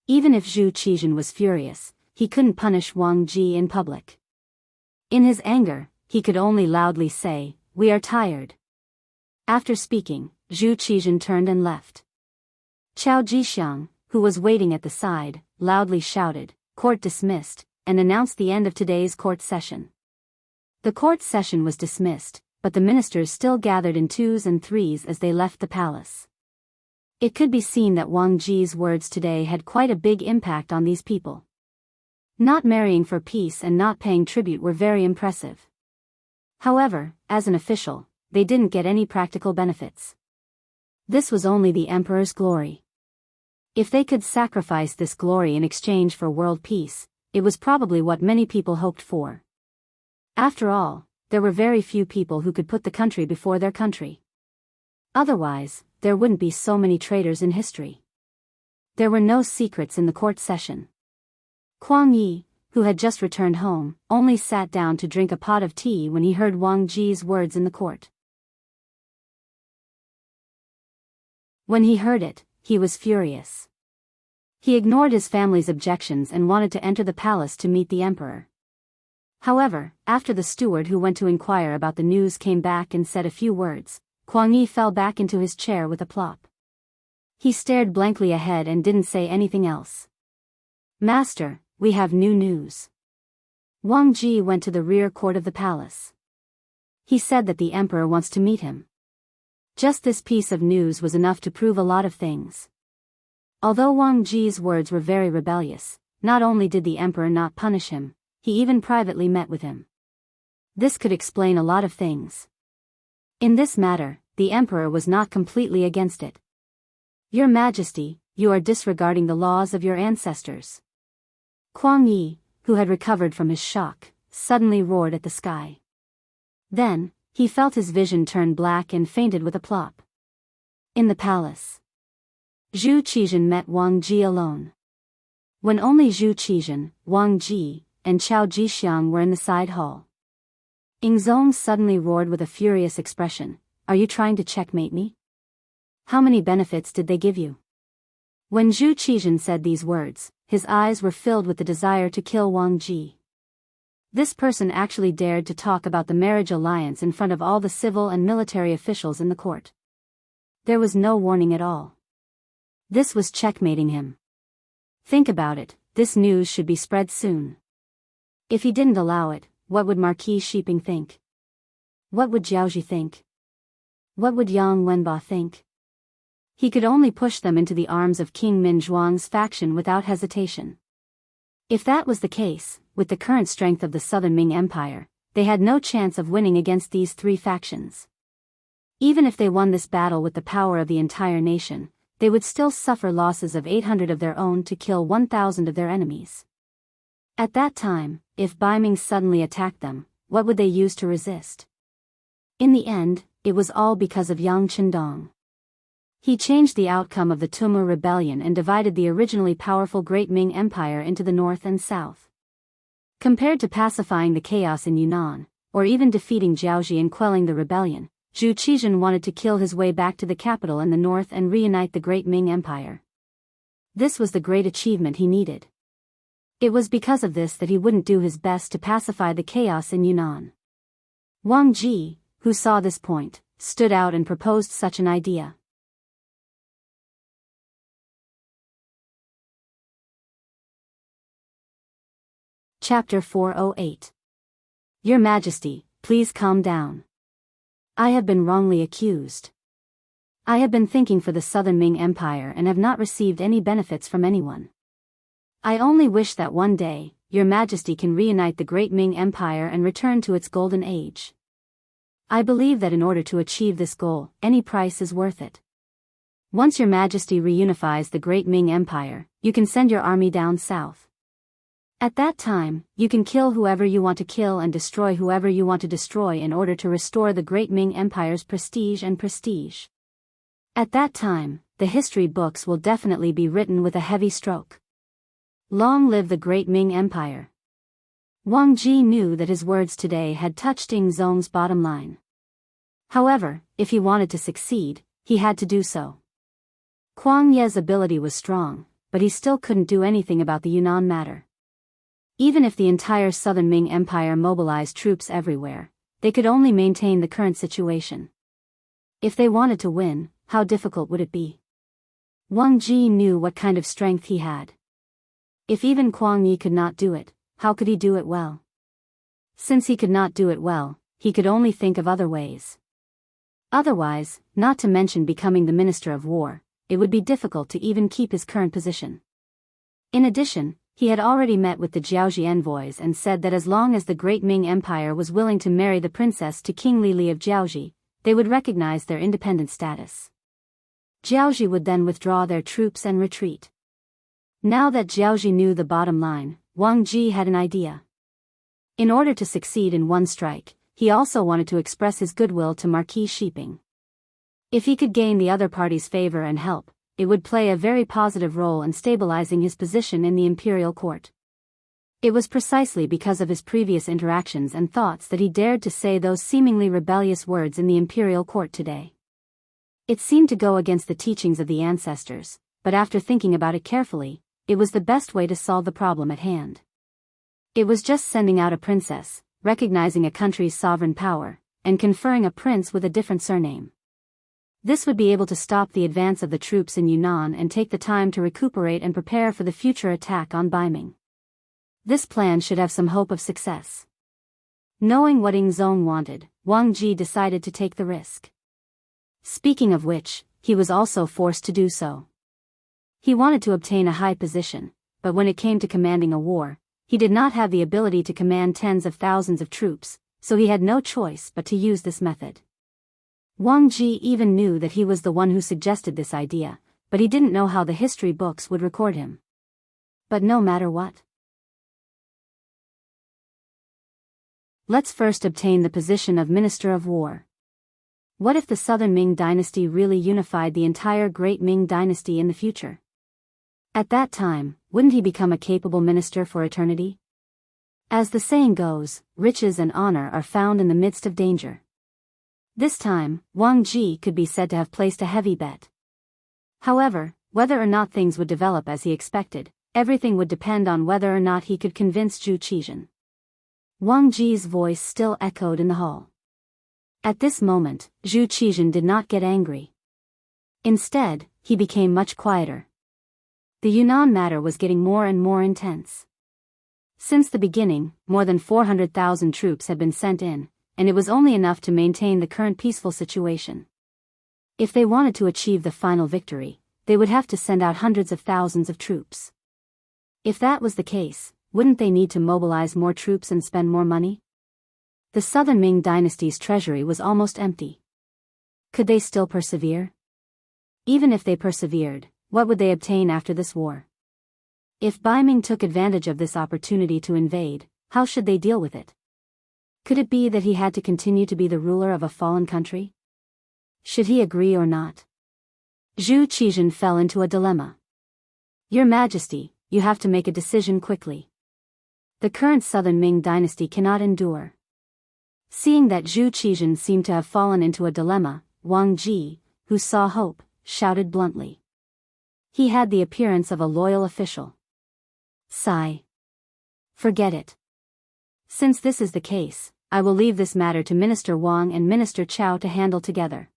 Even if Zhu Qizhen was furious, he couldn't punish Wang Ji in public. In his anger, he could only loudly say, "We are tired." After speaking, Zhu Qizhen turned and left. Qiao Jixiang, who was waiting at the side, loudly shouted, "Court dismissed," and announced the end of today's court session. The court session was dismissed, but the ministers still gathered in twos and threes as they left the palace. It could be seen that Wang Ji's words today had quite a big impact on these people. Not marrying for peace and not paying tribute were very impressive. However, as an official, they didn't get any practical benefits. This was only the emperor's glory. If they could sacrifice this glory in exchange for world peace, it was probably what many people hoped for. After all, there were very few people who could put the country before their country. Otherwise, there wouldn't be so many traitors in history. There were no secrets in the court session. Kuang Yi, who had just returned home, only sat down to drink a pot of tea when he heard Wang Ji's words in the court. When he heard it, he was furious. He ignored his family's objections and wanted to enter the palace to meet the emperor. However, after the steward who went to inquire about the news came back and said a few words, Kuang Yi fell back into his chair with a plop. He stared blankly ahead and didn't say anything else. "Master, we have new news." Wang Ji went to the rear court of the palace. He said that the emperor wants to meet him. Just this piece of news was enough to prove a lot of things. Although Wang Ji's words were very rebellious, not only did the emperor not punish him, he even privately met with him. This could explain a lot of things. In this matter, the emperor was not completely against it. "Your Majesty, you are disregarding the laws of your ancestors." Kuang Yi, who had recovered from his shock, suddenly roared at the sky. Then, he felt his vision turn black and fainted with a plop. In the palace, Zhu Qizhen met Wang Ji alone. When only Zhu Qizhen, Wang Ji, and Qiao Jixiang were in the side hall, Ingzong suddenly roared with a furious expression, "Are you trying to checkmate me? How many benefits did they give you?" When Zhu Qizhen said these words, his eyes were filled with the desire to kill Wang Ji. This person actually dared to talk about the marriage alliance in front of all the civil and military officials in the court. There was no warning at all. This was checkmating him. Think about it, this news should be spread soon. If he didn't allow it, what would Marquis Shiping think? What would Jiaozhi think? What would Yang Wenba think? He could only push them into the arms of King Min Zhuang's faction without hesitation. If that was the case, with the current strength of the Southern Ming Empire, they had no chance of winning against these three factions. Even if they won this battle with the power of the entire nation, they would still suffer losses of 800 of their own to kill 1,000 of their enemies. At that time, if Baiming suddenly attacked them, what would they use to resist? In the end, it was all because of Yang Qindong. He changed the outcome of the Tumu rebellion and divided the originally powerful Great Ming Empire into the north and south. Compared to pacifying the chaos in Yunnan, or even defeating Jiaozhi and quelling the rebellion, Zhu Qizhen wanted to kill his way back to the capital in the north and reunite the Great Ming Empire. This was the great achievement he needed. It was because of this that he wouldn't do his best to pacify the chaos in Yunnan. Wang Ji, who saw this point, stood out and proposed such an idea. Chapter 408. Your Majesty, please calm down. I have been wrongly accused. I have been thinking for the Southern Ming Empire and have not received any benefits from anyone. I only wish that one day, Your Majesty can reunite the great Ming Empire and return to its golden age. I believe that in order to achieve this goal, any price is worth it. Once Your Majesty reunifies the great Ming Empire, you can send your army down south. At that time, you can kill whoever you want to kill and destroy whoever you want to destroy in order to restore the great Ming Empire's prestige. At that time, the history books will definitely be written with a heavy stroke. Long live the great Ming Empire. Wang Ji knew that his words today had touched Ding Zong's bottom line. However, if he wanted to succeed, he had to do so. Kuang Ye's ability was strong, but he still couldn't do anything about the Yunnan matter. Even if the entire Southern Ming Empire mobilized troops everywhere, they could only maintain the current situation. If they wanted to win, how difficult would it be? Wang Ji knew what kind of strength he had. If even Kuang Yi could not do it, how could he do it well? Since he could not do it well, he could only think of other ways. Otherwise, not to mention becoming the Minister of War, it would be difficult to even keep his current position. In addition, he had already met with the Jiaoji envoys and said that as long as the great Ming Empire was willing to marry the princess to King Li of Jiaoji, they would recognize their independent status. Jiaoji would then withdraw their troops and retreat. Now that Jiaoji knew the bottom line, Wang Ji had an idea. In order to succeed in one strike, he also wanted to express his goodwill to Marquis Shiping. If he could gain the other party's favor and help, it would play a very positive role in stabilizing his position in the imperial court. It was precisely because of his previous interactions and thoughts that he dared to say those seemingly rebellious words in the imperial court today. It seemed to go against the teachings of the ancestors, but after thinking about it carefully, it was the best way to solve the problem at hand. It was just sending out a princess, recognizing a country's sovereign power, and conferring a prince with a different surname. This would be able to stop the advance of the troops in Yunnan and take the time to recuperate and prepare for the future attack on Baiming. This plan should have some hope of success. Knowing what Ding Zong wanted, Wang Ji decided to take the risk. Speaking of which, he was also forced to do so. He wanted to obtain a high position, but when it came to commanding a war, he did not have the ability to command tens of thousands of troops, so he had no choice but to use this method. Wang Ji even knew that he was the one who suggested this idea, but he didn't know how the history books would record him. But no matter what, let's first obtain the position of Minister of War. What if the Southern Ming dynasty really unified the entire Great Ming dynasty in the future? At that time, wouldn't he become a capable minister for eternity? As the saying goes, riches and honor are found in the midst of danger. This time, Wang Ji could be said to have placed a heavy bet. However, whether or not things would develop as he expected, everything would depend on whether or not he could convince Zhu Qizhen. Wang Ji's voice still echoed in the hall. At this moment, Zhu Qizhen did not get angry. Instead, he became much quieter. The Yunnan matter was getting more and more intense. Since the beginning, more than 400,000 troops had been sent in, and it was only enough to maintain the current peaceful situation. If they wanted to achieve the final victory, they would have to send out hundreds of thousands of troops. If that was the case, wouldn't they need to mobilize more troops and spend more money? The Southern Ming dynasty's treasury was almost empty. Could they still persevere? Even if they persevered, what would they obtain after this war? If Baiming took advantage of this opportunity to invade, how should they deal with it? Could it be that he had to continue to be the ruler of a fallen country? Should he agree or not? Zhu Qizhen fell into a dilemma. Your Majesty, you have to make a decision quickly. The current Southern Ming dynasty cannot endure. Seeing that Zhu Qizhen seemed to have fallen into a dilemma, Wang Ji, who saw hope, shouted bluntly. He had the appearance of a loyal official. Sigh. Forget it. Since this is the case, I will leave this matter to Minister Wang and Minister Chao to handle together.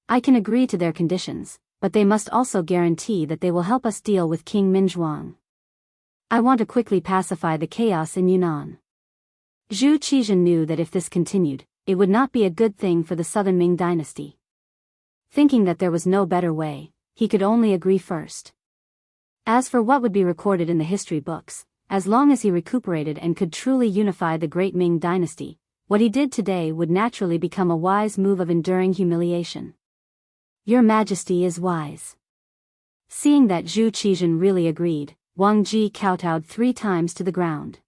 I can agree to their conditions, but they must also guarantee that they will help us deal with King Minzhuang. I want to quickly pacify the chaos in Yunnan. Zhu Qizhen knew that if this continued, it would not be a good thing for the southern Ming dynasty. Thinking that there was no better way, he could only agree first. As for what would be recorded in the history books, as long as he recuperated and could truly unify the great Ming dynasty, what he did today would naturally become a wise move of enduring humiliation. Your Majesty is wise. Seeing that Zhu Qizhen really agreed, Wang Ji kowtowed 3 times to the ground.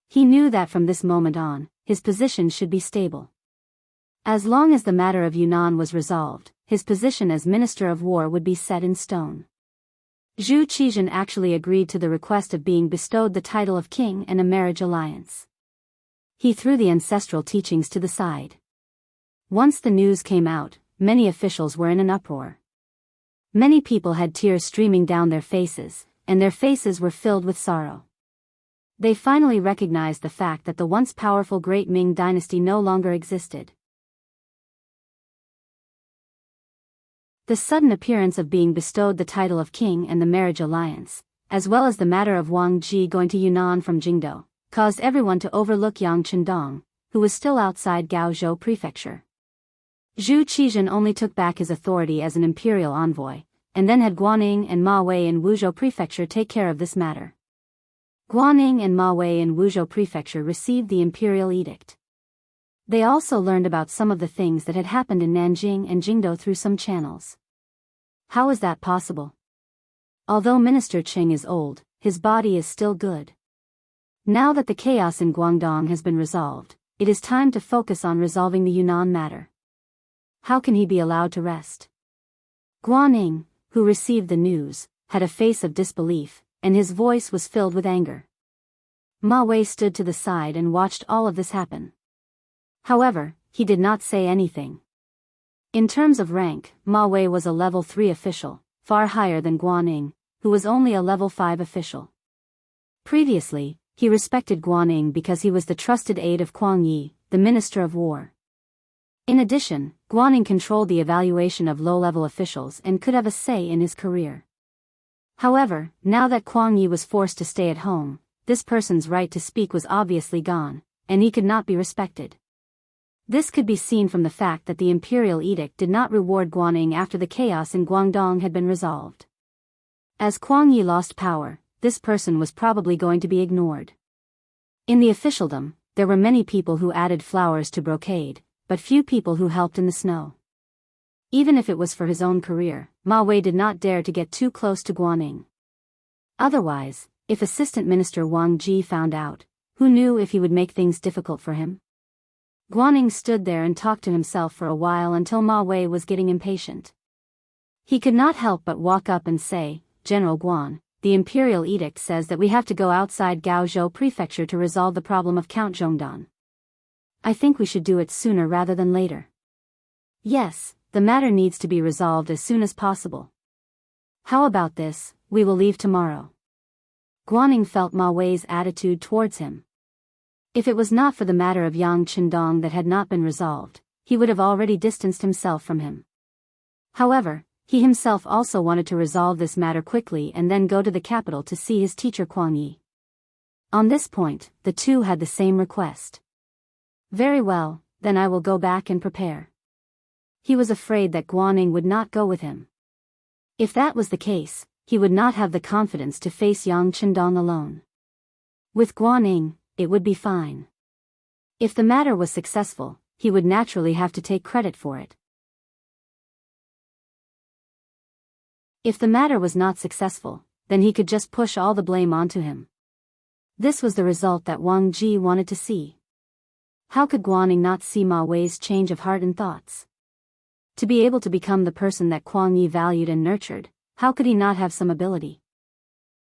He knew that from this moment on, his position should be stable. As long as the matter of Yunnan was resolved, his position as Minister of War would be set in stone. Zhu Qizhen actually agreed to the request of being bestowed the title of king and a marriage alliance. He threw the ancestral teachings to the side. Once the news came out, many officials were in an uproar. Many people had tears streaming down their faces, and their faces were filled with sorrow. They finally recognized the fact that the once powerful Great Ming dynasty no longer existed. The sudden appearance of being bestowed the title of king and the marriage alliance, as well as the matter of Wang Ji going to Yunnan from Jingdo, caused everyone to overlook Yang Chendong, who was still outside Gaozhou Prefecture. Zhu Qizhen only took back his authority as an imperial envoy, and then had Guaning and Ma Wei in Wuzhou Prefecture take care of this matter. Guaning and Ma Wei in Wuzhou Prefecture received the imperial edict. They also learned about some of the things that had happened in Nanjing and Jingdo through some channels. How is that possible? Although Minister Qing is old, his body is still good. Now that the chaos in Guangdong has been resolved, it is time to focus on resolving the Yunnan matter. How can he be allowed to rest? Guaning, who received the news, had a face of disbelief, and his voice was filled with anger. Ma Wei stood to the side and watched all of this happen. However, he did not say anything. In terms of rank, Ma Wei was a level 3 official, far higher than Guaning, who was only a level 5 official. Previously, he respected Guaning because he was the trusted aide of Kuang Yi, the Minister of War. In addition, Guaning controlled the evaluation of low-level officials and could have a say in his career. However, now that Kuang Yi was forced to stay at home, this person's right to speak was obviously gone, and he could not be respected. This could be seen from the fact that the imperial edict did not reward Guaning after the chaos in Guangdong had been resolved. As Kuang Yi lost power, this person was probably going to be ignored. In the officialdom, there were many people who added flowers to brocade, but few people who helped in the snow. Even if it was for his own career, Ma Wei did not dare to get too close to Guaning. Otherwise, if Assistant Minister Wang Ji found out, who knew if he would make things difficult for him? Guaning stood there and talked to himself for a while until Ma Wei was getting impatient. He could not help but walk up and say, "General Guan, the imperial edict says that we have to go outside Gaozhou Prefecture to resolve the problem of Count Zhongdan. I think we should do it sooner rather than later. Yes, the matter needs to be resolved as soon as possible. How about this, we will leave tomorrow." Guaning felt Ma Wei's attitude towards him. If it was not for the matter of Yang Chendong that had not been resolved, he would have already distanced himself from him. However, he himself also wanted to resolve this matter quickly and then go to the capital to see his teacher Kuang Yi. On this point, the two had the same request. Very well, then I will go back and prepare. He was afraid that Guaning would not go with him. If that was the case, he would not have the confidence to face Yang Chendong alone. With Guaning, it would be fine. If the matter was successful, he would naturally have to take credit for it. If the matter was not successful, then he could just push all the blame onto him. This was the result that Wang Ji wanted to see. How could Guaning not see Ma Wei's change of heart and thoughts? To be able to become the person that Kuang Yi valued and nurtured, how could he not have some ability?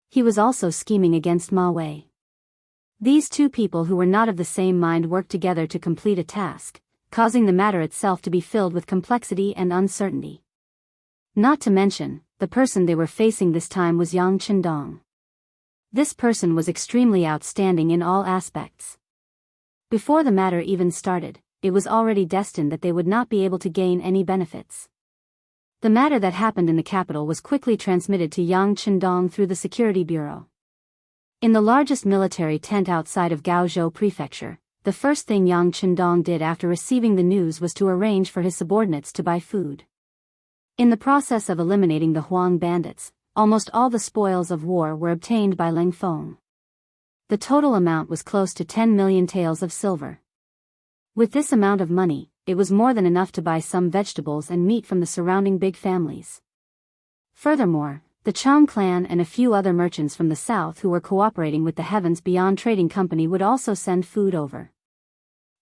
He was also scheming against Ma Wei. These two people who were not of the same mind worked together to complete a task, causing the matter itself to be filled with complexity and uncertainty. Not to mention, the person they were facing this time was Yang Chendong. This person was extremely outstanding in all aspects. Before the matter even started, it was already destined that they would not be able to gain any benefits. The matter that happened in the capital was quickly transmitted to Yang Chendong through the security bureau. In the largest military tent outside of Gaozhou Prefecture, the first thing Yang Chendong did after receiving the news was to arrange for his subordinates to buy food. In the process of eliminating the Huang bandits, almost all the spoils of war were obtained by Leng Feng. The total amount was close to 10 million taels of silver. With this amount of money, it was more than enough to buy some vegetables and meat from the surrounding big families. Furthermore, the Chang clan and a few other merchants from the south who were cooperating with the Heavens Beyond Trading Company would also send food over.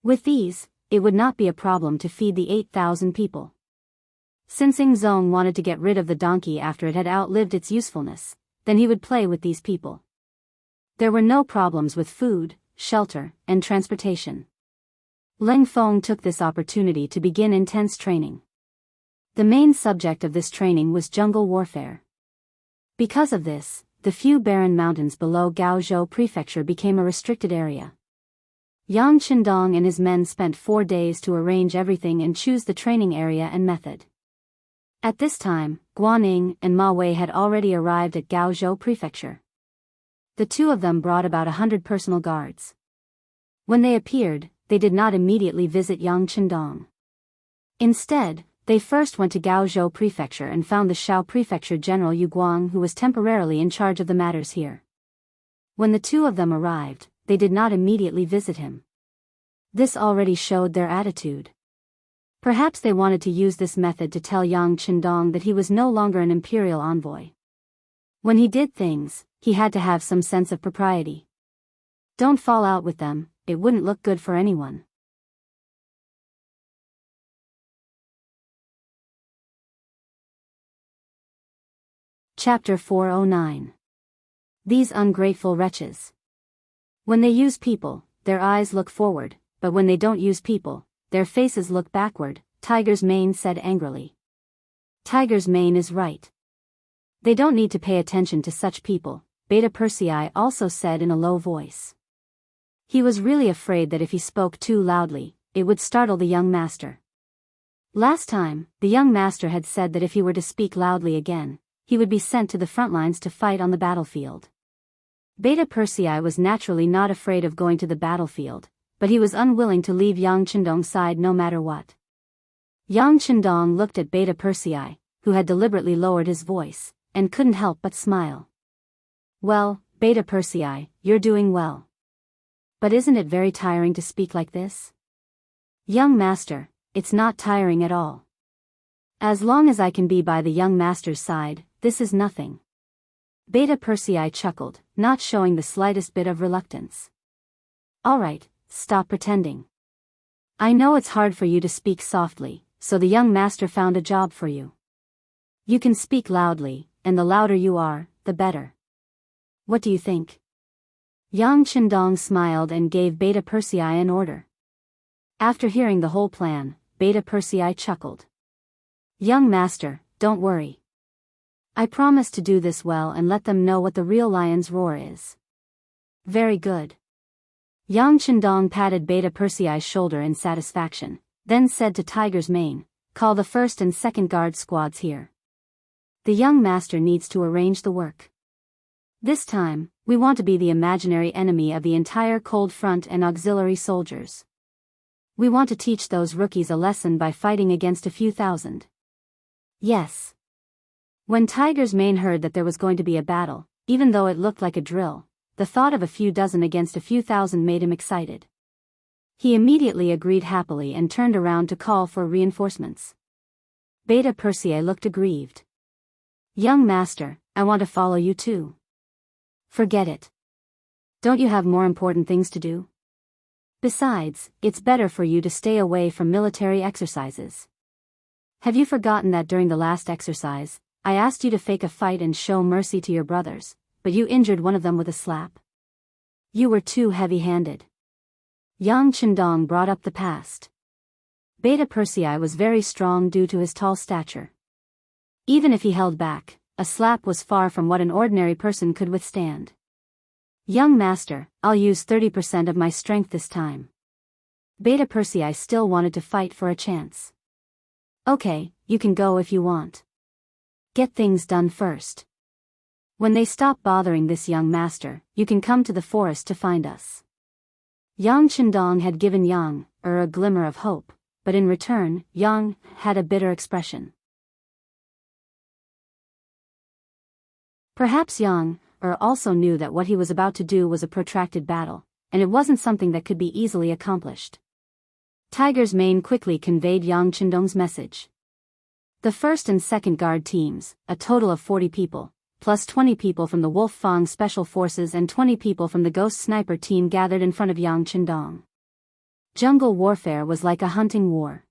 With these, it would not be a problem to feed the 8,000 people. Since Zong wanted to get rid of the donkey after it had outlived its usefulness, then he would play with these people. There were no problems with food, shelter, and transportation. Leng Feng took this opportunity to begin intense training. The main subject of this training was jungle warfare. Because of this, the few barren mountains below Gaozhou Prefecture became a restricted area. Yang Chendong and his men spent 4 days to arrange everything and choose the training area and method. At this time, Guaning and Ma Wei had already arrived at Gaozhou Prefecture. The two of them brought about 100 personal guards. When they appeared, they did not immediately visit Yang Chendong. Instead, they first went to Gaozhou Prefecture and found the Shao Prefecture General Yu Guang, who was temporarily in charge of the matters here. When the two of them arrived, they did not immediately visit him. This already showed their attitude. Perhaps they wanted to use this method to tell Yang Chendong that he was no longer an imperial envoy. When he did things, he had to have some sense of propriety. Don't fall out with them, it wouldn't look good for anyone. Chapter 409. These ungrateful wretches. When they use people, their eyes look forward, but when they don't use people, their faces look backward, Tiger's Mane said angrily. Tiger's Mane is right. They don't need to pay attention to such people, Beta Persei also said in a low voice. He was really afraid that if he spoke too loudly, it would startle the young master. Last time, the young master had said that if he were to speak loudly again, he would be sent to the front lines to fight on the battlefield. Beta Persei was naturally not afraid of going to the battlefield, but he was unwilling to leave Yang Chendong's side no matter what. Yang Chendong looked at Beta Persei, who had deliberately lowered his voice, and couldn't help but smile. Well, Beta Persei, you're doing well. But isn't it very tiring to speak like this? Young master, it's not tiring at all. As long as I can be by the young master's side, this is nothing. Beta Persei chuckled, not showing the slightest bit of reluctance. All right, stop pretending. I know it's hard for you to speak softly, so the young master found a job for you. You can speak loudly, and the louder you are, the better. What do you think? Yang Chendong smiled and gave Beta Persei an order. After hearing the whole plan, Beta Persei chuckled. Young master, don't worry. I promise to do this well and let them know what the real lion's roar is. Very good. Yang Chendong patted Beta Persei's shoulder in satisfaction, then said to Tiger's Mane, call the first and second guard squads here. The young master needs to arrange the work. This time, we want to be the imaginary enemy of the entire cold front and auxiliary soldiers. We want to teach those rookies a lesson by fighting against a few thousand. Yes. When Tiger's Mane heard that there was going to be a battle, even though it looked like a drill, the thought of a few dozen against a few thousand made him excited. He immediately agreed happily and turned around to call for reinforcements. Beta Persei looked aggrieved. Young master, I want to follow you too. Forget it. Don't you have more important things to do? Besides, it's better for you to stay away from military exercises. Have you forgotten that during the last exercise, I asked you to fake a fight and show mercy to your brothers, but you injured one of them with a slap? You were too heavy-handed. Yang Chendong brought up the past. Beta Persei was very strong due to his tall stature. Even if he held back, a slap was far from what an ordinary person could withstand. "Young master, I'll use 30% of my strength this time." Beta Persei still wanted to fight for a chance. "Okay, you can go if you want. Get things done first. When they stop bothering this young master, you can come to the forest to find us." Yang Qindong had given Yang a glimmer of hope, but in return, Yang had a bitter expression. Perhaps Yang also knew that what he was about to do was a protracted battle, and it wasn't something that could be easily accomplished. Tiger's Mane quickly conveyed Yang Qindong's message. The first and second guard teams, a total of 40 people, plus 20 people from the Wolf Fang Special Forces and 20 people from the Ghost Sniper team gathered in front of Yang Qindong. Jungle warfare was like a hunting war.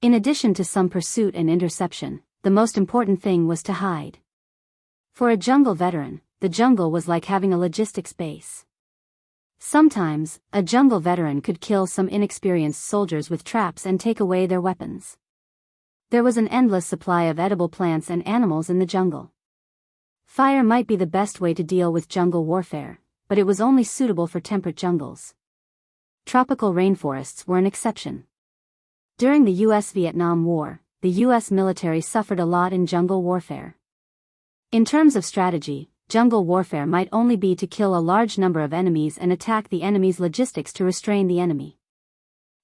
In addition to some pursuit and interception, the most important thing was to hide. For a jungle veteran, the jungle was like having a logistics base. Sometimes, a jungle veteran could kill some inexperienced soldiers with traps and take away their weapons. There was an endless supply of edible plants and animals in the jungle. Fire might be the best way to deal with jungle warfare, but it was only suitable for temperate jungles. Tropical rainforests were an exception. During the U.S.-Vietnam War, the U.S. military suffered a lot in jungle warfare. In terms of strategy, jungle warfare might only be to kill a large number of enemies and attack the enemy's logistics to restrain the enemy.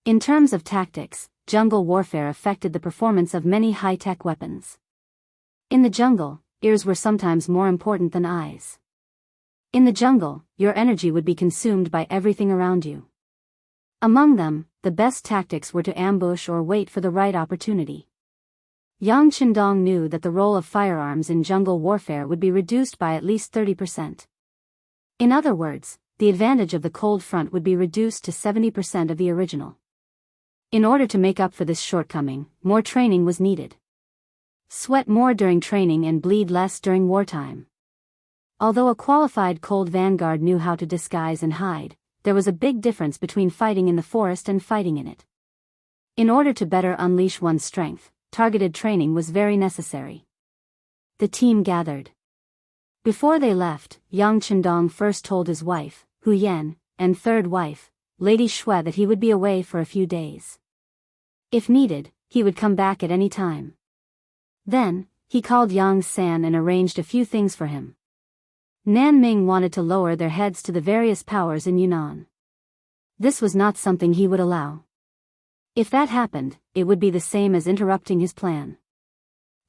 In terms of tactics, jungle warfare affected the performance of many high-tech weapons. In the jungle, ears were sometimes more important than eyes. In the jungle, your energy would be consumed by everything around you. Among them, the best tactics were to ambush or wait for the right opportunity. Yang Qindong knew that the role of firearms in jungle warfare would be reduced by at least 30%. In other words, the advantage of the cold front would be reduced to 70% of the original. In order to make up for this shortcoming, more training was needed. Sweat more during training and bleed less during wartime. Although a qualified cold vanguard knew how to disguise and hide, there was a big difference between fighting in the forest and fighting in it. In order to better unleash one's strength, targeted training was very necessary. The team gathered. Before they left, Yang Qindong first told his wife, Hu Yan, and third wife, Lady Shui, that he would be away for a few days. If needed, he would come back at any time. Then, he called Yang San and arranged a few things for him. Nanming wanted to lower their heads to the various powers in Yunnan. This was not something he would allow. If that happened, it would be the same as interrupting his plan.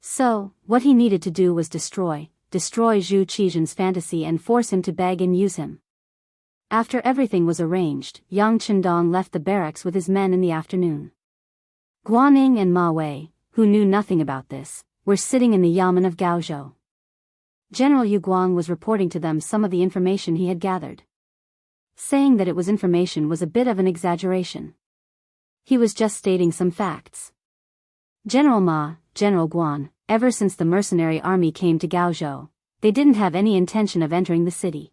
So, what he needed to do was destroy Zhu Qizhen's fantasy and force him to beg and use him. After everything was arranged, Yang Qindong left the barracks with his men in the afternoon. Guaning and Ma Wei, who knew nothing about this, were sitting in the yamen of Gaozhou. General Yu Guang was reporting to them some of the information he had gathered. Saying that it was information was a bit of an exaggeration. He was just stating some facts. General Ma, General Guan, ever since the mercenary army came to Gaozhou, they didn't have any intention of entering the city.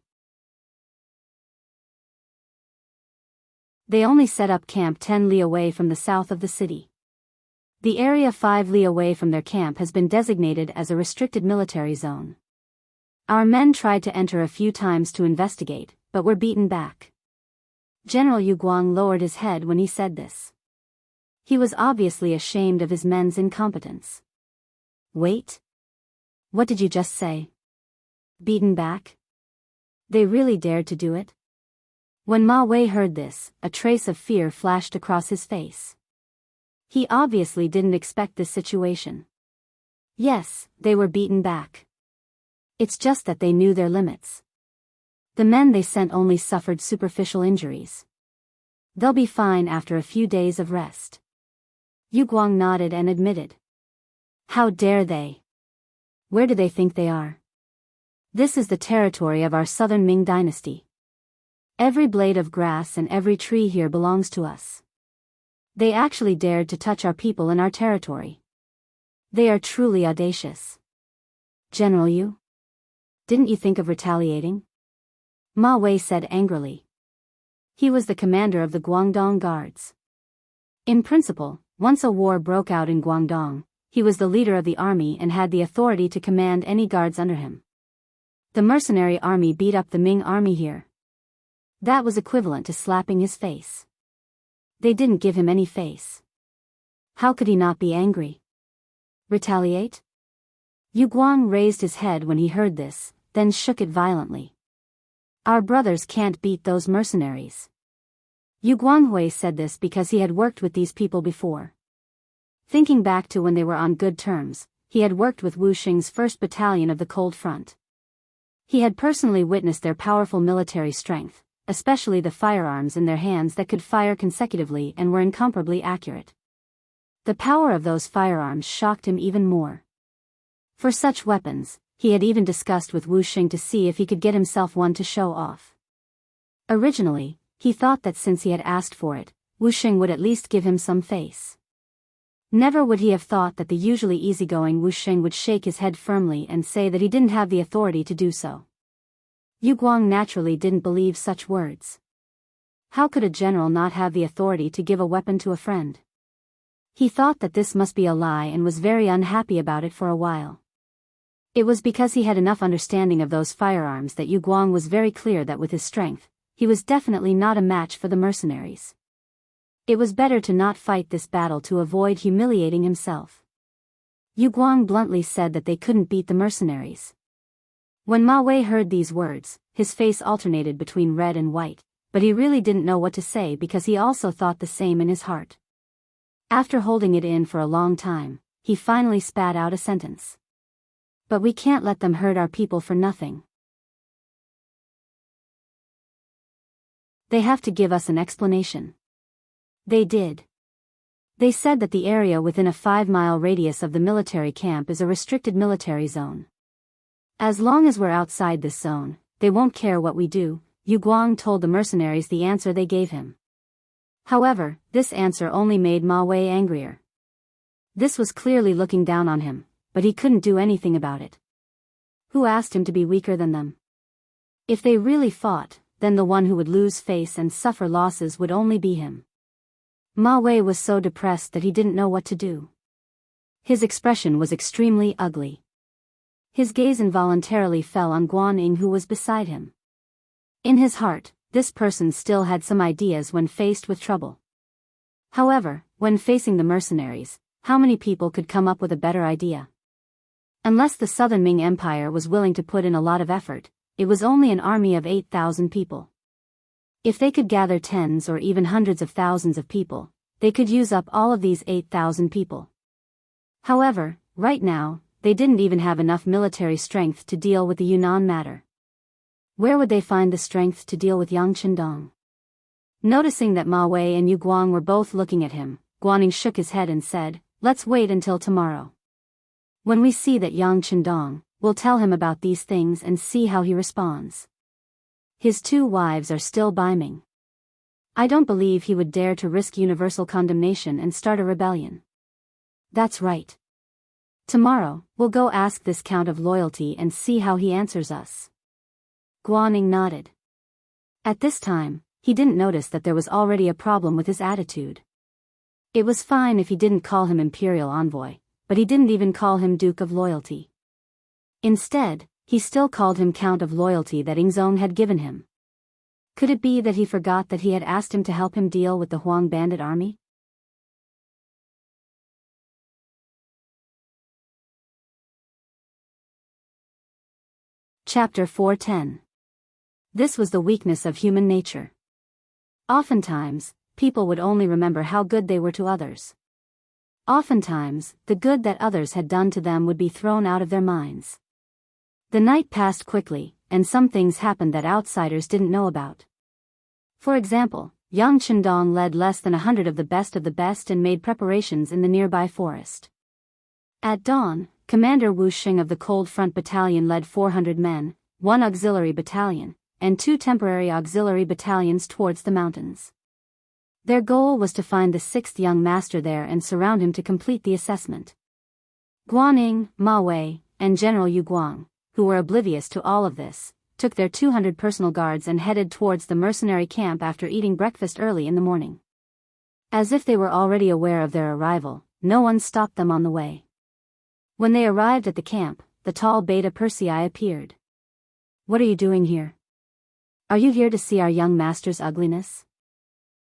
They only set up camp 10 li away from the south of the city. The area 5 li away from their camp has been designated as a restricted military zone. Our men tried to enter a few times to investigate, but were beaten back. General Yu Guang lowered his head when he said this. He was obviously ashamed of his men's incompetence. Wait. What did you just say? Beaten back? They really dared to do it? When Ma Wei heard this, a trace of fear flashed across his face. He obviously didn't expect this situation. Yes, they were beaten back. It's just that they knew their limits. The men they sent only suffered superficial injuries. They'll be fine after a few days of rest. Yu Guang nodded and admitted. How dare they? Where do they think they are? This is the territory of our southern Ming dynasty. Every blade of grass and every tree here belongs to us. They actually dared to touch our people in our territory. They are truly audacious. General Yu? Didn't you think of retaliating? Ma Wei said angrily. He was the commander of the Guangdong Guards. In principle, once a war broke out in Guangdong, He was the leader of the army and had the authority to command any guards under him. The mercenary army beat up the Ming army here. That was equivalent to slapping his face. They didn't give him any face. How could he not be angry? Retaliate? Yu Guang raised his head when he heard this, then shook it violently. Our brothers can't beat those mercenaries. Yu Guanghui said this because he had worked with these people before. Thinking back to when they were on good terms, he had worked with Wu Xing's 1st Battalion of the Cold Front. He had personally witnessed their powerful military strength, especially the firearms in their hands that could fire consecutively and were incomparably accurate. The power of those firearms shocked him even more. For such weapons, he had even discussed with Wu Xing to see if he could get himself one to show off. Originally, he thought that since he had asked for it, Wu Xing would at least give him some face. Never would he have thought that the usually easygoing Wu Xing would shake his head firmly and say that he didn't have the authority to do so. Yu Guang naturally didn't believe such words. How could a general not have the authority to give a weapon to a friend? He thought that this must be a lie and was very unhappy about it for a while. It was because he had enough understanding of those firearms that Yu Guang was very clear that with his strength, he was definitely not a match for the mercenaries. It was better to not fight this battle to avoid humiliating himself. Yu Guang bluntly said that they couldn't beat the mercenaries. When Ma Wei heard these words, his face alternated between red and white, but he really didn't know what to say because he also thought the same in his heart. After holding it in for a long time, he finally spat out a sentence. But we can't let them hurt our people for nothing. They have to give us an explanation. They did. They said that the area within a 5-mile radius of the military camp is a restricted military zone. As long as we're outside this zone, they won't care what we do, Yu Guang told the mercenaries the answer they gave him. However, this answer only made Ma Wei angrier. This was clearly looking down on him, but he couldn't do anything about it. Who asked him to be weaker than them? If they really fought, then the one who would lose face and suffer losses would only be him. Ma Wei was so depressed that he didn't know what to do. His expression was extremely ugly. His gaze involuntarily fell on Guan Ying, who was beside him. In his heart, this person still had some ideas when faced with trouble. However, when facing the mercenaries, how many people could come up with a better idea? Unless the Southern Ming Empire was willing to put in a lot of effort, it was only an army of 8,000 people. If they could gather tens or even hundreds of thousands of people, they could use up all of these 8,000 people. However, right now, they didn't even have enough military strength to deal with the Yunnan matter. Where would they find the strength to deal with Yang Qindong? Noticing that Ma Wei and Yu Guang were both looking at him, Guaning shook his head and said, "Let's wait until tomorrow. When we see that Yang Qindong, we'll tell him about these things and see how he responds. His 2 wives are still by Ming. I don't believe he would dare to risk universal condemnation and start a rebellion." That's right. Tomorrow, we'll go ask this Count of Loyalty and see how he answers us. Guaning nodded. At this time, he didn't notice that there was already a problem with his attitude. It was fine if he didn't call him Imperial Envoy, but he didn't even call him Duke of Loyalty. Instead, he still called him Count of Loyalty that Ingzong had given him. Could it be that he forgot that he had asked him to help him deal with the Huang bandit army? Chapter 410. This was the weakness of human nature. Oftentimes, people would only remember how good they were to others. Oftentimes, the good that others had done to them would be thrown out of their minds. The night passed quickly, and some things happened that outsiders didn't know about. For example, Yang Qindong led less than 100 of the best and made preparations in the nearby forest. At dawn, Commander Wu Xing of the Cold Front Battalion led 400 men, 1 auxiliary battalion, and 2 temporary auxiliary battalions towards the mountains. Their goal was to find the 6th young master there and surround him to complete the assessment. Guaning, Ma Wei, and General Yu Guang, who were oblivious to all of this, took their 200 personal guards and headed towards the mercenary camp after eating breakfast early in the morning. As if they were already aware of their arrival, no one stopped them on the way. When they arrived at the camp, the tall Beta Persei appeared. "What are you doing here? Are you here to see our young master's ugliness?"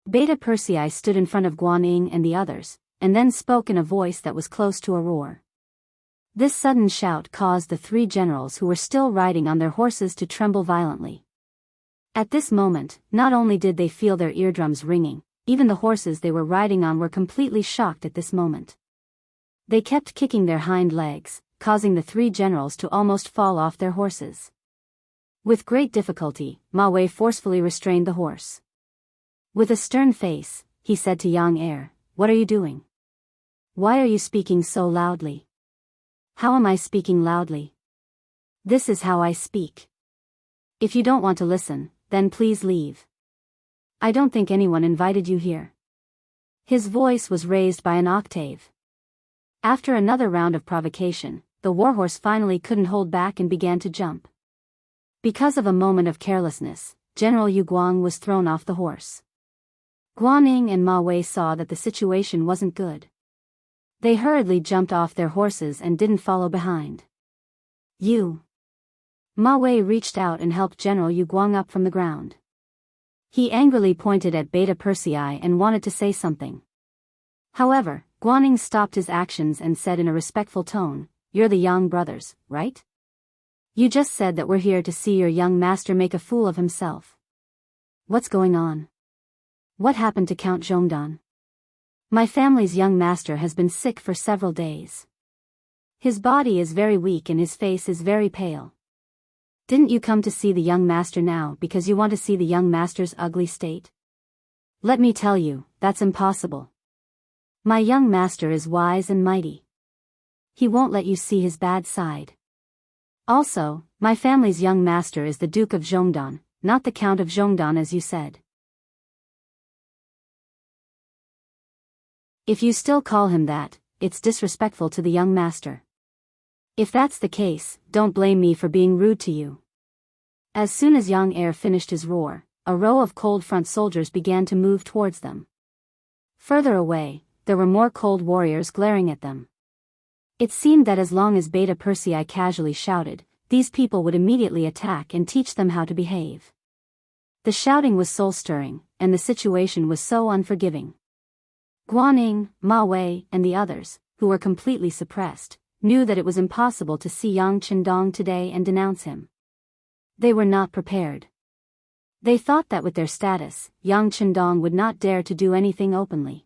Beta Persei stood in front of Guanyin and the others, and then spoke in a voice that was close to a roar. This sudden shout caused the three generals who were still riding on their horses to tremble violently. At this moment, not only did they feel their eardrums ringing, even the horses they were riding on were completely shocked at this moment. They kept kicking their hind legs, causing the three generals to almost fall off their horses. With great difficulty, Ma Wei forcefully restrained the horse. With a stern face, he said to Yang Er, "What are you doing? Why are you speaking so loudly?" "How am I speaking loudly? This is how I speak. If you don't want to listen, then please leave. I don't think anyone invited you here." His voice was raised by an octave. After another round of provocation, the warhorse finally couldn't hold back and began to jump. Because of a moment of carelessness, General Yu Guang was thrown off the horse. Guanyin and Ma Wei saw that the situation wasn't good. They hurriedly jumped off their horses and didn't follow behind. "You!" Ma Wei reached out and helped General Yu Guang up from the ground. He angrily pointed at Beta Persei and wanted to say something. However, Guanyin stopped his actions and said in a respectful tone, "You're the Yang brothers, right? You just said that we're here to see your young master make a fool of himself. What's going on? What happened to Count Zhongdan? My family's young master has been sick for several days. His body is very weak and his face is very pale. Didn't you come to see the young master now because you want to see the young master's ugly state? Let me tell you, that's impossible. My young master is wise and mighty. He won't let you see his bad side. Also, my family's young master is the Duke of Zhongdan, not the Count of Zhongdan as you said. If you still call him that, it's disrespectful to the young master. If that's the case, don't blame me for being rude to you." As soon as Yang Er finished his roar, a row of cold front soldiers began to move towards them. Further away, there were more cold warriors glaring at them. It seemed that as long as Beta Persei casually shouted, these people would immediately attack and teach them how to behave. The shouting was soul-stirring, and the situation was so unforgiving. Guanyin, Ma Wei, and the others, who were completely suppressed, knew that it was impossible to see Yang Chendong today and denounce him. They were not prepared. They thought that with their status, Yang Chendong would not dare to do anything openly.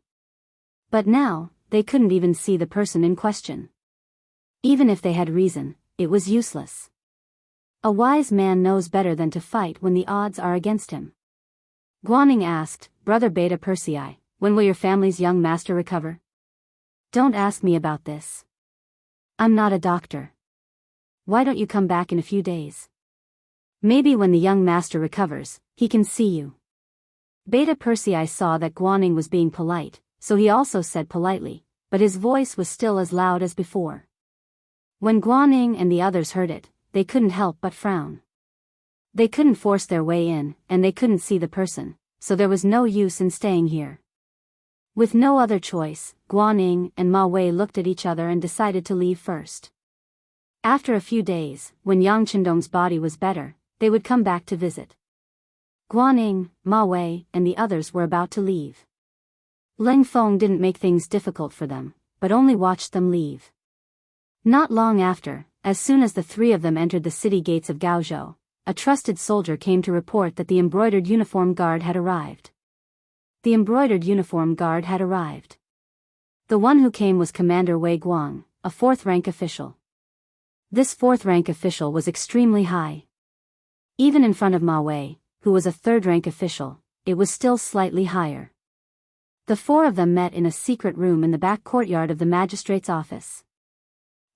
But now, they couldn't even see the person in question. Even if they had reason, it was useless. A wise man knows better than to fight when the odds are against him. Guanyin asked, "Brother Beta Persei, when will your family's young master recover?" "Don't ask me about this. I'm not a doctor. Why don't you come back in a few days? Maybe when the young master recovers, he can see you." Beta Persei saw that Guanyin was being polite, so he also said politely, but his voice was still as loud as before. When Guanyin and the others heard it, they couldn't help but frown. They couldn't force their way in, and they couldn't see the person, so there was no use in staying here. With no other choice, Guanyin and Ma Wei looked at each other and decided to leave first. After a few days, when Yang Chendong's body was better, they would come back to visit. Guanyin, Ma Wei, and the others were about to leave. Leng Feng didn't make things difficult for them, but only watched them leave. Not long after, as soon as the three of them entered the city gates of Gaozhou, a trusted soldier came to report that the embroidered uniform guard had arrived. The embroidered uniform guard had arrived. The one who came was Commander Wei Guang, a fourth-rank official. This fourth-rank official was extremely high. Even in front of Ma Wei, who was a third-rank official, it was still slightly higher. The four of them met in a secret room in the back courtyard of the magistrate's office.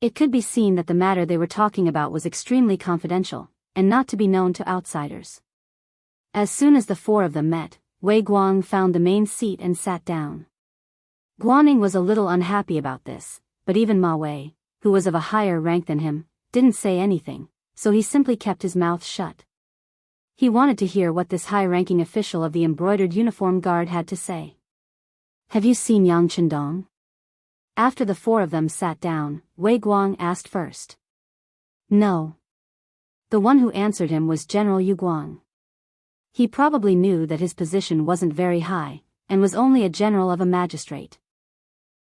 It could be seen that the matter they were talking about was extremely confidential, and not to be known to outsiders. As soon as the four of them met, Wei Guang found the main seat and sat down. Guanyin was a little unhappy about this, but even Ma Wei, who was of a higher rank than him, didn't say anything, so he simply kept his mouth shut. He wanted to hear what this high-ranking official of the embroidered uniform guard had to say. "Have you seen Yang Chendong?" After the four of them sat down, Wei Guang asked first. No. The one who answered him was General Yu Guang. He probably knew that his position wasn't very high, and was only a general of a magistrate.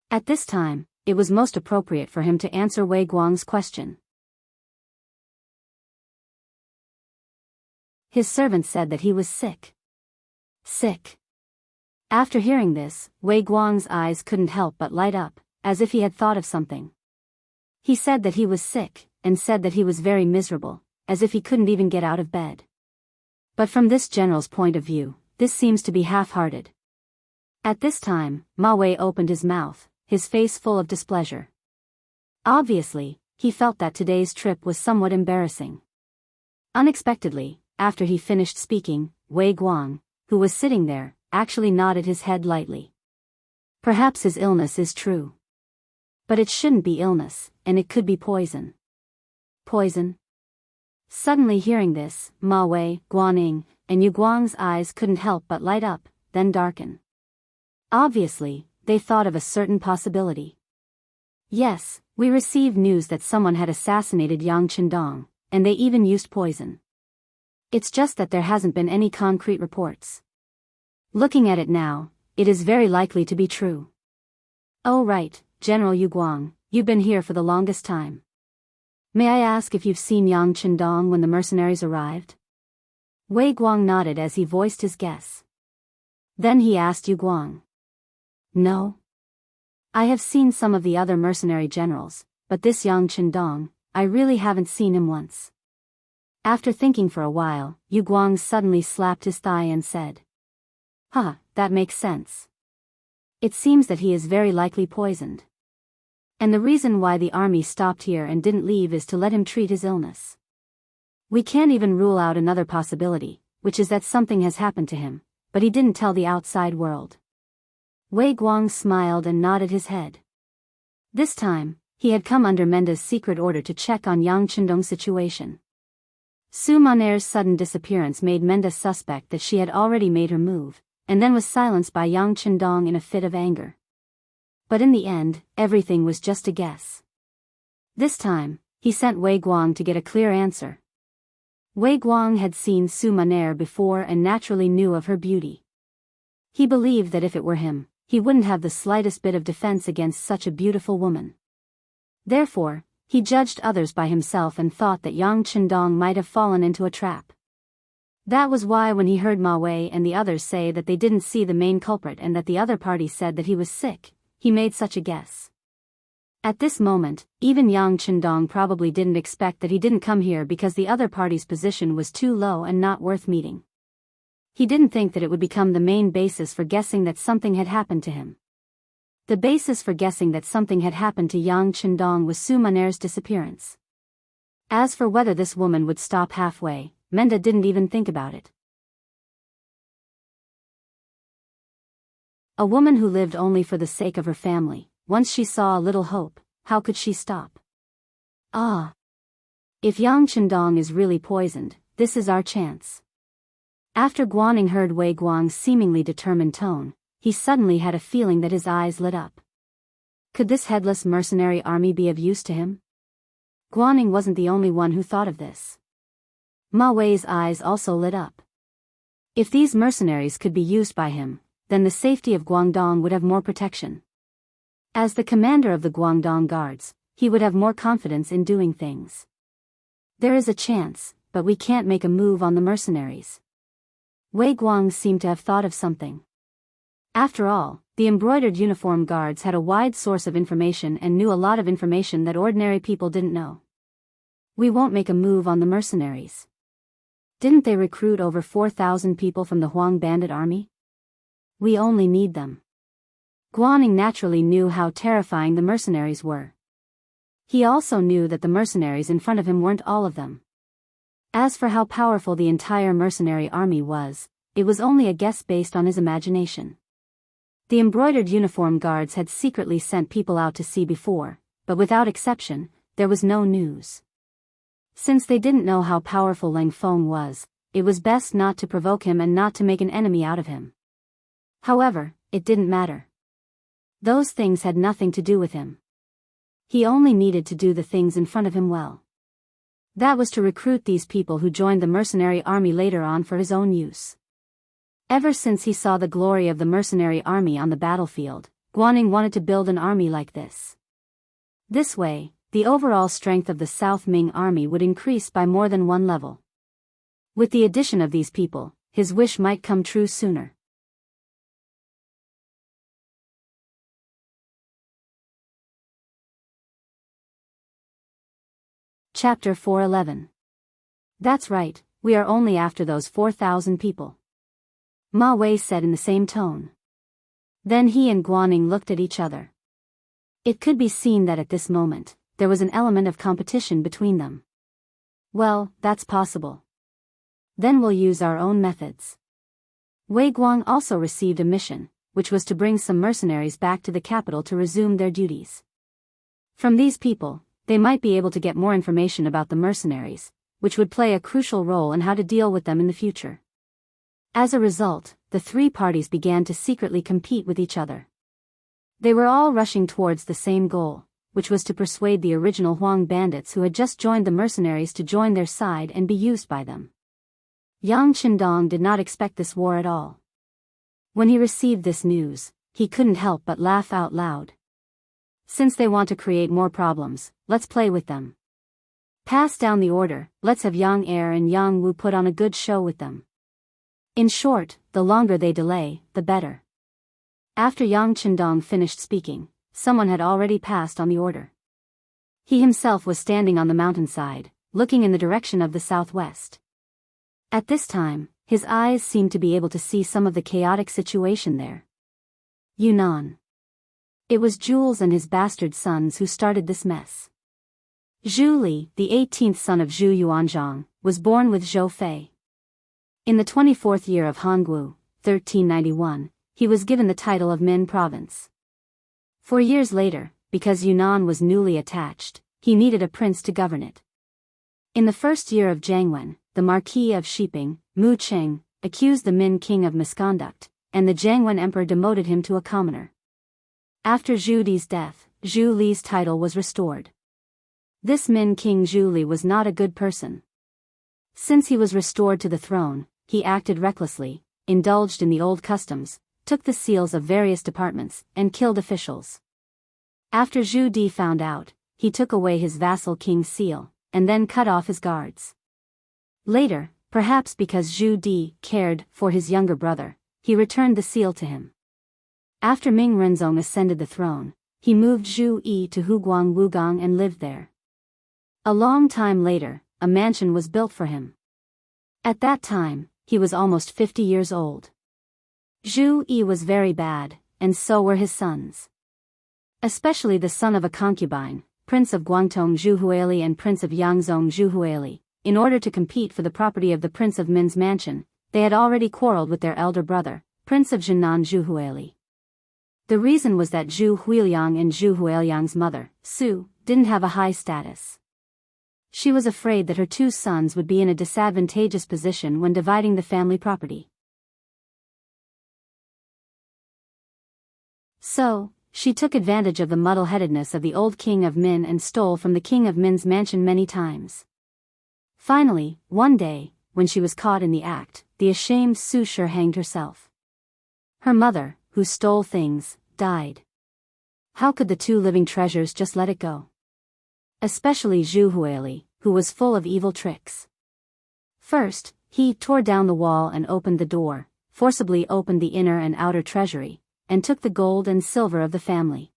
At this time, it was most appropriate for him to answer Wei Guang's question. His servant said that he was sick. Sick. After hearing this, Wei Guang's eyes couldn't help but light up, as if he had thought of something. He said that he was sick, and said that he was very miserable, as if he couldn't even get out of bed. But from this general's point of view, this seems to be half-hearted. At this time, Ma Wei opened his mouth, his face full of displeasure. Obviously, he felt that today's trip was somewhat embarrassing. Unexpectedly, after he finished speaking, Wei Guang, who was sitting there, actually nodded his head lightly. Perhaps his illness is true. But it shouldn't be illness, and it could be poison. Poison? Suddenly hearing this, Ma Wei, Guaning, and Yu Guang's eyes couldn't help but light up, then darken. Obviously, they thought of a certain possibility. Yes, we received news that someone had assassinated Yang Qindong, and they even used poison. It's just that there hasn't been any concrete reports. Looking at it now, it is very likely to be true. Oh right, General Yu Guang, you've been here for the longest time. May I ask if you've seen Yang Qindong when the mercenaries arrived? Wei Guang nodded as he voiced his guess. Then he asked Yu Guang. No. I have seen some of the other mercenary generals, but this Yang Qindong, I really haven't seen him once. After thinking for a while, Yu Guang suddenly slapped his thigh and said. That makes sense. It seems that he is very likely poisoned. And the reason why the army stopped here and didn't leave is to let him treat his illness. We can't even rule out another possibility, which is that something has happened to him, but he didn't tell the outside world. Wei Guang smiled and nodded his head. This time, he had come under Menda's secret order to check on Yang Qindong's situation. Su Maner's sudden disappearance made Menda suspect that she had already made her move, and then was silenced by Yang Qindong in a fit of anger. But in the end, everything was just a guess. This time, he sent Wei Guang to get a clear answer. Wei Guang had seen Su Maner before and naturally knew of her beauty. He believed that if it were him, he wouldn't have the slightest bit of defense against such a beautiful woman. Therefore, he judged others by himself and thought that Yang Qindong might have fallen into a trap. That was why when he heard Ma Wei and the others say that they didn't see the main culprit and that the other party said that he was sick, he made such a guess. At this moment, even Yang Qindong probably didn't expect that he didn't come here because the other party's position was too low and not worth meeting. He didn't think that it would become the main basis for guessing that something had happened to him. The basis for guessing that something had happened to Yang Qindong was Su Maner's disappearance. As for whether this woman would stop halfway, Menda didn't even think about it. A woman who lived only for the sake of her family, once she saw a little hope, how could she stop? If Yang Qindong is really poisoned, this is our chance. After Guaning heard Wei Guang's seemingly determined tone, he suddenly had a feeling that his eyes lit up. Could this headless mercenary army be of use to him? Guaning wasn't the only one who thought of this. Ma Wei's eyes also lit up. If these mercenaries could be used by him, then the safety of Guangdong would have more protection. As the commander of the Guangdong guards, he would have more confidence in doing things. There is a chance, but we can't make a move on the mercenaries. Wei Guang seemed to have thought of something. After all, the embroidered uniform guards had a wide source of information and knew a lot of information that ordinary people didn't know. We won't make a move on the mercenaries. Didn't they recruit over 4,000 people from the Huang bandit army? We only need them. Guaning naturally knew how terrifying the mercenaries were. He also knew that the mercenaries in front of him weren't all of them. As for how powerful the entire mercenary army was, it was only a guess based on his imagination. The embroidered uniform guards had secretly sent people out to sea before, but without exception, there was no news. Since they didn't know how powerful Lang Feng was, it was best not to provoke him and not to make an enemy out of him. However, it didn't matter. Those things had nothing to do with him. He only needed to do the things in front of him well. That was to recruit these people who joined the mercenary army later on for his own use. Ever since he saw the glory of the mercenary army on the battlefield, Guanning wanted to build an army like this. This way, the overall strength of the South Ming army would increase by more than one level. With the addition of these people, his wish might come true sooner. Chapter 411. That's right, we are only after those 4,000 people, Ma Wei said in the same tone. Then he and Guanning looked at each other. It could be seen that at this moment, there was an element of competition between them. Well, that's possible. Then we'll use our own methods. Wei Guang also received a mission, which was to bring some mercenaries back to the capital to resume their duties. From these people, they might be able to get more information about the mercenaries, which would play a crucial role in how to deal with them in the future. As a result, the three parties began to secretly compete with each other. They were all rushing towards the same goal, which was to persuade the original Huang bandits who had just joined the mercenaries to join their side and be used by them. Yang Qindong did not expect this war at all. When he received this news, he couldn't help but laugh out loud. Since they want to create more problems, let's play with them. Pass down the order, let's have Yang Er and Yang Wu put on a good show with them. In short, the longer they delay, the better. After Yang Qindong finished speaking, someone had already passed on the order. He himself was standing on the mountainside, looking in the direction of the southwest. At this time, his eyes seemed to be able to see some of the chaotic situation there. Yunnan. It was Jules and his bastard sons who started this mess. Zhu Li, the 18th son of Zhu Yuanzhang, was born with Zhou Fei. In the 24th year of Hongwu, 1391, he was given the title of Min Province. 4 years later, because Yunnan was newly attached, he needed a prince to govern it. In the first year of Jiangwen, the Marquis of Shiping, Mu Cheng, accused the Min king of misconduct, and the Jiangwen emperor demoted him to a commoner. After Zhu Di's death, Zhu Li's title was restored. This Min king Zhu Li was not a good person. Since he was restored to the throne, he acted recklessly, indulged in the old customs, took the seals of various departments, and killed officials. After Zhu Di found out, he took away his vassal king's seal, and then cut off his guards. Later, perhaps because Zhu Di cared for his younger brother, he returned the seal to him. After Ming Renzong ascended the throne, he moved Zhu Yi to Huguang Wugang and lived there. A long time later, a mansion was built for him. At that time, he was almost 50 years old. Zhu Yi was very bad, and so were his sons. Especially the son of a concubine, Prince of Guangdong Zhu Huili and Prince of Yangzhong Zhu Huili. In order to compete for the property of the Prince of Min's mansion, they had already quarreled with their elder brother, Prince of Jinan Zhu Huili. The reason was that Zhu Huiliang and Zhu Huiliang's mother, Su, didn't have a high status. She was afraid that her two sons would be in a disadvantageous position when dividing the family property. So, she took advantage of the muddle-headedness of the old king of Min and stole from the king of Min's mansion many times. Finally, one day, when she was caught in the act, the ashamed Su Shi hanged herself. Her mother, who stole things, died. How could the two living treasures just let it go? Especially Zhu Huili, who was full of evil tricks. First, he tore down the wall and opened the door, forcibly opened the inner and outer treasury, and took the gold and silver of the family.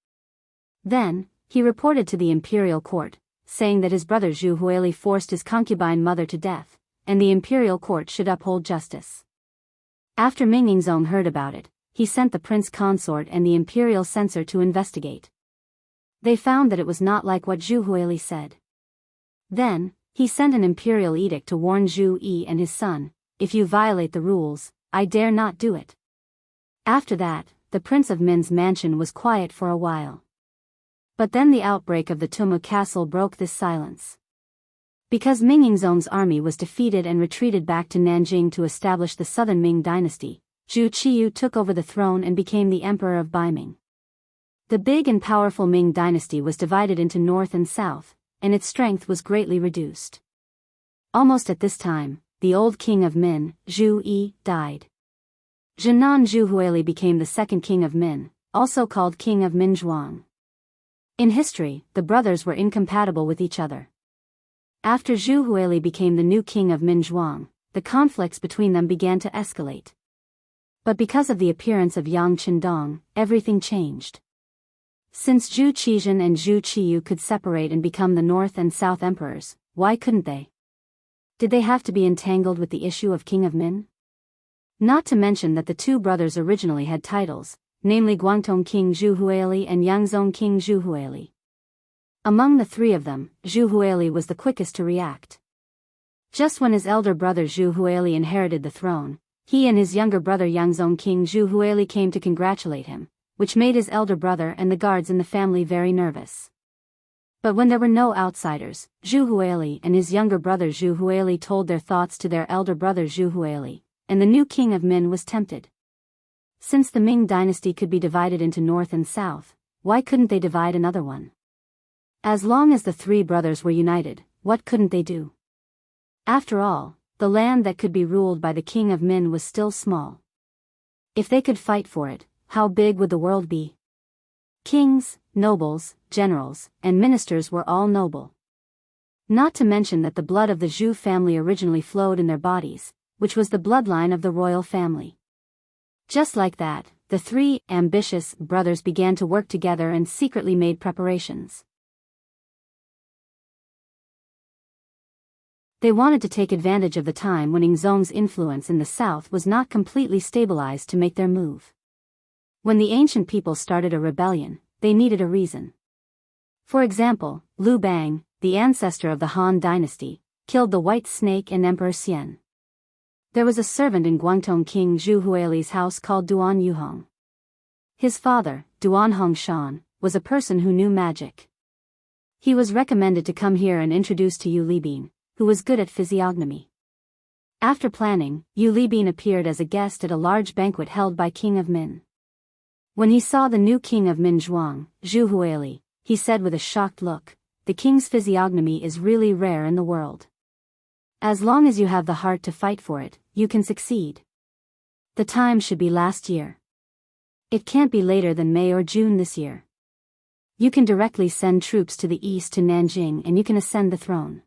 Then, he reported to the imperial court, saying that his brother Zhu Huili forced his concubine mother to death, and the imperial court should uphold justice. After Ming Yingzong heard about it, he sent the prince consort and the imperial censor to investigate. They found that it was not like what Zhu Huili said. Then, he sent an imperial edict to warn Zhu Yi and his son, "If you violate the rules, I dare not do it." After that, the Prince of Min's mansion was quiet for a while. But then the outbreak of the Tumu castle broke this silence. Because Ming Yingzong's army was defeated and retreated back to Nanjing to establish the southern Ming dynasty, Zhu Qiyu took over the throne and became the emperor of Baiming. The big and powerful Ming dynasty was divided into north and south, and its strength was greatly reduced. Almost at this time, the old king of Min, Zhu Yi, died. Zhenan Zhuhuili became the second king of Min, also called king of Minzhuang. In history, the brothers were incompatible with each other. After Zhuhuili became the new king of Minzhuang, the conflicts between them began to escalate. But because of the appearance of Yang Qindong, everything changed. Since Zhu Qizhen and Zhu Qiyu could separate and become the North and South emperors, why couldn't they? Did they have to be entangled with the issue of King of Min? Not to mention that the two brothers originally had titles, namely Guangdong King Zhuhuili and Yangzhong King Zhuhuili. Among the three of them, Zhuhuili was the quickest to react. Just when his elder brother Zhuhuili inherited the throne, he and his younger brother Yangzhong King Zhuhuili came to congratulate him, which made his elder brother and the guards in the family very nervous. But when there were no outsiders, Zhuhuili and his younger brother Zhuhuili told their thoughts to their elder brother Zhuhuili, and the new king of Min was tempted. Since the Ming dynasty could be divided into north and south, why couldn't they divide another one? As long as the three brothers were united, what couldn't they do? After all, the land that could be ruled by the king of Min was still small. If they could fight for it, how big would the world be? Kings, nobles, generals, and ministers were all noble. Not to mention that the blood of the Zhu family originally flowed in their bodies, which was the bloodline of the royal family. Just like that, the three ambitious brothers began to work together and secretly made preparations. They wanted to take advantage of the time when Yingzong's influence in the south was not completely stabilized to make their move. When the ancient people started a rebellion, they needed a reason. For example, Liu Bang, the ancestor of the Han dynasty, killed the White Snake and Emperor Xian. There was a servant in Guangdong King Zhuhuili's house called Duan Yuhong. His father, Duan Hongshan, was a person who knew magic. He was recommended to come here and introduced to Yu Libin, who was good at physiognomy. After planning, Yu Libin appeared as a guest at a large banquet held by King of Min. When he saw the new king of Minzhuang, Zhuhuili, he said with a shocked look, "The king's physiognomy is really rare in the world. As long as you have the heart to fight for it, you can succeed. The time should be last year. It can't be later than May or June this year. You can directly send troops to the east to Nanjing and you can ascend the throne."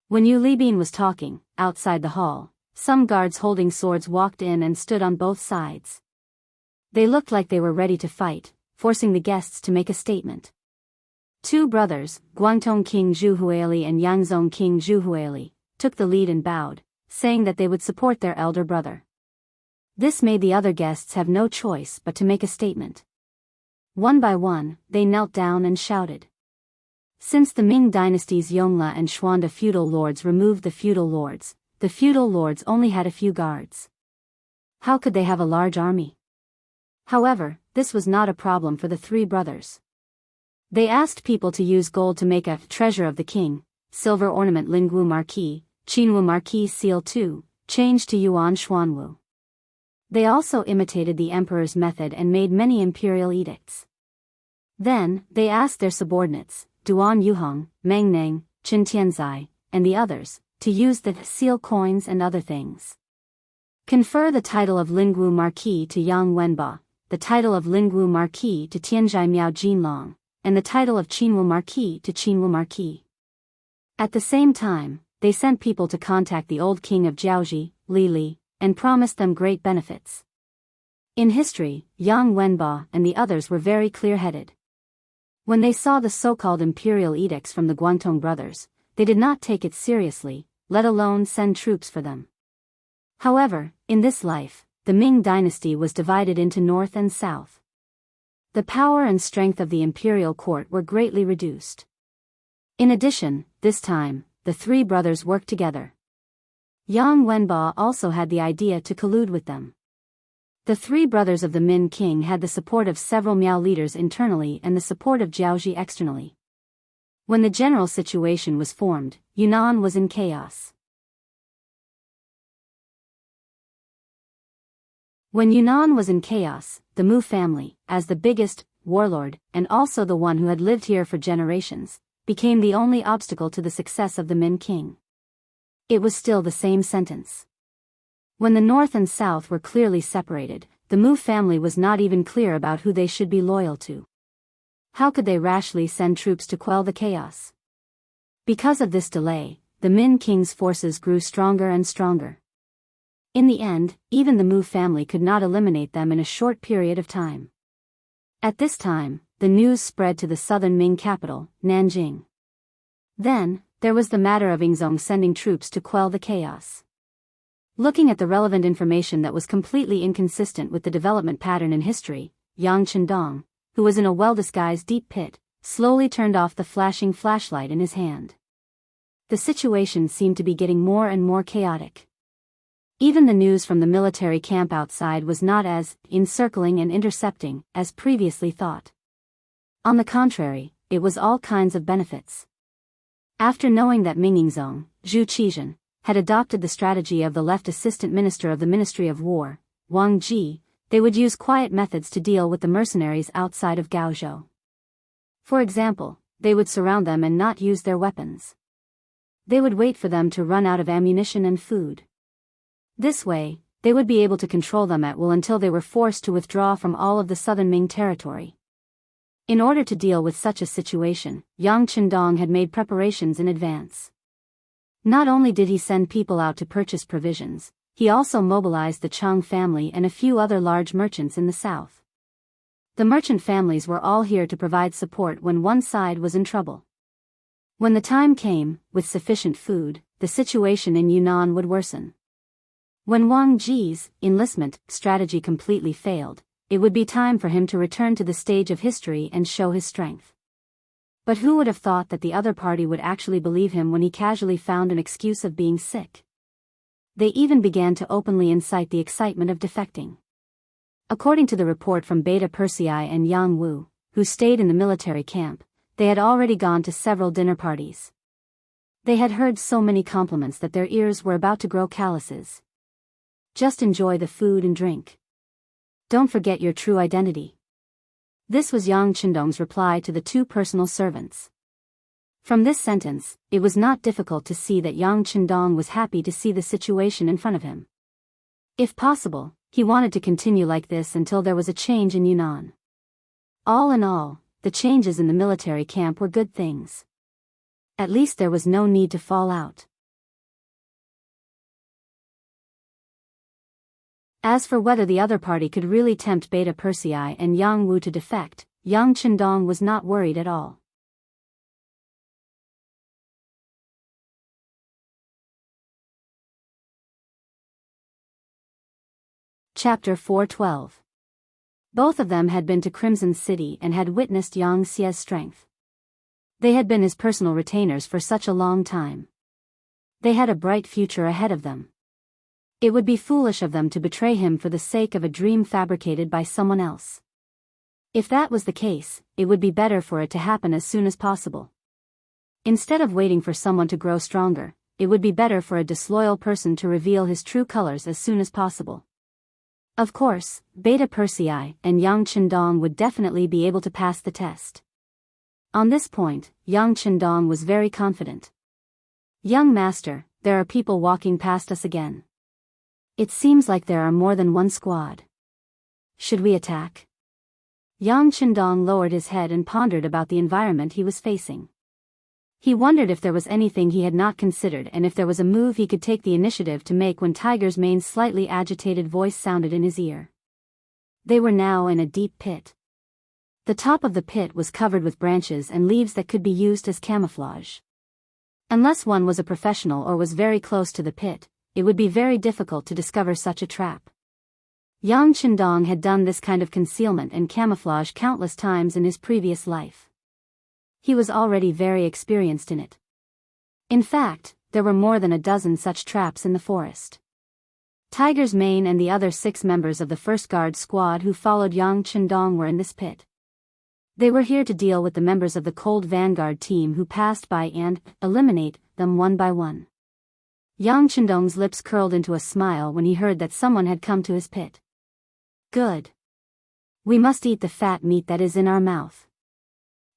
When Yu Libin was talking, outside the hall, some guards holding swords walked in and stood on both sides. They looked like they were ready to fight, forcing the guests to make a statement. Two brothers, Guangdong King Zhuhuili and Yangzhong King Zhuhuili, took the lead and bowed, saying that they would support their elder brother. This made the other guests have no choice but to make a statement. One by one, they knelt down and shouted. Since the Ming dynasty's Yongle and Xuande feudal lords removed the feudal lords only had a few guards. How could they have a large army? However, this was not a problem for the three brothers. They asked people to use gold to make a treasure of the king, silver ornament Lingwu Marquis, Qinwu Marquis seal 2, changed to Yuan Xuanwu. They also imitated the emperor's method and made many imperial edicts. Then, they asked their subordinates, Duan Yuhong, Meng Neng, Qin Tianzai, and the others, to use the seal coins and other things. Confer the title of Lingwu Marquis to Yang Wenba, the title of Lingwu Marquis to Tianzhai Miao Jinlong, and the title of Qinwu Marquis to Qinwu Marquis. At the same time, they sent people to contact the old king of Jiaoji, Li Li, and promised them great benefits. In history, Yang Wenba and the others were very clear-headed. When they saw the so-called imperial edicts from the Guangdong brothers, they did not take it seriously, let alone send troops for them. However, in this life, the Ming dynasty was divided into north and south. The power and strength of the imperial court were greatly reduced. In addition, this time, the three brothers worked together. Yang Wenba also had the idea to collude with them. The three brothers of the Min king had the support of several Miao leaders internally and the support of Jiaoji externally. When the general situation was formed, Yunnan was in chaos. When Yunnan was in chaos, the Mu family, as the biggest, warlord, and also the one who had lived here for generations, became the only obstacle to the success of the Min king. It was still the same sentence. When the North and South were clearly separated, the Mu family was not even clear about who they should be loyal to. How could they rashly send troops to quell the chaos? Because of this delay, the Min king's forces grew stronger and stronger. In the end, even the Mu family could not eliminate them in a short period of time. At this time, the news spread to the southern Ming capital, Nanjing. Then, there was the matter of Yingzong sending troops to quell the chaos. Looking at the relevant information that was completely inconsistent with the development pattern in history, Yang Chendong, who was in a well-disguised deep pit, slowly turned off the flashing flashlight in his hand. The situation seemed to be getting more and more chaotic. Even the news from the military camp outside was not as encircling and intercepting as previously thought. On the contrary, it was all kinds of benefits. After knowing that Ming Yingzong, Zhu Qizhen, had adopted the strategy of the left assistant minister of the Ministry of War, Wang Ji, they would use quiet methods to deal with the mercenaries outside of Gaozhou. For example, they would surround them and not use their weapons. They would wait for them to run out of ammunition and food. This way, they would be able to control them at will until they were forced to withdraw from all of the southern Ming territory. In order to deal with such a situation, Yang Chendong had made preparations in advance. Not only did he send people out to purchase provisions, he also mobilized the Chang family and a few other large merchants in the south. The merchant families were all here to provide support when one side was in trouble. When the time came, with sufficient food, the situation in Yunnan would worsen. When Wang Ji's enlistment strategy completely failed, it would be time for him to return to the stage of history and show his strength. But who would have thought that the other party would actually believe him when he casually found an excuse of being sick? They even began to openly incite the excitement of defecting. According to the report from Beta Persei and Yang Wu, who stayed in the military camp, they had already gone to several dinner parties. They had heard so many compliments that their ears were about to grow calluses. Just enjoy the food and drink. Don't forget your true identity. This was Yang Chendong's reply to the two personal servants. From this sentence, it was not difficult to see that Yang Chendong was happy to see the situation in front of him. If possible, he wanted to continue like this until there was a change in Yunnan. All in all, the changes in the military camp were good things. At least there was no need to fall out. As for whether the other party could really tempt Beta Persei and Yang Wu to defect, Yang Chendong was not worried at all. Chapter 412. Both of them had been to Crimson City and had witnessed Yang Xie's strength. They had been his personal retainers for such a long time. They had a bright future ahead of them. It would be foolish of them to betray him for the sake of a dream fabricated by someone else. If that was the case, it would be better for it to happen as soon as possible. Instead of waiting for someone to grow stronger, it would be better for a disloyal person to reveal his true colors as soon as possible. Of course, Beta Persei and Yang Chendong would definitely be able to pass the test. On this point, Yang Chendong was very confident. Young master, there are people walking past us again. It seems like there are more than one squad. Should we attack? Yang Chendong lowered his head and pondered about the environment he was facing. He wondered if there was anything he had not considered and if there was a move he could take the initiative to make when Tiger's Mane's slightly agitated voice sounded in his ear. They were now in a deep pit. The top of the pit was covered with branches and leaves that could be used as camouflage. Unless one was a professional or was very close to the pit, it would be very difficult to discover such a trap. Yang Chendong had done this kind of concealment and camouflage countless times in his previous life. He was already very experienced in it. In fact, there were more than a dozen such traps in the forest. Tiger's Mane and the other 6 members of the first guard squad who followed Yang Chendong were in this pit. They were here to deal with the members of the Cold Vanguard team who passed by and eliminate them one by one. Yang Chendong's lips curled into a smile when he heard that someone had come to his pit. Good. We must eat the fat meat that is in our mouth.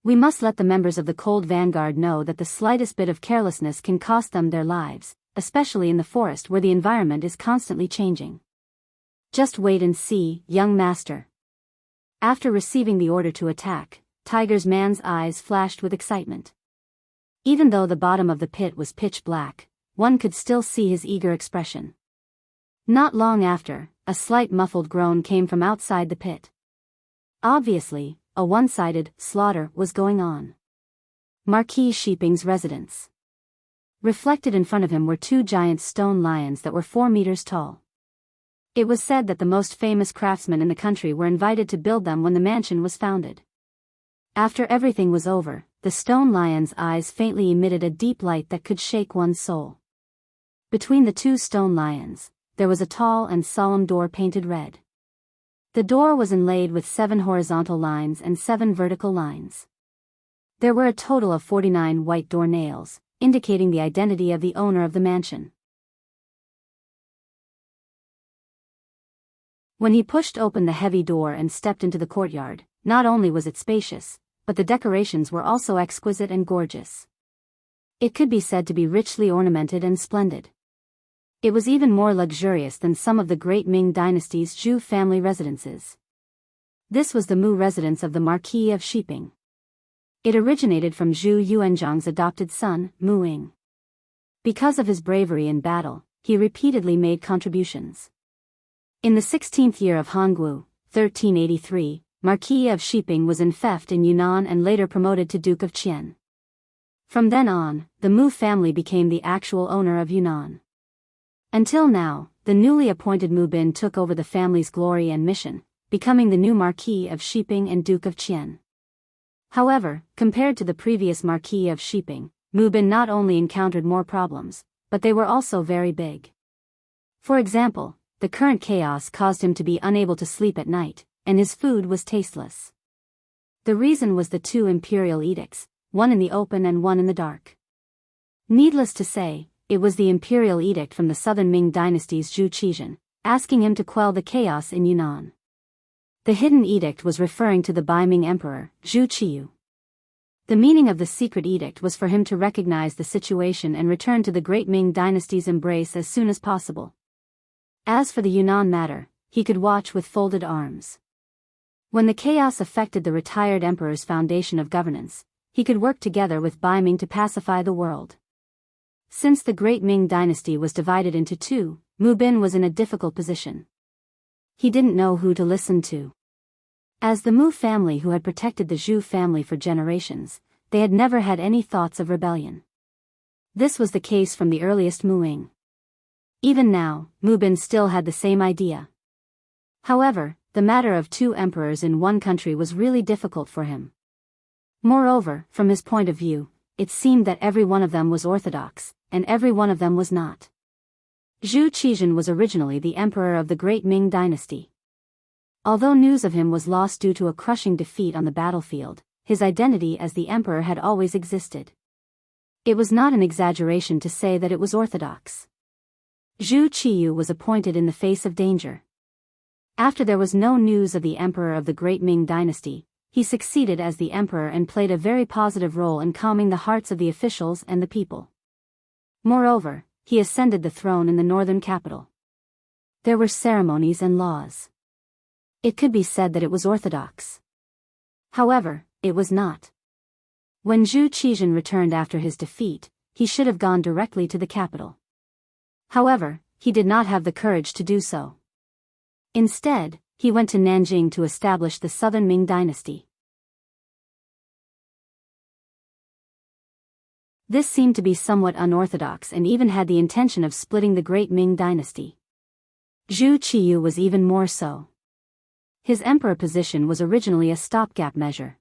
We must let the members of the Cold Vanguard know that the slightest bit of carelessness can cost them their lives, especially in the forest where the environment is constantly changing. Just wait and see, young master. After receiving the order to attack, Tiger's man's eyes flashed with excitement. Even though the bottom of the pit was pitch black, one could still see his eager expression. Not long after, a slight muffled groan came from outside the pit. Obviously, a one-sided slaughter was going on. Marquis Sheeping's residence. Reflected in front of him were two giant stone lions that were 4 meters tall. It was said that the most famous craftsmen in the country were invited to build them when the mansion was founded. After everything was over, the stone lion's eyes faintly emitted a deep light that could shake one's soul. Between the two stone lions, there was a tall and solemn door painted red. The door was inlaid with 7 horizontal lines and 7 vertical lines. There were a total of 49 white door nails, indicating the identity of the owner of the mansion. When he pushed open the heavy door and stepped into the courtyard, not only was it spacious, but the decorations were also exquisite and gorgeous. It could be said to be richly ornamented and splendid. It was even more luxurious than some of the great Ming dynasty's Zhou family residences. This was the Mu residence of the Marquis of Sheeping. It originated from Zhou Yuanzhang's adopted son, Mu Ying. Because of his bravery in battle, he repeatedly made contributions. In the 16th year of Hongwu, 1383, Marquis of Sheeping was enfeoffed in Yunnan and later promoted to Duke of Qian. From then on, the Mu family became the actual owner of Yunnan. Until now, the newly appointed Mu Bin took over the family's glory and mission, becoming the new Marquis of Sheeping and Duke of Qian. However, compared to the previous Marquis of Sheeping, Mu Bin not only encountered more problems, but they were also very big. For example, the current chaos caused him to be unable to sleep at night, and his food was tasteless. The reason was the 2 imperial edicts, one in the open and one in the dark. Needless to say, it was the imperial edict from the southern Ming dynasty's Zhu Qizhen, asking him to quell the chaos in Yunnan. The hidden edict was referring to the Bai Ming emperor, Zhu Qiyu. The meaning of the secret edict was for him to recognize the situation and return to the great Ming dynasty's embrace as soon as possible. As for the Yunnan matter, he could watch with folded arms. When the chaos affected the retired emperor's foundation of governance, he could work together with Bai Ming to pacify the world. Since the great Ming dynasty was divided into 2, Mu Bin was in a difficult position. He didn't know who to listen to. As the Mu family who had protected the Zhou family for generations, they had never had any thoughts of rebellion. This was the case from the earliest Mu Ying. Even now, Mu Bin still had the same idea. However, the matter of 2 emperors in one country was really difficult for him. Moreover, from his point of view, it seemed that every one of them was orthodox, and every one of them was not. Zhu Qizhen was originally the emperor of the great Ming dynasty. Although news of him was lost due to a crushing defeat on the battlefield, his identity as the emperor had always existed. It was not an exaggeration to say that it was orthodox. Zhu Qiyu was appointed in the face of danger. After there was no news of the emperor of the great Ming dynasty, he succeeded as the emperor and played a very positive role in calming the hearts of the officials and the people. Moreover, he ascended the throne in the northern capital. There were ceremonies and laws. It could be said that it was orthodox. However, it was not. When Zhu Qizhen returned after his defeat, he should have gone directly to the capital. However, he did not have the courage to do so. Instead, he went to Nanjing to establish the southern Ming dynasty. This seemed to be somewhat unorthodox and even had the intention of splitting the great Ming dynasty. Zhu Qiyu was even more so. His emperor position was originally a stopgap measure.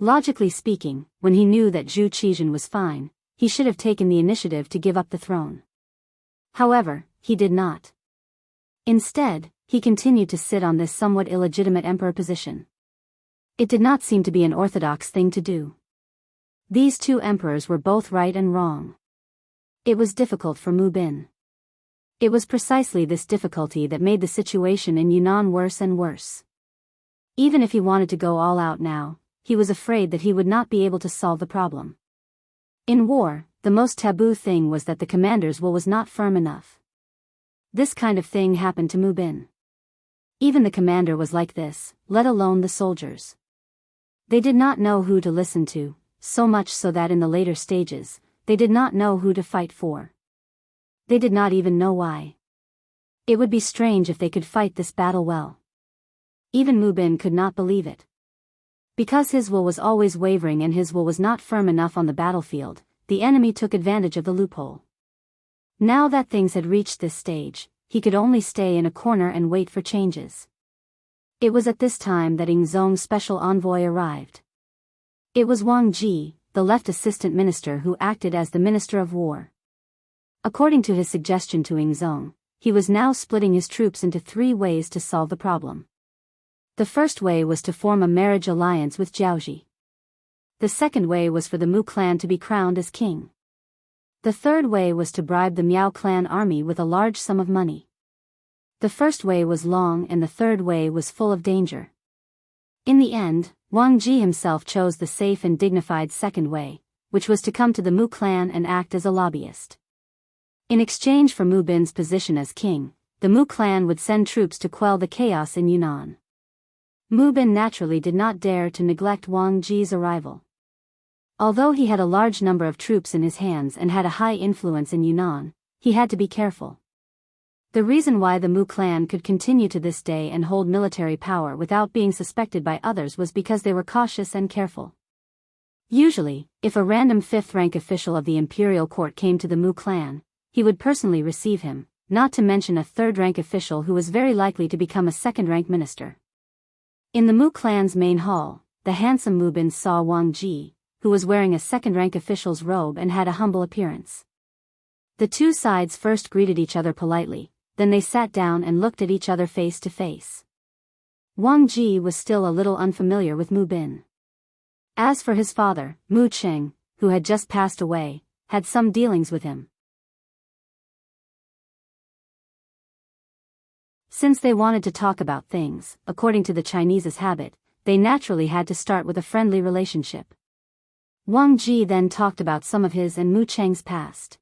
Logically speaking, when he knew that Zhu Qizhen was fine, he should have taken the initiative to give up the throne. However, he did not. Instead, he continued to sit on this somewhat illegitimate emperor position. It did not seem to be an orthodox thing to do. These 2 emperors were both right and wrong. It was difficult for Mu Bin. It was precisely this difficulty that made the situation in Yunnan worse and worse. Even if he wanted to go all out now, he was afraid that he would not be able to solve the problem. In war, the most taboo thing was that the commander's will was not firm enough. This kind of thing happened to Mu Bin. Even the commander was like this, let alone the soldiers. They did not know who to listen to, so much so that in the later stages, they did not know who to fight for. They did not even know why. It would be strange if they could fight this battle well. Even Mu Bin could not believe it. Because his will was always wavering and his will was not firm enough on the battlefield, the enemy took advantage of the loophole. Now that things had reached this stage, he could only stay in a corner and wait for changes. It was at this time that Ingzong's special envoy arrived. It was Wang Ji, the left assistant minister who acted as the minister of war. According to his suggestion to Ingzong, he was now splitting his troops into 3 ways to solve the problem. The first way was to form a marriage alliance with Jiaoji. The second way was for the Mu clan to be crowned as king. The third way was to bribe the Miao clan army with a large sum of money. The first way was long and the third way was full of danger. In the end, Wang Ji himself chose the safe and dignified second way, which was to come to the Mu clan and act as a lobbyist. In exchange for Mu Bin's position as king, the Mu clan would send troops to quell the chaos in Yunnan. Mu Bin naturally did not dare to neglect Wang Ji's arrival. Although he had a large number of troops in his hands and had a high influence in Yunnan, he had to be careful. The reason why the Mu clan could continue to this day and hold military power without being suspected by others was because they were cautious and careful. Usually, if a random 5th-rank official of the imperial court came to the Mu clan, he would personally receive him, not to mention a 3rd-rank official who was very likely to become a 2nd-rank minister. In the Mu clan's main hall, the handsome Mu Bin saw Wang Ji, who was wearing a 2nd-rank official's robe and had a humble appearance. The two sides first greeted each other politely, then they sat down and looked at each other face to face. Wang Ji was still a little unfamiliar with Mu Bin. As for his father, Mu Cheng, who had just passed away, had some dealings with him. Since they wanted to talk about things, according to the Chinese's habit, they naturally had to start with a friendly relationship. Wang Ji then talked about some of his and Mu Cheng's past.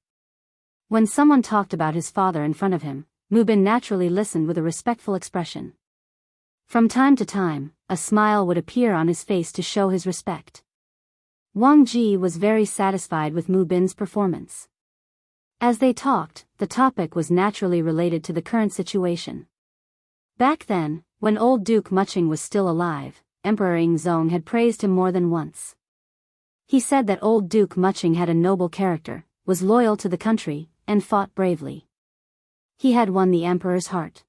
When someone talked about his father in front of him, Mu Bin naturally listened with a respectful expression. From time to time, a smile would appear on his face to show his respect. Wang Ji was very satisfied with Mu Bin's performance. As they talked, the topic was naturally related to the current situation. Back then, when old Duke Muching was still alive, Emperor Ingzong had praised him more than once. He said that old Duke Muching had a noble character, was loyal to the country, and fought bravely. He had won the emperor's heart.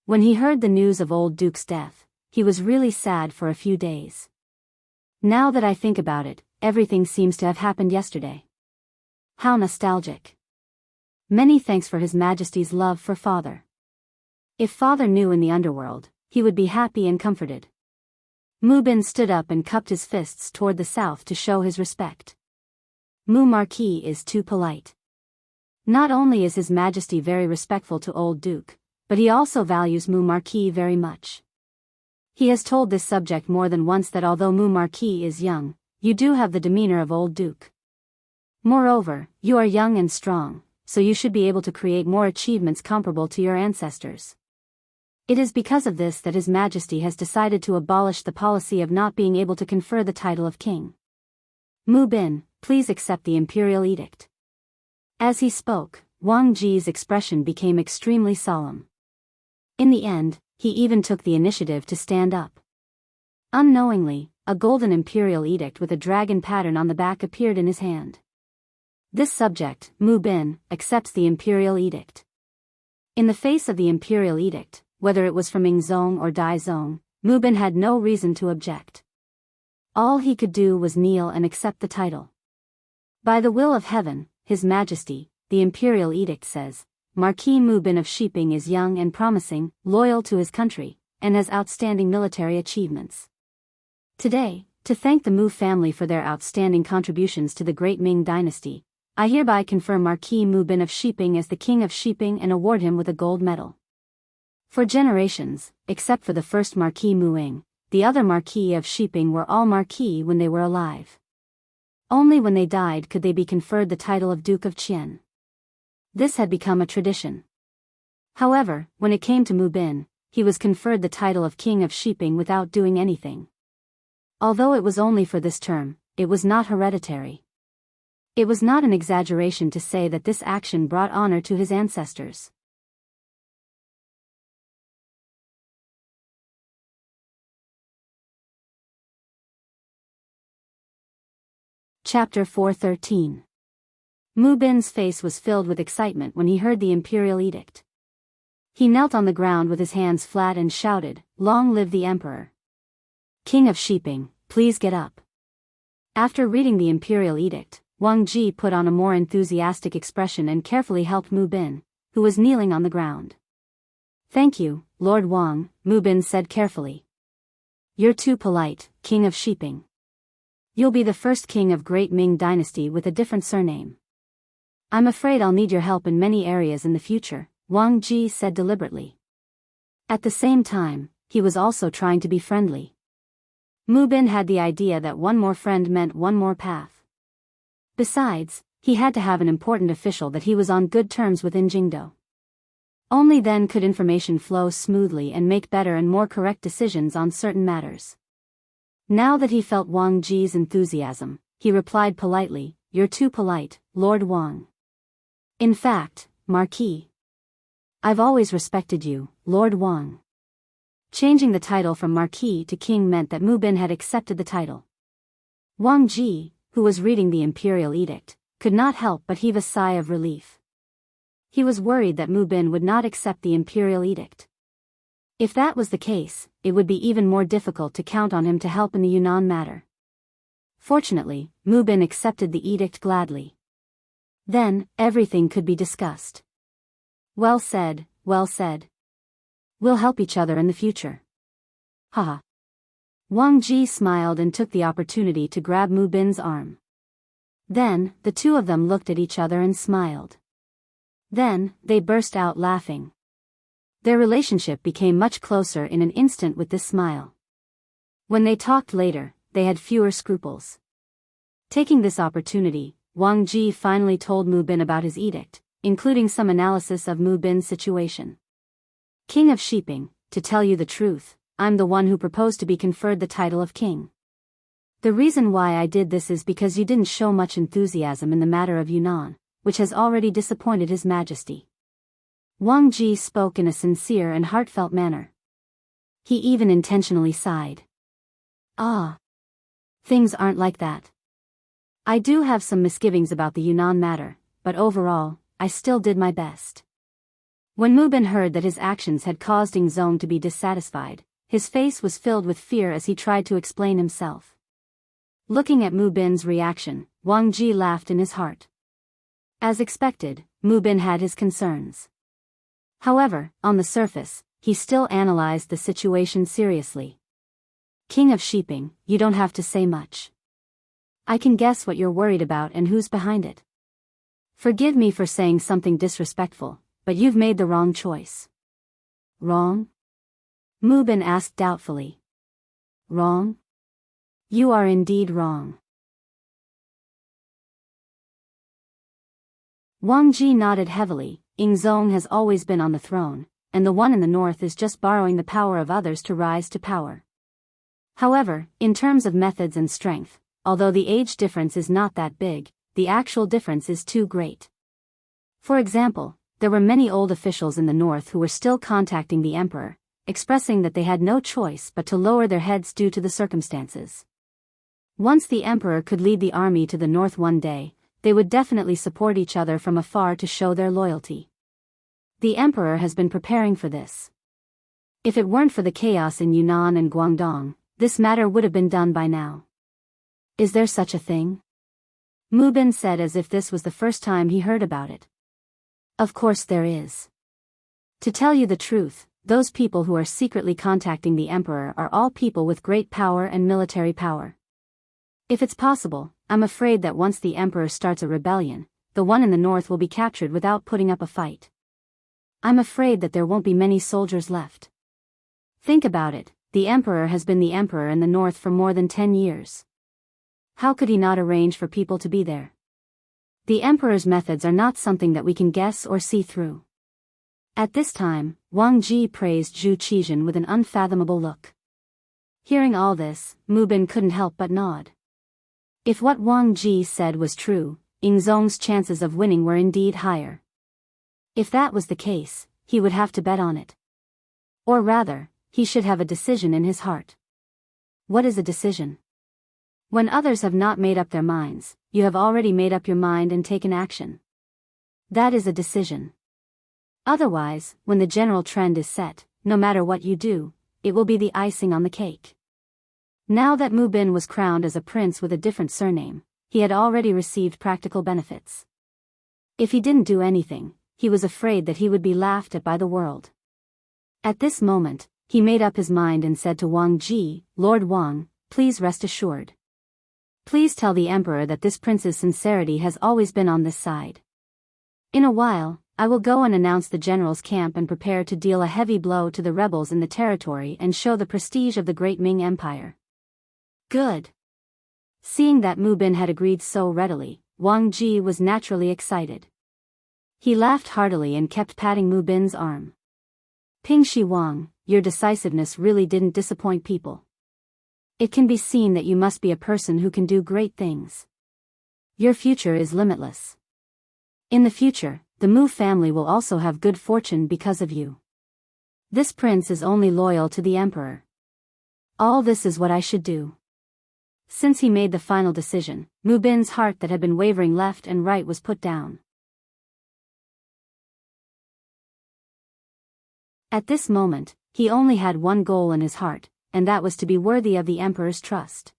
When he heard the news of old Duke's death, he was really sad for a few days. Now that I think about it, everything seems to have happened yesterday. How nostalgic. Many thanks for His Majesty's love for father. If father knew in the underworld, he would be happy and comforted. Mu Bin stood up and cupped his fists toward the south to show his respect. Mu Marquis is too polite. Not only is His Majesty very respectful to old Duke, but he also values Mu Marquis very much. He has told this subject more than once that although Mu Marquis is young, you do have the demeanor of old Duke. Moreover, you are young and strong, so you should be able to create more achievements comparable to your ancestors. It is because of this that His Majesty has decided to abolish the policy of not being able to confer the title of king. Mu Bin, please accept the imperial edict. As he spoke, Wang Ji's expression became extremely solemn. In the end, he even took the initiative to stand up. Unknowingly, a golden imperial edict with a dragon pattern on the back appeared in his hand. This subject, Mu Bin, accepts the imperial edict. In the face of the imperial edict, whether it was from Ingzong or Daizong, Mu Bin had no reason to object. All he could do was kneel and accept the title. By the will of heaven, His Majesty, the imperial edict says, Marquis Mu Bin of Shiping is young and promising, loyal to his country, and has outstanding military achievements. Today, to thank the Mu family for their outstanding contributions to the great Ming dynasty, I hereby confer Marquis Mu Bin of Shiping as the King of Shiping and award him with a gold medal. For generations, except for the first Marquis Mu Ing, the other Marquis of Shiping were all Marquis when they were alive. Only when they died could they be conferred the title of Duke of Qian. This had become a tradition. However, when it came to Mu Bin, he was conferred the title of King of Shiping without doing anything. Although it was only for this term, it was not hereditary. It was not an exaggeration to say that this action brought honor to his ancestors. Chapter 413. Mu Bin's face was filled with excitement when he heard the imperial edict. He knelt on the ground with his hands flat and shouted, "Long live the emperor! King of Shiping, please get up." After reading the imperial edict, Wang Ji put on a more enthusiastic expression and carefully helped Mu Bin, who was kneeling on the ground. "Thank you, Lord Wang," Mu Bin said carefully. "You're too polite, King of Shiping. You'll be the first king of Great Ming Dynasty with a different surname. I'm afraid I'll need your help in many areas in the future," Wang Ji said deliberately. At the same time, he was also trying to be friendly. Mu Bin had the idea that one more friend meant one more path. Besides, he had to have an important official that he was on good terms with in Jingdo. Only then could information flow smoothly and make better and more correct decisions on certain matters. Now that he felt Wang Ji's enthusiasm, he replied politely, "You're too polite, Lord Wang. In fact, Marquis. I've always respected you, Lord Wang." Changing the title from Marquis to King meant that Mu Bin had accepted the title. Wang Ji, who was reading the imperial edict, could not help but heave a sigh of relief. He was worried that Mu Bin would not accept the imperial edict. If that was the case, it would be even more difficult to count on him to help in the Yunnan matter. Fortunately, Mu Bin accepted the edict gladly. Then, everything could be discussed. "Well said, well said. We'll help each other in the future." Haha. Wang Ji smiled and took the opportunity to grab Mu Bin's arm. Then, the two of them looked at each other and smiled. Then, they burst out laughing. Their relationship became much closer in an instant with this smile. When they talked later, they had fewer scruples. Taking this opportunity, Wang Ji finally told Mu Bin about his edict, including some analysis of Mu Bin's situation. "King of Shiping, to tell you the truth, I'm the one who proposed to be conferred the title of king. The reason why I did this is because you didn't show much enthusiasm in the matter of Yunnan, which has already disappointed His Majesty." Wang Ji spoke in a sincere and heartfelt manner. He even intentionally sighed. "Ah. Things aren't like that. I do have some misgivings about the Yunnan matter, but overall, I still did my best." When Mu Bin heard that his actions had caused Ding Zong to be dissatisfied, his face was filled with fear as he tried to explain himself. Looking at Mu Bin's reaction, Wang Ji laughed in his heart. As expected, Mu Bin had his concerns. However, on the surface, he still analyzed the situation seriously. "King of Shiping, you don't have to say much. I can guess what you're worried about and who's behind it. Forgive me for saying something disrespectful, but you've made the wrong choice." "Wrong?" Mu Bin asked doubtfully. "Wrong? You are indeed wrong." Wang Ji nodded heavily. Ying Zong has always been on the throne, and the one in the north is just borrowing the power of others to rise to power. However, in terms of methods and strength, although the age difference is not that big, the actual difference is too great. For example, there were many old officials in the north who were still contacting the emperor, expressing that they had no choice but to lower their heads due to the circumstances. Once the emperor could lead the army to the north one day, they would definitely support each other from afar to show their loyalty. The emperor has been preparing for this. If it weren't for the chaos in Yunnan and Guangdong, this matter would have been done by now. "Is there such a thing?" Mu Bin said as if this was the first time he heard about it. "Of course there is. To tell you the truth, those people who are secretly contacting the emperor are all people with great power and military power. If it's possible, I'm afraid that once the emperor starts a rebellion, the one in the north will be captured without putting up a fight. I'm afraid that there won't be many soldiers left. Think about it, the emperor has been the emperor in the north for more than 10 years. How could he not arrange for people to be there? The emperor's methods are not something that we can guess or see through. At this time, Wang Ji praised Zhu Qizhen with an unfathomable look. Hearing all this, Mu Bin couldn't help but nod. If what Wang Ji said was true, Yingzong's chances of winning were indeed higher. If that was the case, he would have to bet on it. Or rather, he should have a decision in his heart. What is a decision? When others have not made up their minds, you have already made up your mind and taken action. That is a decision. Otherwise, when the general trend is set, no matter what you do, it will be the icing on the cake. Now that Mu Bin was crowned as a prince with a different surname, he had already received practical benefits. If he didn't do anything, he was afraid that he would be laughed at by the world. At this moment, he made up his mind and said to Wang Ji, "Lord Wang, please rest assured. Please tell the emperor that this prince's sincerity has always been on this side. In a while, I will go and announce the general's camp and prepare to deal a heavy blow to the rebels in the territory and show the prestige of the great Ming Empire." Good. Seeing that Mu Bin had agreed so readily, Wang Ji was naturally excited. He laughed heartily and kept patting Mu Bin's arm. "Ping Shi Wang, your decisiveness really didn't disappoint people. It can be seen that you must be a person who can do great things. Your future is limitless. In the future, the Mu family will also have good fortune because of you. This prince is only loyal to the emperor. All this is what I should do." Since he made the final decision, Mu Bin's heart that had been wavering left and right was put down. At this moment, he only had one goal in his heart, and that was to be worthy of the emperor's trust.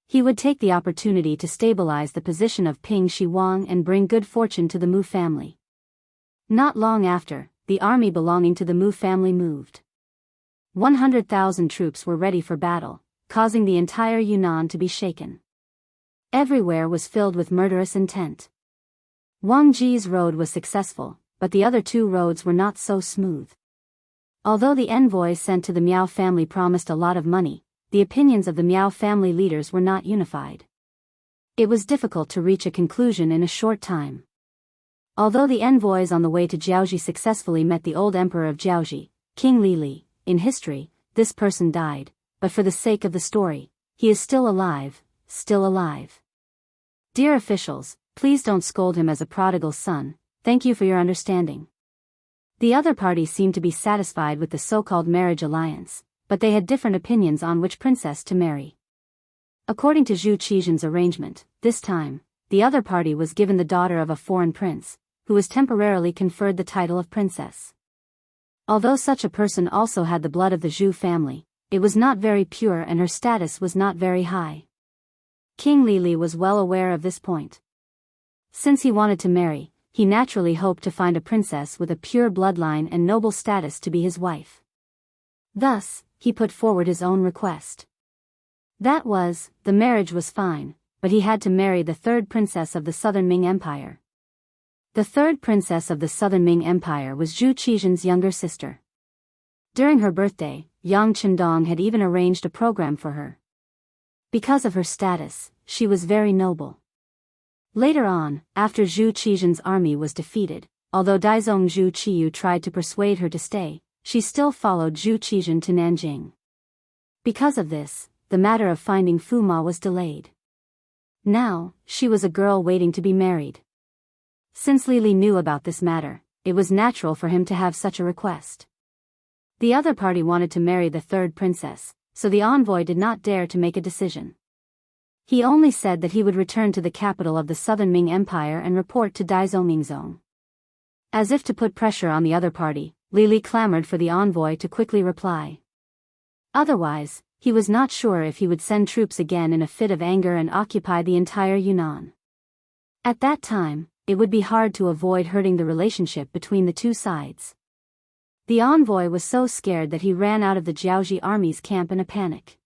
He would take the opportunity to stabilize the position of Ping Shi Wang and bring good fortune to the Mu family. Not long after, the army belonging to the Mu family moved. 100,000 troops were ready for battle, causing the entire Yunnan to be shaken. Everywhere was filled with murderous intent. Wang Ji's road was successful, but the other two roads were not so smooth. Although the envoys sent to the Miao family promised a lot of money, the opinions of the Miao family leaders were not unified. It was difficult to reach a conclusion in a short time. Although the envoys on the way to Jiaoji successfully met the old emperor of Jiaoji, King Li, in history, this person died, but for the sake of the story, he is still alive, still alive. Dear officials, please don't scold him as a prodigal son, thank you for your understanding. The other party seemed to be satisfied with the so-called marriage alliance, but they had different opinions on which princess to marry. According to Zhu Qizhen's arrangement, this time, the other party was given the daughter of a foreign prince, who was temporarily conferred the title of princess. Although such a person also had the blood of the Zhu family, it was not very pure and her status was not very high. King Li was well aware of this point. Since he wanted to marry, he naturally hoped to find a princess with a pure bloodline and noble status to be his wife. Thus, he put forward his own request. That was, the marriage was fine, but he had to marry the third princess of the Southern Ming Empire. The third princess of the Southern Ming Empire was Zhu Qizhen's younger sister. During her birthday, Yang Chendong had even arranged a program for her. Because of her status, she was very noble. Later on, after Zhu Qizhen's army was defeated, although Daizong Zhu Qiyu tried to persuade her to stay, she still followed Zhu Qizhen to Nanjing. Because of this, the matter of finding Fu Ma was delayed. Now, she was a girl waiting to be married. Since Li knew about this matter, it was natural for him to have such a request. The other party wanted to marry the third princess, so the envoy did not dare to make a decision. He only said that he would return to the capital of the Southern Ming Empire and report to Daizong Mingzong. As if to put pressure on the other party, Li clamored for the envoy to quickly reply. Otherwise, he was not sure if he would send troops again in a fit of anger and occupy the entire Yunnan. At that time, it would be hard to avoid hurting the relationship between the two sides. The envoy was so scared that he ran out of the Jiaoji army's camp in a panic.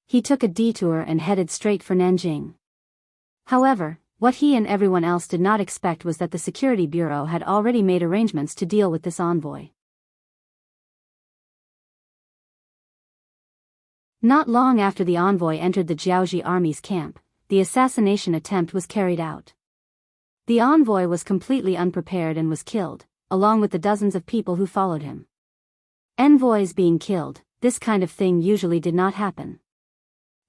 He took a detour and headed straight for Nanjing. However, what he and everyone else did not expect was that the Security Bureau had already made arrangements to deal with this envoy. Not long after the envoy entered the Jiaoji army's camp, the assassination attempt was carried out. The envoy was completely unprepared and was killed, along with the dozens of people who followed him. Envoys being killed, this kind of thing usually did not happen.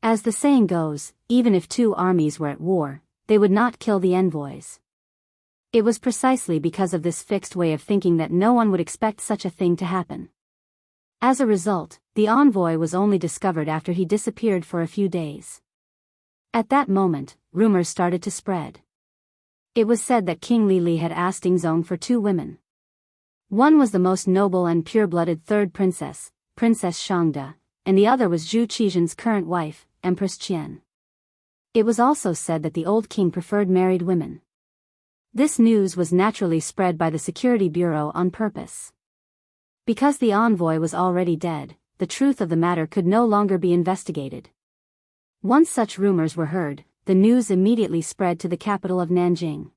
As the saying goes, even if two armies were at war, they would not kill the envoys. It was precisely because of this fixed way of thinking that no one would expect such a thing to happen. As a result, the envoy was only discovered after he disappeared for a few days. At that moment, rumors started to spread. It was said that King Li had asked Dingzong for two women. One was the most noble and pure-blooded third princess, Princess Shangde, and the other was Zhu Qizhen's current wife, Empress Qian. It was also said that the old king preferred married women. This news was naturally spread by the Security Bureau on purpose. Because the envoy was already dead, the truth of the matter could no longer be investigated. Once such rumors were heard, the news immediately spread to the capital of Nanjing.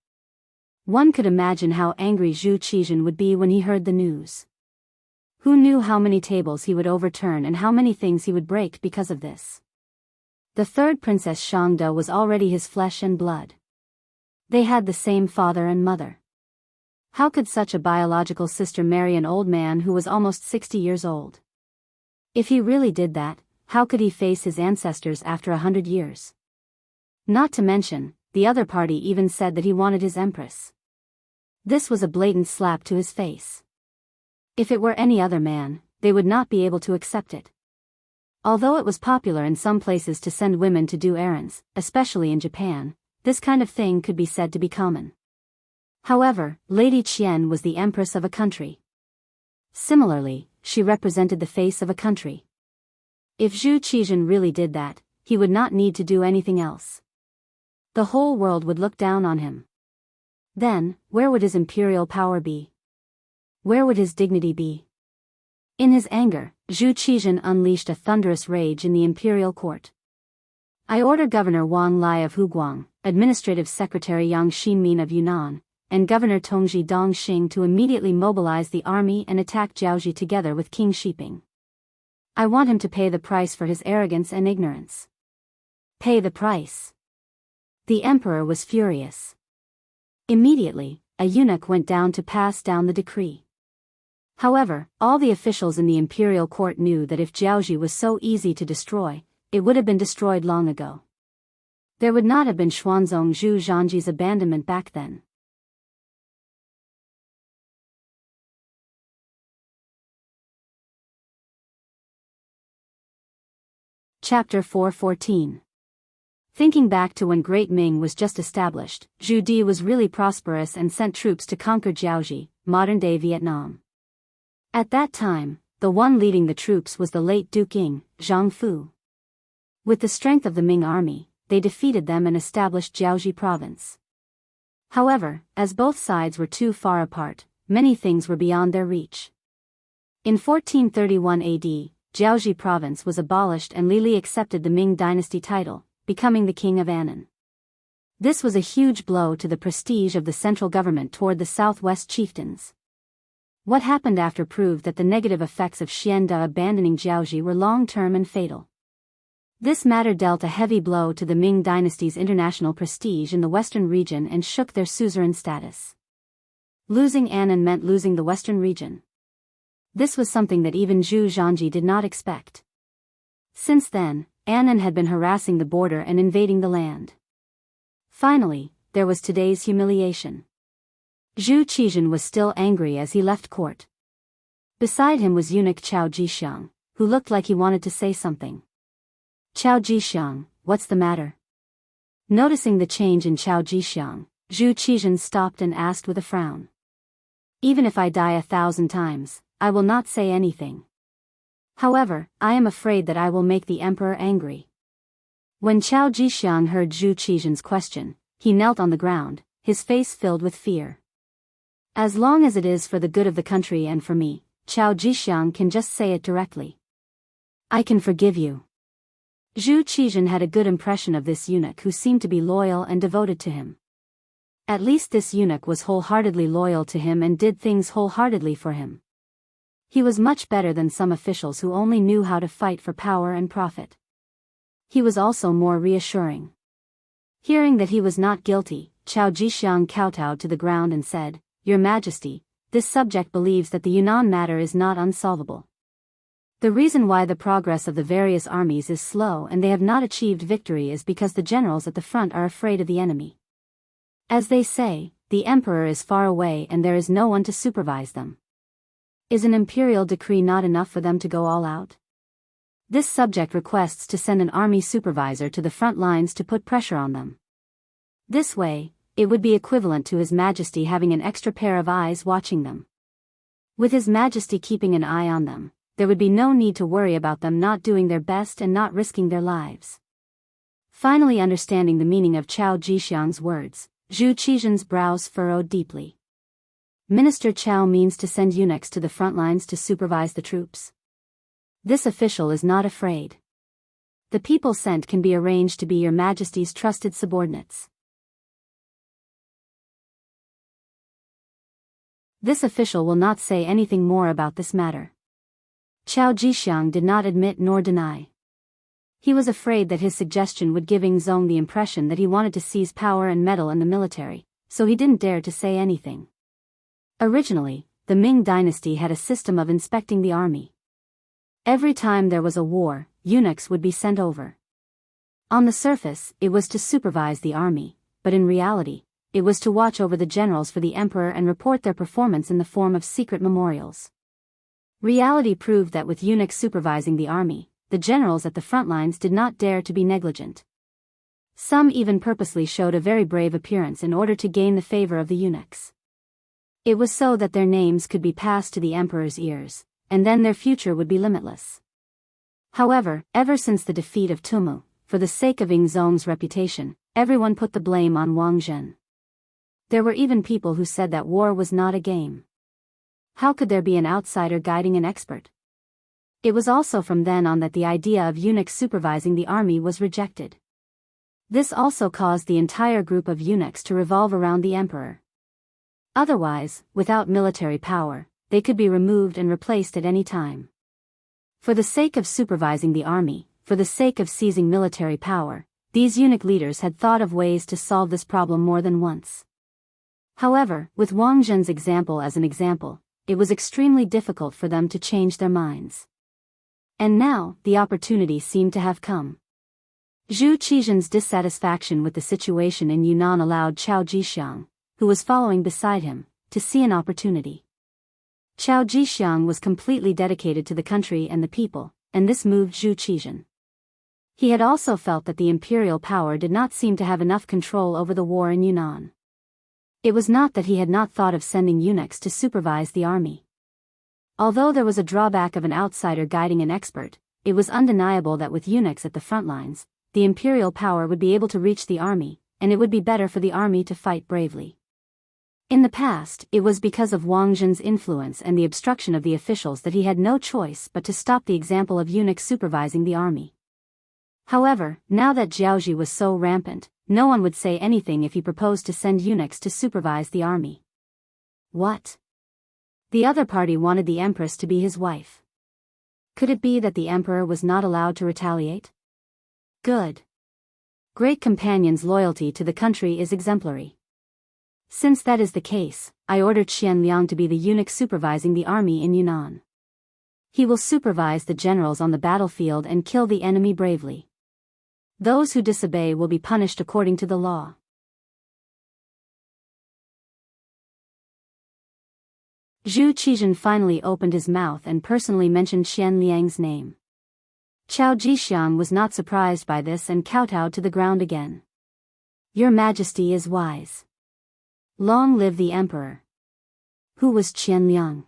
One could imagine how angry Zhu Qizhen would be when he heard the news. Who knew how many tables he would overturn and how many things he would break because of this? The third Princess Shangde was already his flesh and blood. They had the same father and mother. How could such a biological sister marry an old man who was almost 60 years old? If he really did that, how could he face his ancestors after 100 years? Not to mention, the other party even said that he wanted his empress. This was a blatant slap to his face. If it were any other man, they would not be able to accept it. Although it was popular in some places to send women to do errands, especially in Japan, this kind of thing could be said to be common. However, Lady Qian was the empress of a country. Similarly, she represented the face of a country. If Zhu Qizhen really did that, he would not need to do anything else. The whole world would look down on him. Then, where would his imperial power be? Where would his dignity be? In his anger, Zhu Qizhen unleashed a thunderous rage in the imperial court. I order Governor Wang Lai of Huguang, Administrative Secretary Yang Xinmin of Yunnan, and Governor Tongji Dongxing to immediately mobilize the army and attack Jiaoji together with King Shiping. I want him to pay the price for his arrogance and ignorance. Pay the price. The emperor was furious. Immediately, a eunuch went down to pass down the decree. However, all the officials in the imperial court knew that if Jiaoji was so easy to destroy, it would have been destroyed long ago. There would not have been Xuanzong Zhu Zhangji's abandonment back then. Chapter 414. Thinking back to when Great Ming was just established, Zhu Di was really prosperous and sent troops to conquer Jiaoji, modern-day Vietnam. At that time, the one leading the troops was the late Duke Ying, Jianghu. With the strength of the Ming army, they defeated them and established Jiaoji province. However, as both sides were too far apart, many things were beyond their reach. In 1431 AD, Jiaoji province was abolished and Li Li accepted the Ming dynasty title, becoming the king of Annan. This was a huge blow to the prestige of the central government toward the southwest chieftains. What happened after proved that the negative effects of Xian De abandoning Jiaoji were long-term and fatal. This matter dealt a heavy blow to the Ming dynasty's international prestige in the western region and shook their suzerain status. Losing Annan meant losing the western region. This was something that even Zhu Zhangji did not expect. Since then, Annan had been harassing the border and invading the land. Finally, there was today's humiliation. Zhu Qizhen was still angry as he left court. Beside him was eunuch Qiao Jixiang, who looked like he wanted to say something. Qiao Jixiang, what's the matter? Noticing the change in Qiao Jixiang, Zhu Qizhen stopped and asked with a frown. Even if I die 1,000 times, I will not say anything. However, I am afraid that I will make the emperor angry. When Qiao Jixiang heard Zhu Qizhen's question, he knelt on the ground, his face filled with fear. As long as it is for the good of the country and for me, Qiao Jixiang can just say it directly. I can forgive you. Zhu Qizhen had a good impression of this eunuch who seemed to be loyal and devoted to him. At least this eunuch was wholeheartedly loyal to him and did things wholeheartedly for him. He was much better than some officials who only knew how to fight for power and profit. He was also more reassuring. Hearing that he was not guilty, Chao Jixiang kowtowed to the ground and said, "Your Majesty, this subject believes that the Yunnan matter is not unsolvable. The reason why the progress of the various armies is slow and they have not achieved victory is because the generals at the front are afraid of the enemy. As they say, the emperor is far away and there is no one to supervise them. Is an imperial decree not enough for them to go all out? This subject requests to send an army supervisor to the front lines to put pressure on them. This way, it would be equivalent to His Majesty having an extra pair of eyes watching them. With His Majesty keeping an eye on them, there would be no need to worry about them not doing their best and not risking their lives." Finally understanding the meaning of Chao Jixiang's words, Zhu Qizhen's brows furrowed deeply. Minister Chao means to send eunuchs to the front lines to supervise the troops. This official is not afraid. The people sent can be arranged to be Your Majesty's trusted subordinates. This official will not say anything more about this matter. Chao Jixiang did not admit nor deny. He was afraid that his suggestion would give Yingzong the impression that he wanted to seize power and meddle in the military, so he didn't dare to say anything. Originally, the Ming dynasty had a system of inspecting the army. Every time there was a war, eunuchs would be sent over. On the surface, it was to supervise the army, but in reality, it was to watch over the generals for the emperor and report their performance in the form of secret memorials. Reality proved that with eunuchs supervising the army, the generals at the front lines did not dare to be negligent. Some even purposely showed a very brave appearance in order to gain the favor of the eunuchs. It was so that their names could be passed to the emperor's ears, and then their future would be limitless. However, ever since the defeat of Tumu, for the sake of Yingzong's reputation, everyone put the blame on Wang Zhen. There were even people who said that war was not a game. How could there be an outsider guiding an expert? It was also from then on that the idea of eunuchs supervising the army was rejected. This also caused the entire group of eunuchs to revolve around the emperor. Otherwise, without military power, they could be removed and replaced at any time. For the sake of supervising the army, for the sake of seizing military power, these eunuch leaders had thought of ways to solve this problem more than once. However, with Wang Zhen's example as an example, it was extremely difficult for them to change their minds. And now, the opportunity seemed to have come. Zhu Qizhen's dissatisfaction with the situation in Yunnan allowed Chao Jixiang, who was following beside him, to see an opportunity. Chao Jixiang was completely dedicated to the country and the people, and this moved Zhu Qizhen. He had also felt that the imperial power did not seem to have enough control over the war in Yunnan. It was not that he had not thought of sending eunuchs to supervise the army. Although there was a drawback of an outsider guiding an expert, it was undeniable that with eunuchs at the front lines, the imperial power would be able to reach the army, and it would be better for the army to fight bravely. In the past, it was because of Wang Zhen's influence and the obstruction of the officials that he had no choice but to stop the example of eunuchs supervising the army. However, now that Jiaozhi was so rampant, no one would say anything if he proposed to send eunuchs to supervise the army. What? The other party wanted the empress to be his wife. Could it be that the emperor was not allowed to retaliate? Good. Great companion's loyalty to the country is exemplary. Since that is the case, I ordered Qian Liang to be the eunuch supervising the army in Yunnan. He will supervise the generals on the battlefield and kill the enemy bravely. Those who disobey will be punished according to the law. Zhu Qizhen finally opened his mouth and personally mentioned Qian Liang's name. Chao Jixiang was not surprised by this and kowtowed to the ground again. Your Majesty is wise. Long live the emperor. Who was Qian Liang?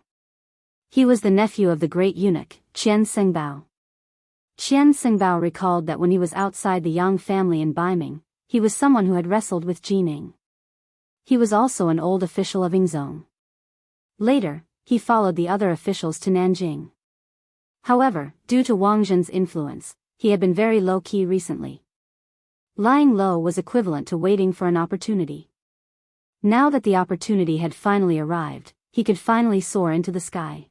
He was the nephew of the great eunuch, Qian Sengbao. Qian Sengbao recalled that when he was outside the Yang family in Baiming, he was someone who had wrestled with Jining. He was also an old official of Yingzong. Later, he followed the other officials to Nanjing. However, due to Wang Zhen's influence, he had been very low-key recently. Lying low was equivalent to waiting for an opportunity. Now that the opportunity had finally arrived, he could finally soar into the sky.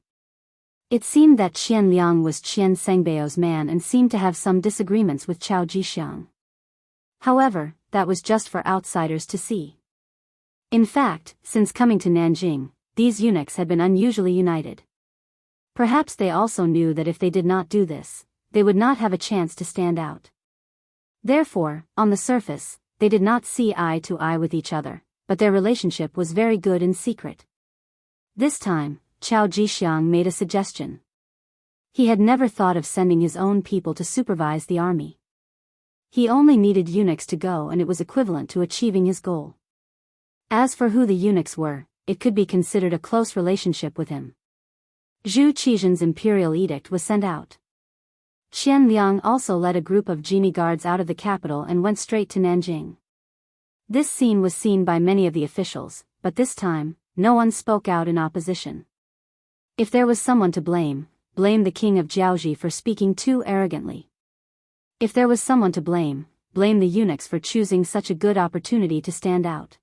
It seemed that Qian Liang was Qian Sengbao's man and seemed to have some disagreements with Chao Jixiang. However, that was just for outsiders to see. In fact, since coming to Nanjing, these eunuchs had been unusually united. Perhaps they also knew that if they did not do this, they would not have a chance to stand out. Therefore, on the surface, they did not see eye to eye with each other, but their relationship was very good in secret. This time, Chao Jixiang made a suggestion. He had never thought of sending his own people to supervise the army. He only needed eunuchs to go, and it was equivalent to achieving his goal. As for who the eunuchs were, it could be considered a close relationship with him. Zhu Qizhen's imperial edict was sent out. Qian Liang also led a group of genie guards out of the capital and went straight to Nanjing. This scene was seen by many of the officials, but this time, no one spoke out in opposition. If there was someone to blame, blame the king of Jiaoji for speaking too arrogantly. If there was someone to blame the eunuchs for choosing such a good opportunity to stand out.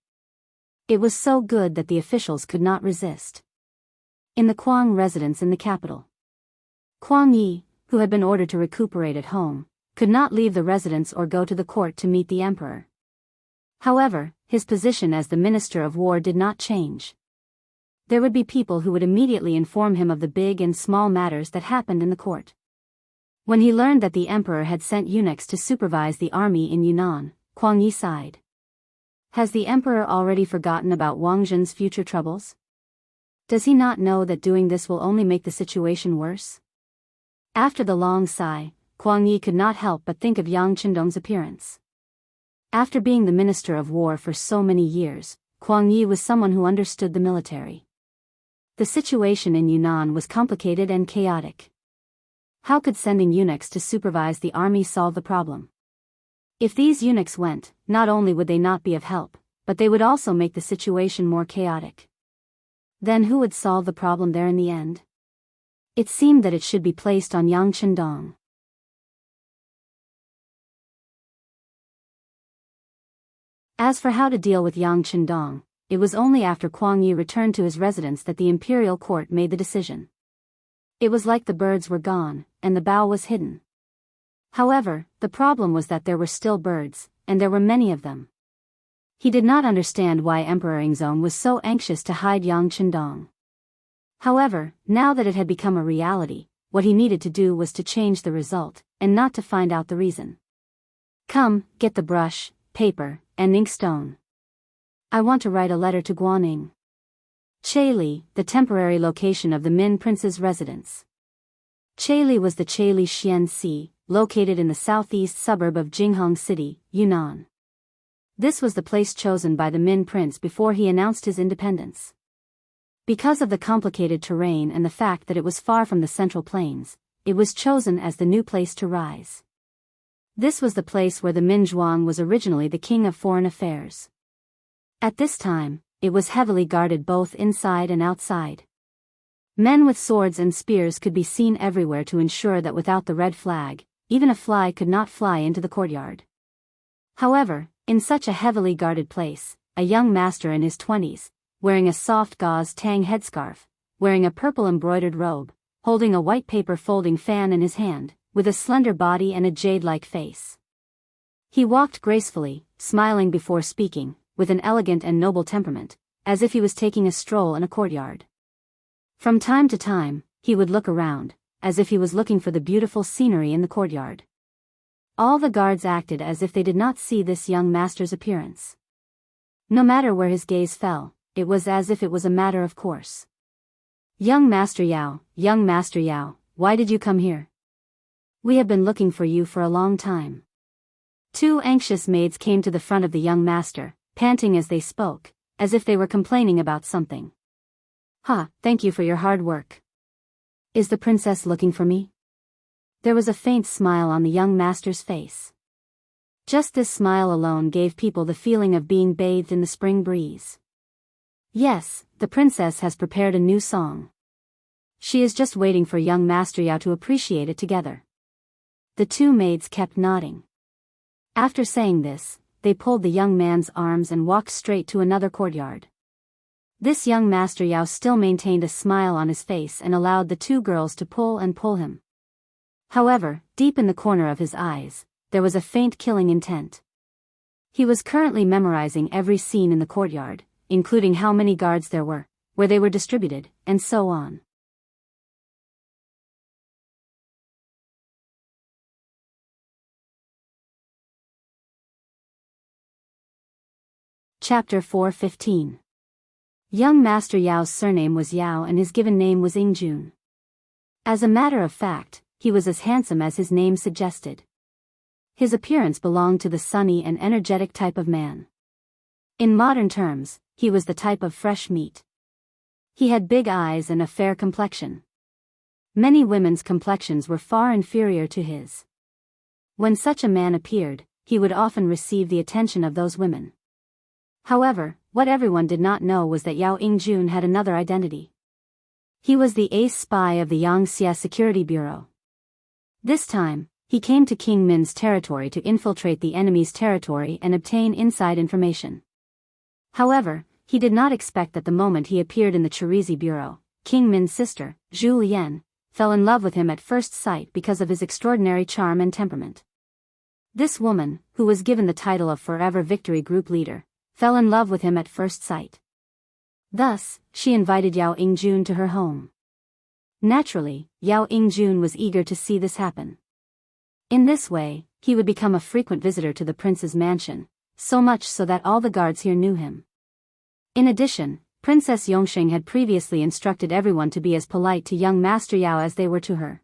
It was so good that the officials could not resist. In the Kuang residence in the capital, Kuang Yi, who had been ordered to recuperate at home, could not leave the residence or go to the court to meet the emperor. However, his position as the Minister of War did not change. There would be people who would immediately inform him of the big and small matters that happened in the court. When he learned that the emperor had sent eunuchs to supervise the army in Yunnan, Kuang Yi sighed. Has the emperor already forgotten about Wang Zhen's future troubles? Does he not know that doing this will only make the situation worse? After the long sigh, Kuang Yi could not help but think of Yang Qindong's appearance. After being the Minister of War for so many years, Kuang Yi was someone who understood the military. The situation in Yunnan was complicated and chaotic. How could sending eunuchs to supervise the army solve the problem? If these eunuchs went, not only would they not be of help, but they would also make the situation more chaotic. Then who would solve the problem there in the end? It seemed that it should be placed on Yang Qindong. As for how to deal with Yang Qindong, it was only after Kuang Yi returned to his residence that the imperial court made the decision. It was like the birds were gone, and the bough was hidden. However, the problem was that there were still birds, and there were many of them. He did not understand why Emperor Yingzong was so anxious to hide Yang Qindong. However, now that it had become a reality, what he needed to do was to change the result, and not to find out the reason. Come, get the brush, paper, and inkstone. I want to write a letter to Guaning. Cheili, the temporary location of the Min prince's residence. Cheili was the Cheili Xian Sea, located in the southeast suburb of Jinghong City, Yunnan. This was the place chosen by the Min prince before he announced his independence. Because of the complicated terrain and the fact that it was far from the central plains, it was chosen as the new place to rise. This was the place where the Min Zhuang was originally the king of foreign affairs. At this time, it was heavily guarded both inside and outside. Men with swords and spears could be seen everywhere to ensure that without the red flag, even a fly could not fly into the courtyard. However, in such a heavily guarded place, a young master in his 20s, wearing a soft gauze tang headscarf, wearing a purple embroidered robe, holding a white paper folding fan in his hand, with a slender body and a jade-like face. He walked gracefully, smiling before speaking, with an elegant and noble temperament, as if he was taking a stroll in a courtyard. From time to time, he would look around, as if he was looking for the beautiful scenery in the courtyard. All the guards acted as if they did not see this young master's appearance. No matter where his gaze fell, it was as if it was a matter of course. Young Master Yao, why did you come here? We have been looking for you for a long time. Two anxious maids came to the front of the young master, panting as they spoke, as if they were complaining about something. Thank you for your hard work. Is the princess looking for me? There was a faint smile on the young master's face. Just this smile alone gave people the feeling of being bathed in the spring breeze. Yes, the princess has prepared a new song. She is just waiting for young Master Yao to appreciate it together. The two maids kept nodding. After saying this, they pulled the young man's arms and walked straight to another courtyard. This young Master Yao still maintained a smile on his face and allowed the two girls to pull and pull him. However, deep in the corner of his eyes, there was a faint killing intent. He was currently memorizing every scene in the courtyard, including how many guards there were, where they were distributed, and so on. Chapter 4:15. Young Master Yao's surname was Yao and his given name was Ingjun. As a matter of fact, he was as handsome as his name suggested. His appearance belonged to the sunny and energetic type of man. In modern terms, he was the type of fresh meat. He had big eyes and a fair complexion. Many women's complexions were far inferior to his. When such a man appeared, he would often receive the attention of those women. However, what everyone did not know was that Yao Ingjun had another identity. He was the ace spy of the Yangxia Security Bureau. This time, he came to King Min's territory to infiltrate the enemy's territory and obtain inside information. However, he did not expect that the moment he appeared in the Chirizi Bureau, King Min's sister, Zhu Lian, fell in love with him at first sight because of his extraordinary charm and temperament. This woman, who was given the title of Forever Victory Group Leader, fell in love with him at first sight. Thus, she invited Yao Ingjun to her home. Naturally, Yao Ingjun was eager to see this happen. In this way, he would become a frequent visitor to the prince's mansion, so much so that all the guards here knew him. In addition, Princess Yongxing had previously instructed everyone to be as polite to young Master Yao as they were to her.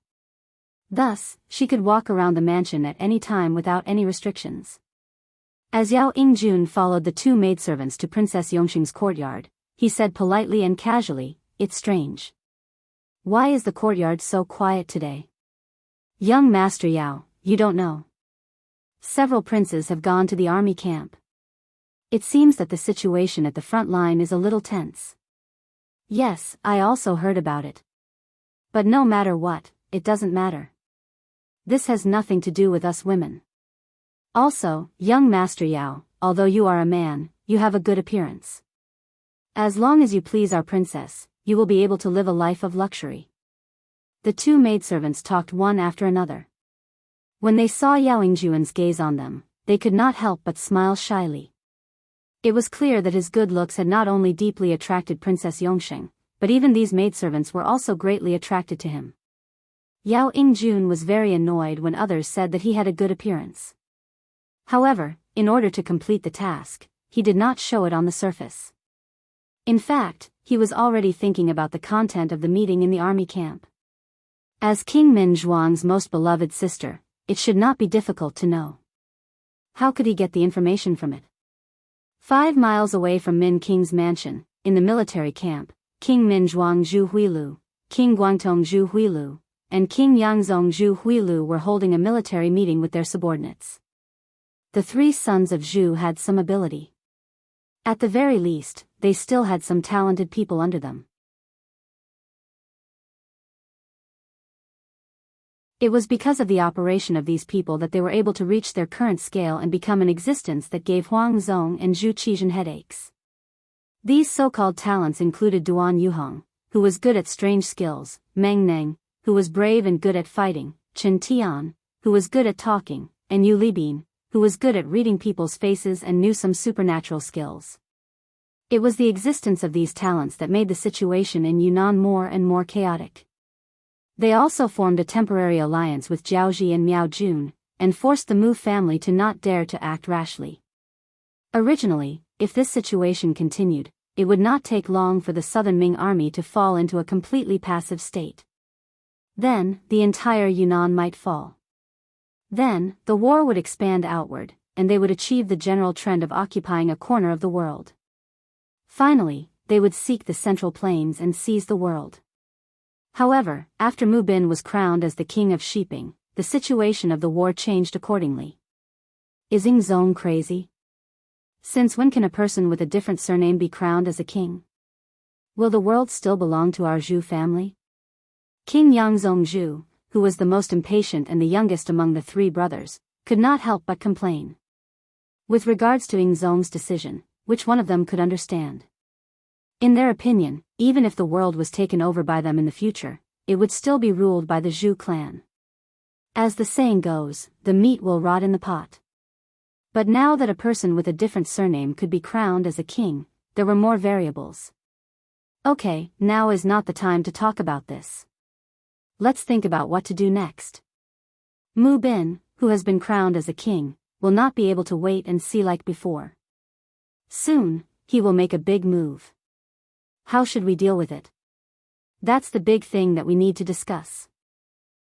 Thus, she could walk around the mansion at any time without any restrictions. As Yao Ingjun followed the two maidservants to Princess Yongxing's courtyard, he said politely and casually, "It's strange. Why is the courtyard so quiet today? Young Master Yao, you don't know. Several princes have gone to the army camp. It seems that the situation at the front line is a little tense." "Yes, I also heard about it. But no matter what, it doesn't matter. This has nothing to do with us women. Also, young Master Yao, although you are a man, you have a good appearance. As long as you please our princess, you will be able to live a life of luxury." The two maidservants talked one after another. When they saw Yao Ingjun's gaze on them, they could not help but smile shyly. It was clear that his good looks had not only deeply attracted Princess Yongxing, but even these maidservants were also greatly attracted to him. Yao Ingjun was very annoyed when others said that he had a good appearance. However, in order to complete the task, he did not show it on the surface. In fact, he was already thinking about the content of the meeting in the army camp. As King Min Zhuang's most beloved sister, it should not be difficult to know. How could he get the information from it? 5 miles away from Min King's mansion, in the military camp, King Min Zhuang Zhu Huilu, King Guangtong Zhu Huilu, and King Yangzong Zhu Huilu were holding a military meeting with their subordinates. The three sons of Zhu had some ability. At the very least, they still had some talented people under them. It was because of the operation of these people that they were able to reach their current scale and become an existence that gave Huang Zong and Zhu Qizhen headaches. These so-called talents included Duan Yuhong, who was good at strange skills, Meng Neng, who was brave and good at fighting, Chen Tian, who was good at talking, and Yu Libin, who was good at reading people's faces and knew some supernatural skills. It was the existence of these talents that made the situation in Yunnan more and more chaotic. They also formed a temporary alliance with Jiaoji and Miao Jun, and forced the Mu family to not dare to act rashly. Originally, if this situation continued, it would not take long for the southern Ming army to fall into a completely passive state. Then, the entire Yunnan might fall. Then, the war would expand outward, and they would achieve the general trend of occupying a corner of the world. Finally, they would seek the Central Plains and seize the world. However, after Mu Bin was crowned as the king of Shiping, the situation of the war changed accordingly. Is Yingzong crazy? Since when can a person with a different surname be crowned as a king? Will the world still belong to our Zhu family? King Yangzong Zhu, who was the most impatient and the youngest among the three brothers, could not help but complain. With regards to Yingzong's decision, which one of them could understand? In their opinion, even if the world was taken over by them in the future, it would still be ruled by the Zhu clan. As the saying goes, the meat will rot in the pot. But now that a person with a different surname could be crowned as a king, there were more variables. Okay, now is not the time to talk about this. Let's think about what to do next. Mu Bin, who has been crowned as a king, will not be able to wait and see like before. Soon, he will make a big move. How should we deal with it? That's the big thing that we need to discuss.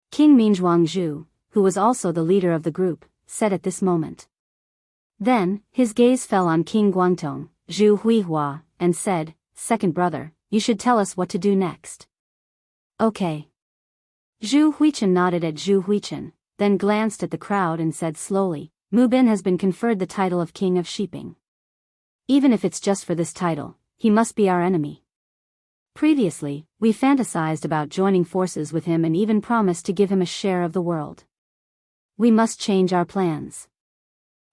King Minzhuang Zhu, who was also the leader of the group, said at this moment. Then, his gaze fell on King Guangtong, Zhu Huihua, and said, "Second brother, you should tell us what to do next." Okay. Zhu Huichen nodded at Zhu Huichen, then glanced at the crowd and said slowly, Mu Bin has been conferred the title of King of Sheeping. Even if it's just for this title, he must be our enemy. Previously, we fantasized about joining forces with him and even promised to give him a share of the world. We must change our plans.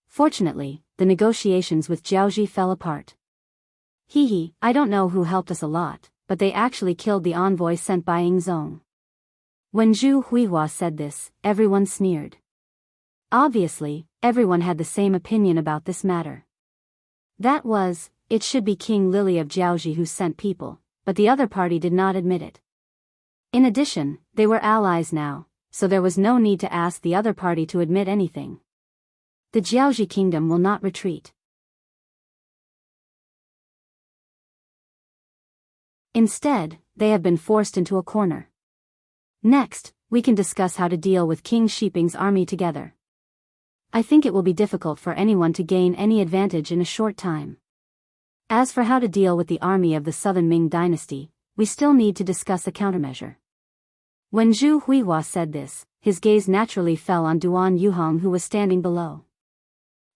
Fortunately, the negotiations with Jiaoji fell apart. I don't know who helped us a lot, but they actually killed the envoy sent by Yingzong. When Zhu Huihua said this, everyone sneered. Obviously, everyone had the same opinion about this matter. That was, it should be King Lily of Jiaoji who sent people, but the other party did not admit it. In addition, they were allies now, so there was no need to ask the other party to admit anything. The Jiaoji kingdom will not retreat. Instead, they have been forced into a corner. Next, we can discuss how to deal with King Shiping's army together. I think it will be difficult for anyone to gain any advantage in a short time. As for how to deal with the army of the Southern Ming dynasty, we still need to discuss a countermeasure. When Zhu Huihua said this, his gaze naturally fell on Duan Yuhong who was standing below.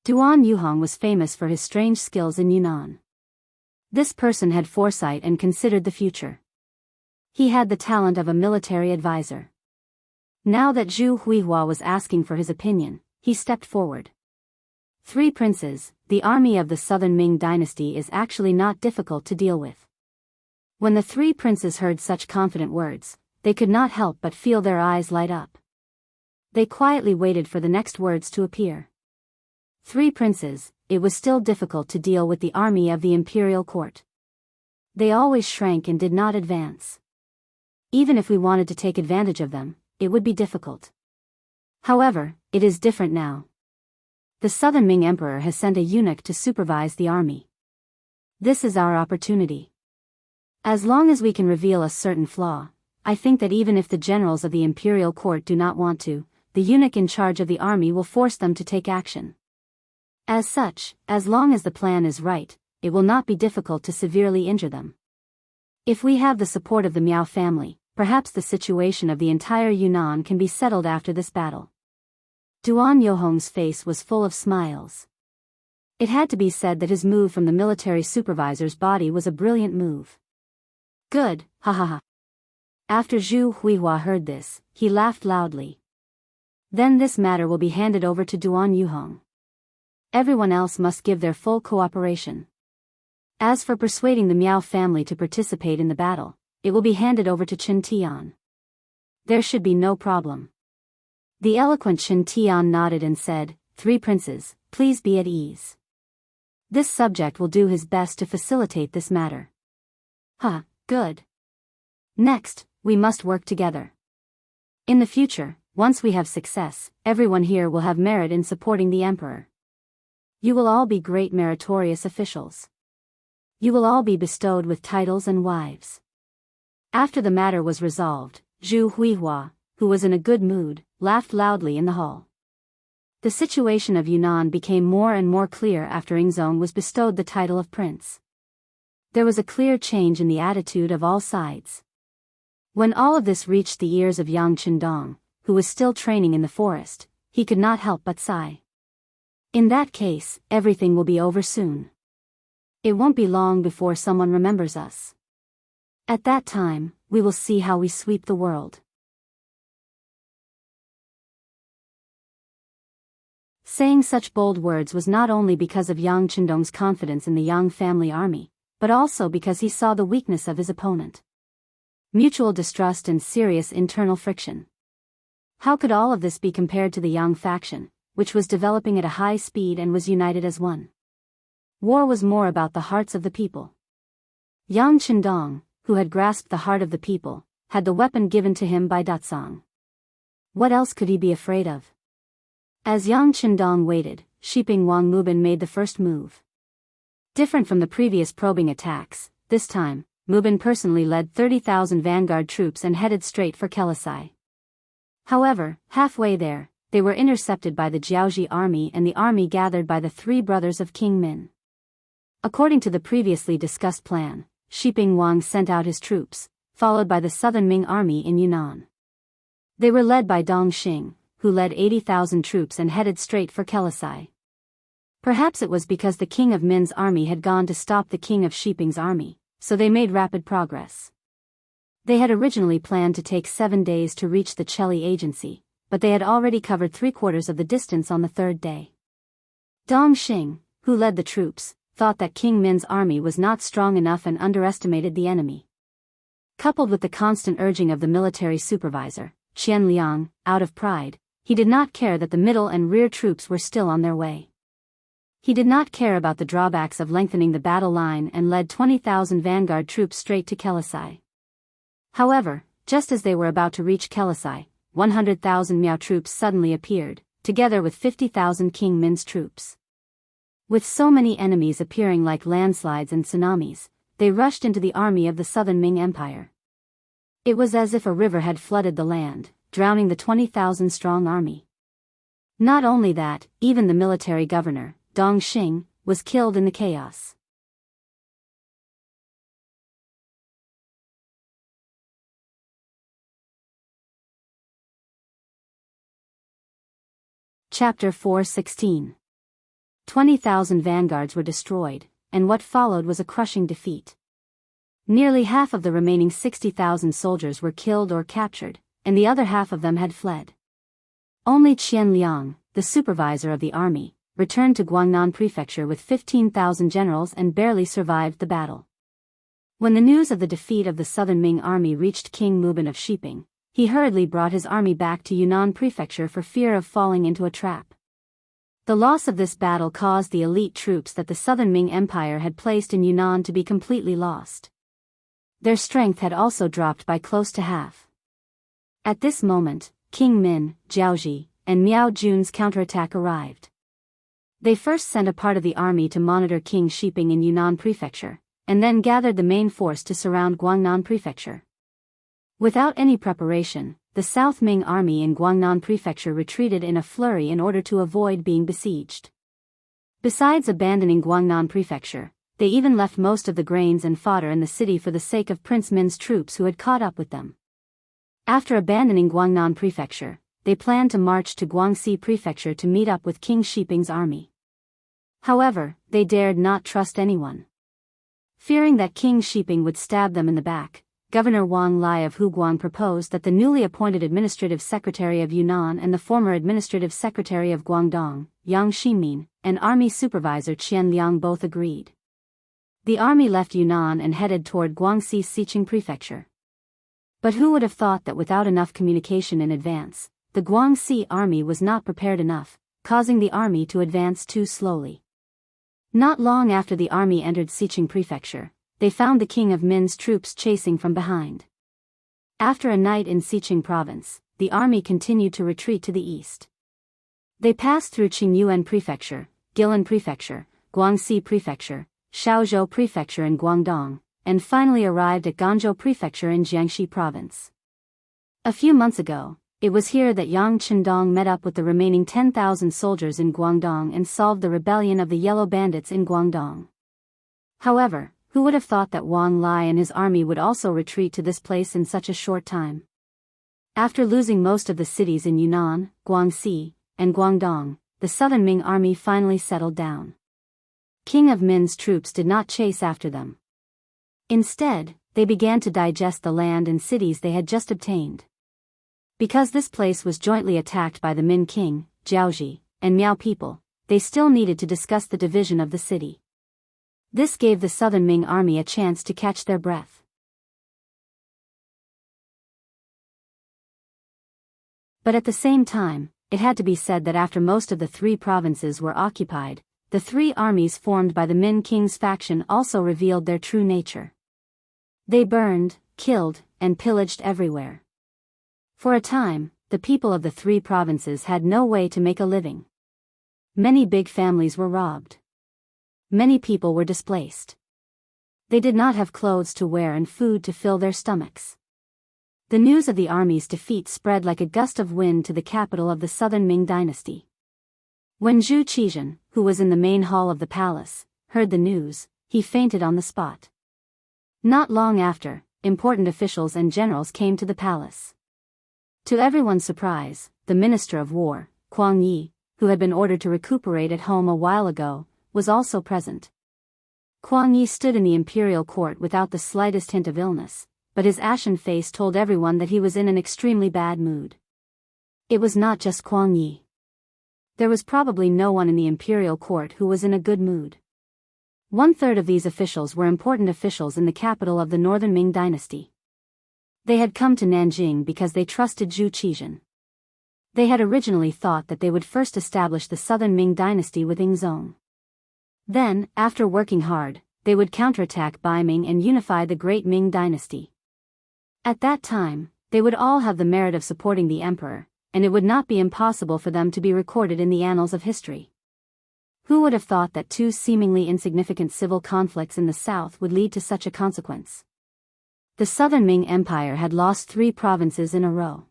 Duan Yuhong was famous for his strange skills in Yunnan. This person had foresight and considered the future. He had the talent of a military advisor. Now that Zhu Huihua was asking for his opinion, he stepped forward. Three princes, the army of the Southern Ming dynasty is actually not difficult to deal with. When the three princes heard such confident words, they could not help but feel their eyes light up. They quietly waited for the next words to appear. Three princes, it was still difficult to deal with the army of the imperial court. They always shrank and did not advance. Even if we wanted to take advantage of them, it would be difficult. However, it is different now. The Southern Ming Emperor has sent a eunuch to supervise the army. This is our opportunity. As long as we can reveal a certain flaw, I think that even if the generals of the imperial court do not want to, the eunuch in charge of the army will force them to take action. As such, as long as the plan is right, it will not be difficult to severely injure them. If we have the support of the Miao family, perhaps the situation of the entire Yunnan can be settled after this battle. Duan Yuhong's face was full of smiles. It had to be said that his move from the military supervisor's body was a brilliant move. Good, ha ha ha. After Zhu Huihua heard this, he laughed loudly. Then this matter will be handed over to Duan Yuhong. Everyone else must give their full cooperation. As for persuading the Miao family to participate in the battle, it will be handed over to Chen Tian. There should be no problem. The eloquent Chen Tian nodded and said, "Three princes, please be at ease. This subject will do his best to facilitate this matter." Good. Next, we must work together. In the future, once we have success, everyone here will have merit in supporting the emperor. You will all be great meritorious officials. You will all be bestowed with titles and wives. After the matter was resolved, Zhu Huihua, who was in a good mood, laughed loudly in the hall. The situation of Yunnan became more and more clear after Yingzong was bestowed the title of prince. There was a clear change in the attitude of all sides. When all of this reached the ears of Yang Qindong, who was still training in the forest, he could not help but sigh. In that case, everything will be over soon. It won't be long before someone remembers us. At that time, we will see how we sweep the world. Saying such bold words was not only because of Yang Qindong's confidence in the Yang family army, but also because he saw the weakness of his opponent. Mutual distrust and serious internal friction. How could all of this be compared to the Yang faction, which was developing at a high speed and was united as one? War was more about the hearts of the people. Yang Qindong, who had grasped the heart of the people, had the weapon given to him by Datsang. What else could he be afraid of? As Yang Qindong waited, Shiping Wang Mubin made the first move. Different from the previous probing attacks, this time, Mubin personally led 30,000 vanguard troops and headed straight for Kelisai. However, halfway there, they were intercepted by the Jiaoji army and the army gathered by the three brothers of King Min. According to the previously discussed plan, Shiping Wang sent out his troops, followed by the southern Ming army in Yunnan. They were led by Dong Xing, who led 80,000 troops and headed straight for Kelisai. Perhaps it was because the king of Min's army had gone to stop the king of Shiping's army, so they made rapid progress. They had originally planned to take 7 days to reach the Cheli agency, but they had already covered 3/4 of the distance on the third day. Dong Xing, who led the troops, thought that King Min's army was not strong enough and underestimated the enemy. Coupled with the constant urging of the military supervisor, Qian Liang, out of pride, he did not care that the middle and rear troops were still on their way. He did not care about the drawbacks of lengthening the battle line and led 20,000 vanguard troops straight to Kelisai. However, just as they were about to reach Kelisai, 100,000 Miao troops suddenly appeared, together with 50,000 King Min's troops. With so many enemies appearing like landslides and tsunamis, they rushed into the army of the southern Ming Empire. It was as if a river had flooded the land, drowning the 20,000-strong army. Not only that, even the military governor, Dong Xing, was killed in the chaos. Chapter 4:16. 20,000 vanguards were destroyed, and what followed was a crushing defeat. Nearly half of the remaining 60,000 soldiers were killed or captured, and the other half of them had fled. Only Qian Liang, the supervisor of the army, returned to Guangnan Prefecture with 15,000 generals and barely survived the battle. When the news of the defeat of the southern Ming army reached King Mubin of Shiping, he hurriedly brought his army back to Yunnan Prefecture for fear of falling into a trap. The loss of this battle caused the elite troops that the southern Ming Empire had placed in Yunnan to be completely lost. Their strength had also dropped by close to half. At this moment, King Min, Jiaoji, and Miao Jun's counterattack arrived. They first sent a part of the army to monitor King Shiping in Yunnan Prefecture, and then gathered the main force to surround Guangnan Prefecture. Without any preparation, the South Ming army in Guangnan Prefecture retreated in a flurry in order to avoid being besieged. Besides abandoning Guangnan Prefecture, they even left most of the grains and fodder in the city for the sake of Prince Min's troops who had caught up with them. After abandoning Guangnan Prefecture, they planned to march to Guangxi Prefecture to meet up with King Shiping's army. However, they dared not trust anyone. Fearing that King Shiping would stab them in the back, Governor Wang Lai of Huguang proposed that the newly appointed Administrative Secretary of Yunnan and the former Administrative Secretary of Guangdong, Yang Ximin, and Army Supervisor Qian Liang both agreed. The army left Yunnan and headed toward Guangxi Xiqing Prefecture. But who would have thought that without enough communication in advance, the Guangxi army was not prepared enough, causing the army to advance too slowly. Not long after the army entered Xiqing Prefecture, they found the king of Min's troops chasing from behind. After a night in Xiqing Province, the army continued to retreat to the east. They passed through Qingyuan Prefecture, Guilin Prefecture, Guangxi Prefecture, Shaozhou Prefecture in Guangdong, and finally arrived at Ganzhou Prefecture in Jiangxi Province. A few months ago, it was here that Yang Qindong met up with the remaining 10,000 soldiers in Guangdong and solved the rebellion of the Yellow Bandits in Guangdong. However, who would have thought that Wang Lai and his army would also retreat to this place in such a short time? After losing most of the cities in Yunnan, Guangxi, and Guangdong, the southern Ming army finally settled down. King of Min's troops did not chase after them. Instead, they began to digest the land and cities they had just obtained. Because this place was jointly attacked by the Min king, Jiaoji, and Miao people, they still needed to discuss the division of the city. This gave the Southern Ming army a chance to catch their breath. But at the same time, it had to be said that after most of the three provinces were occupied, the three armies formed by the Min King's faction also revealed their true nature. They burned, killed, and pillaged everywhere. For a time, the people of the three provinces had no way to make a living. Many big families were robbed. Many people were displaced. They did not have clothes to wear and food to fill their stomachs. The news of the army's defeat spread like a gust of wind to the capital of the Southern Ming dynasty. When Zhu Qizhen, who was in the main hall of the palace, heard the news, he fainted on the spot. Not long after, important officials and generals came to the palace. To everyone's surprise, the Minister of War, Kuang Yi, who had been ordered to recuperate at home a while ago, was also present. Kuang Yi stood in the imperial court without the slightest hint of illness, but his ashen face told everyone that he was in an extremely bad mood. It was not just Kuang Yi. There was probably no one in the imperial court who was in a good mood. 1/3 of these officials were important officials in the capital of the Northern Ming dynasty. They had come to Nanjing because they trusted Zhu Qizhen. They had originally thought that they would first establish the Southern Ming dynasty with Yingzong. Then, after working hard, they would counterattack Baiming and unify the Great Ming dynasty. At that time, they would all have the merit of supporting the emperor, and it would not be impossible for them to be recorded in the annals of history. Who would have thought that two seemingly insignificant civil conflicts in the south would lead to such a consequence? The Southern Ming Empire had lost 3 provinces in a row.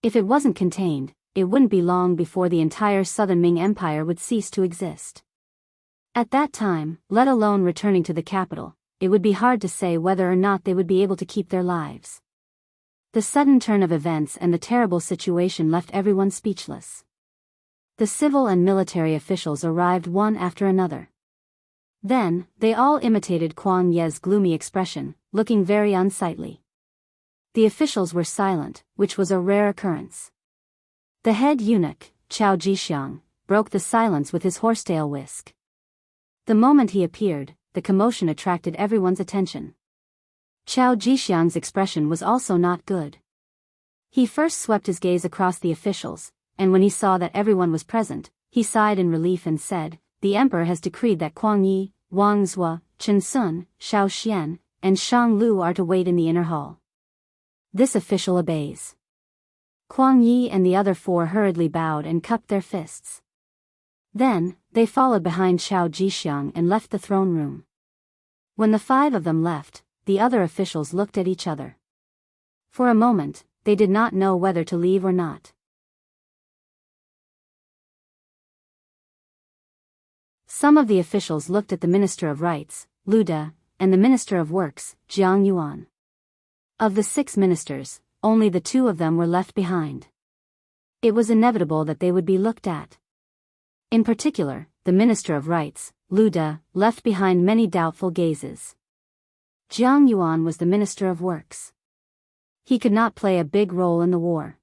If it wasn't contained, it wouldn't be long before the entire Southern Ming Empire would cease to exist. At that time, let alone returning to the capital, it would be hard to say whether or not they would be able to keep their lives. The sudden turn of events and the terrible situation left everyone speechless. The civil and military officials arrived one after another. Then, they all imitated Kuang Ye's gloomy expression, looking very unsightly. The officials were silent, which was a rare occurrence. The head eunuch, Chao Jixiang, broke the silence with his horsetail whisk. The moment he appeared, the commotion attracted everyone's attention. Chao Jixiang's expression was also not good. He first swept his gaze across the officials, and when he saw that everyone was present, he sighed in relief and said, "The emperor has decreed that Kuang Yi, Wang Zhua, Chen Sun, Shao Xian, and Shang Lu are to wait in the inner hall." This official obeys. Kuang Yi and the other 4 hurriedly bowed and cupped their fists. Then, they followed behind Chao Jixiang and left the throne room. When the 5 of them left, the other officials looked at each other. For a moment, they did not know whether to leave or not. Some of the officials looked at the Minister of Rights, Lu De, and the Minister of Works, Jianghu. Of the 6 ministers, only the 2 of them were left behind. It was inevitable that they would be looked at. In particular, the Minister of Rights, Lu De, left behind many doubtful gazes. Jiang Yuan was the Minister of Works. He could not play a big role in the war.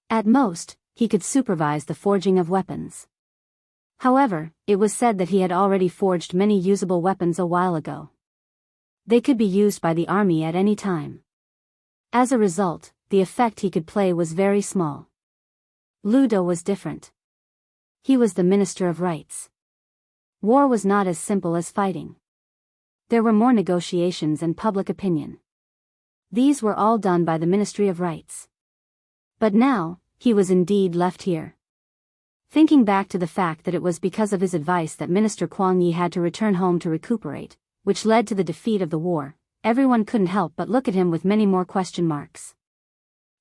At most, he could supervise the forging of weapons. However, it was said that he had already forged many usable weapons a while ago. They could be used by the army at any time. As a result, the effect he could play was very small. Lu De was different. He was the Minister of Rights. War was not as simple as fighting. There were more negotiations and public opinion. These were all done by the Ministry of Rights. But now, he was indeed left here. Thinking back to the fact that it was because of his advice that Minister Kuang Yi had to return home to recuperate, which led to the defeat of the war, everyone couldn't help but look at him with many more question marks.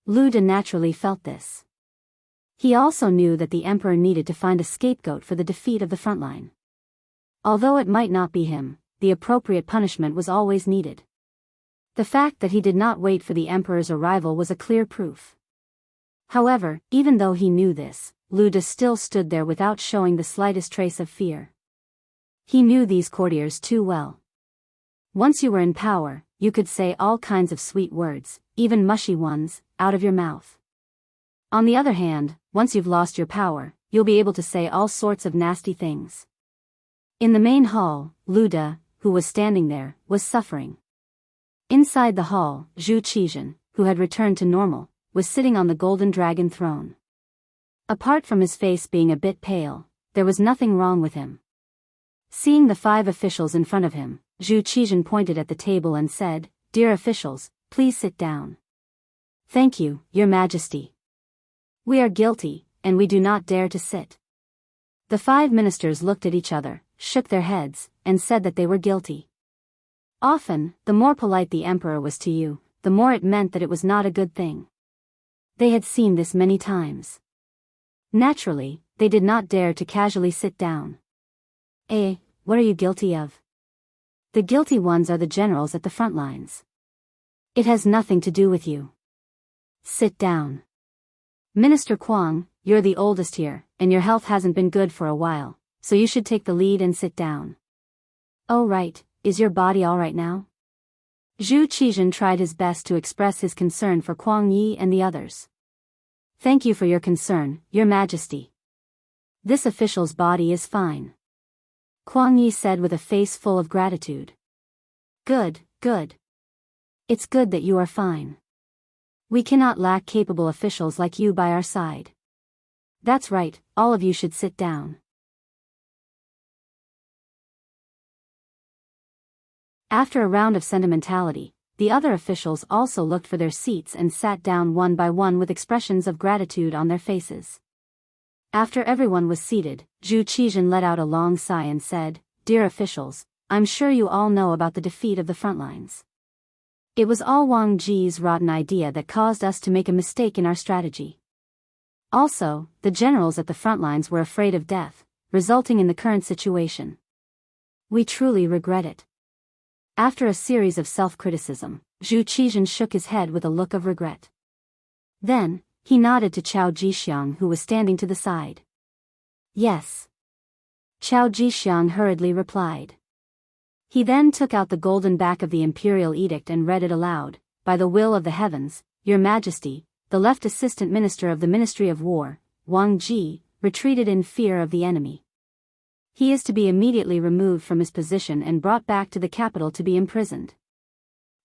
Lu De naturally felt this. He also knew that the emperor needed to find a scapegoat for the defeat of the front line. Although it might not be him, the appropriate punishment was always needed. The fact that he did not wait for the emperor's arrival was a clear proof. However, even though he knew this, Lu De still stood there without showing the slightest trace of fear. He knew these courtiers too well. Once you were in power, you could say all kinds of sweet words, even mushy ones, out of your mouth. On the other hand, once you've lost your power, you'll be able to say all sorts of nasty things. In the main hall, Lu De, who was standing there, was suffering. Inside the hall, Zhu Qizhen, who had returned to normal, was sitting on the golden dragon throne. Apart from his face being a bit pale, there was nothing wrong with him. Seeing the 5 officials in front of him, Zhu Qizhen pointed at the table and said, "Dear officials, please sit down." "Thank you, Your Majesty. We are guilty, and we do not dare to sit." The 5 ministers looked at each other, shook their heads, and said that they were guilty. Often, the more polite the emperor was to you, the more it meant that it was not a good thing. They had seen this many times. Naturally, they did not dare to casually sit down. What are you guilty of?" "The guilty ones are the generals at the front lines. It has nothing to do with you. Sit down. Minister Kuang, you're the oldest here, and your health hasn't been good for a while, so you should take the lead and sit down." "Oh right, is your body all right now?" Zhu Qizhen tried his best to express his concern for Kuang Yi and the others. "Thank you for your concern, Your Majesty. This official's body is fine," Kuang Yi said with a face full of gratitude. Good. It's good that you are fine. We cannot lack capable officials like you by our side. That's right, all of you should sit down. After a round of sentimentality, the other officials also looked for their seats and sat down one by one with expressions of gratitude on their faces. After everyone was seated, Zhu Qizhen let out a long sigh and said, "Dear officials, I'm sure you all know about the defeat of the front lines. It was all Wang Ji's rotten idea that caused us to make a mistake in our strategy. Also, the generals at the front lines were afraid of death, resulting in the current situation. We truly regret it." After a series of self-criticism, Zhu Qizhen shook his head with a look of regret. Then, he nodded to Chao Jixiang who was standing to the side. "Yes." Chao Jixiang hurriedly replied. He then took out the golden back of the imperial edict and read it aloud. "By the will of the heavens, Your Majesty, the left assistant minister of the Ministry of War, Wang Ji, retreated in fear of the enemy. He is to be immediately removed from his position and brought back to the capital to be imprisoned.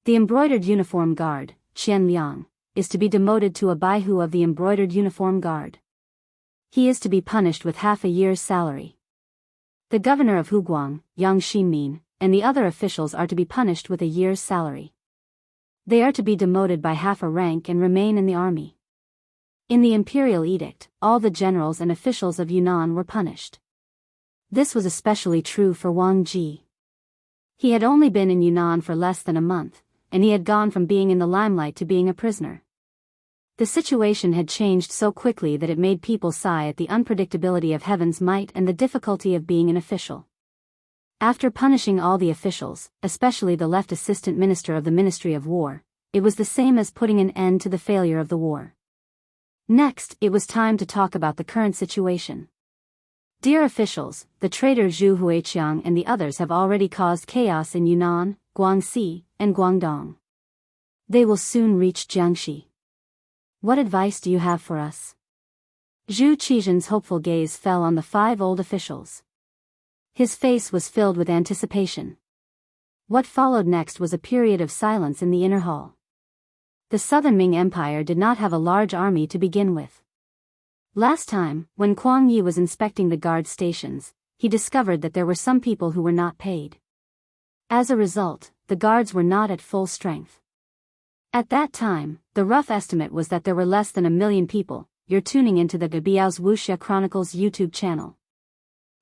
The embroidered uniform guard, Qian Liang, is to be demoted to a baihu of the embroidered uniform guard. He is to be punished with half a year's salary. The governor of Huguang, Yang Xinmin, and the other officials are to be punished with a year's salary. They are to be demoted by half a rank and remain in the army." In the imperial edict, all the generals and officials of Yunnan were punished. This was especially true for Wang Ji. He had only been in Yunnan for less than a month, and he had gone from being in the limelight to being a prisoner. The situation had changed so quickly that it made people sigh at the unpredictability of heaven's might and the difficulty of being an official. After punishing all the officials, especially the left assistant minister of the Ministry of War, it was the same as putting an end to the failure of the war. Next, it was time to talk about the current situation. "Dear officials, the traitor Zhu Huiqiang and the others have already caused chaos in Yunnan, Guangxi, and Guangdong. They will soon reach Jiangxi. What advice do you have for us?" Zhu Qizhen's hopeful gaze fell on the 5 old officials. His face was filled with anticipation. What followed next was a period of silence in the inner hall. The Southern Ming Empire did not have a large army to begin with. Last time, when Kuang Yi was inspecting the guard stations, he discovered that there were some people who were not paid. As a result, the guards were not at full strength. At that time, the rough estimate was that there were less than 1 million people. You're tuning into the Biyao's Wuxia Chronicles YouTube channel.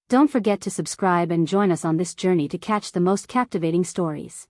Don't forget to subscribe and join us on this journey to catch the most captivating stories.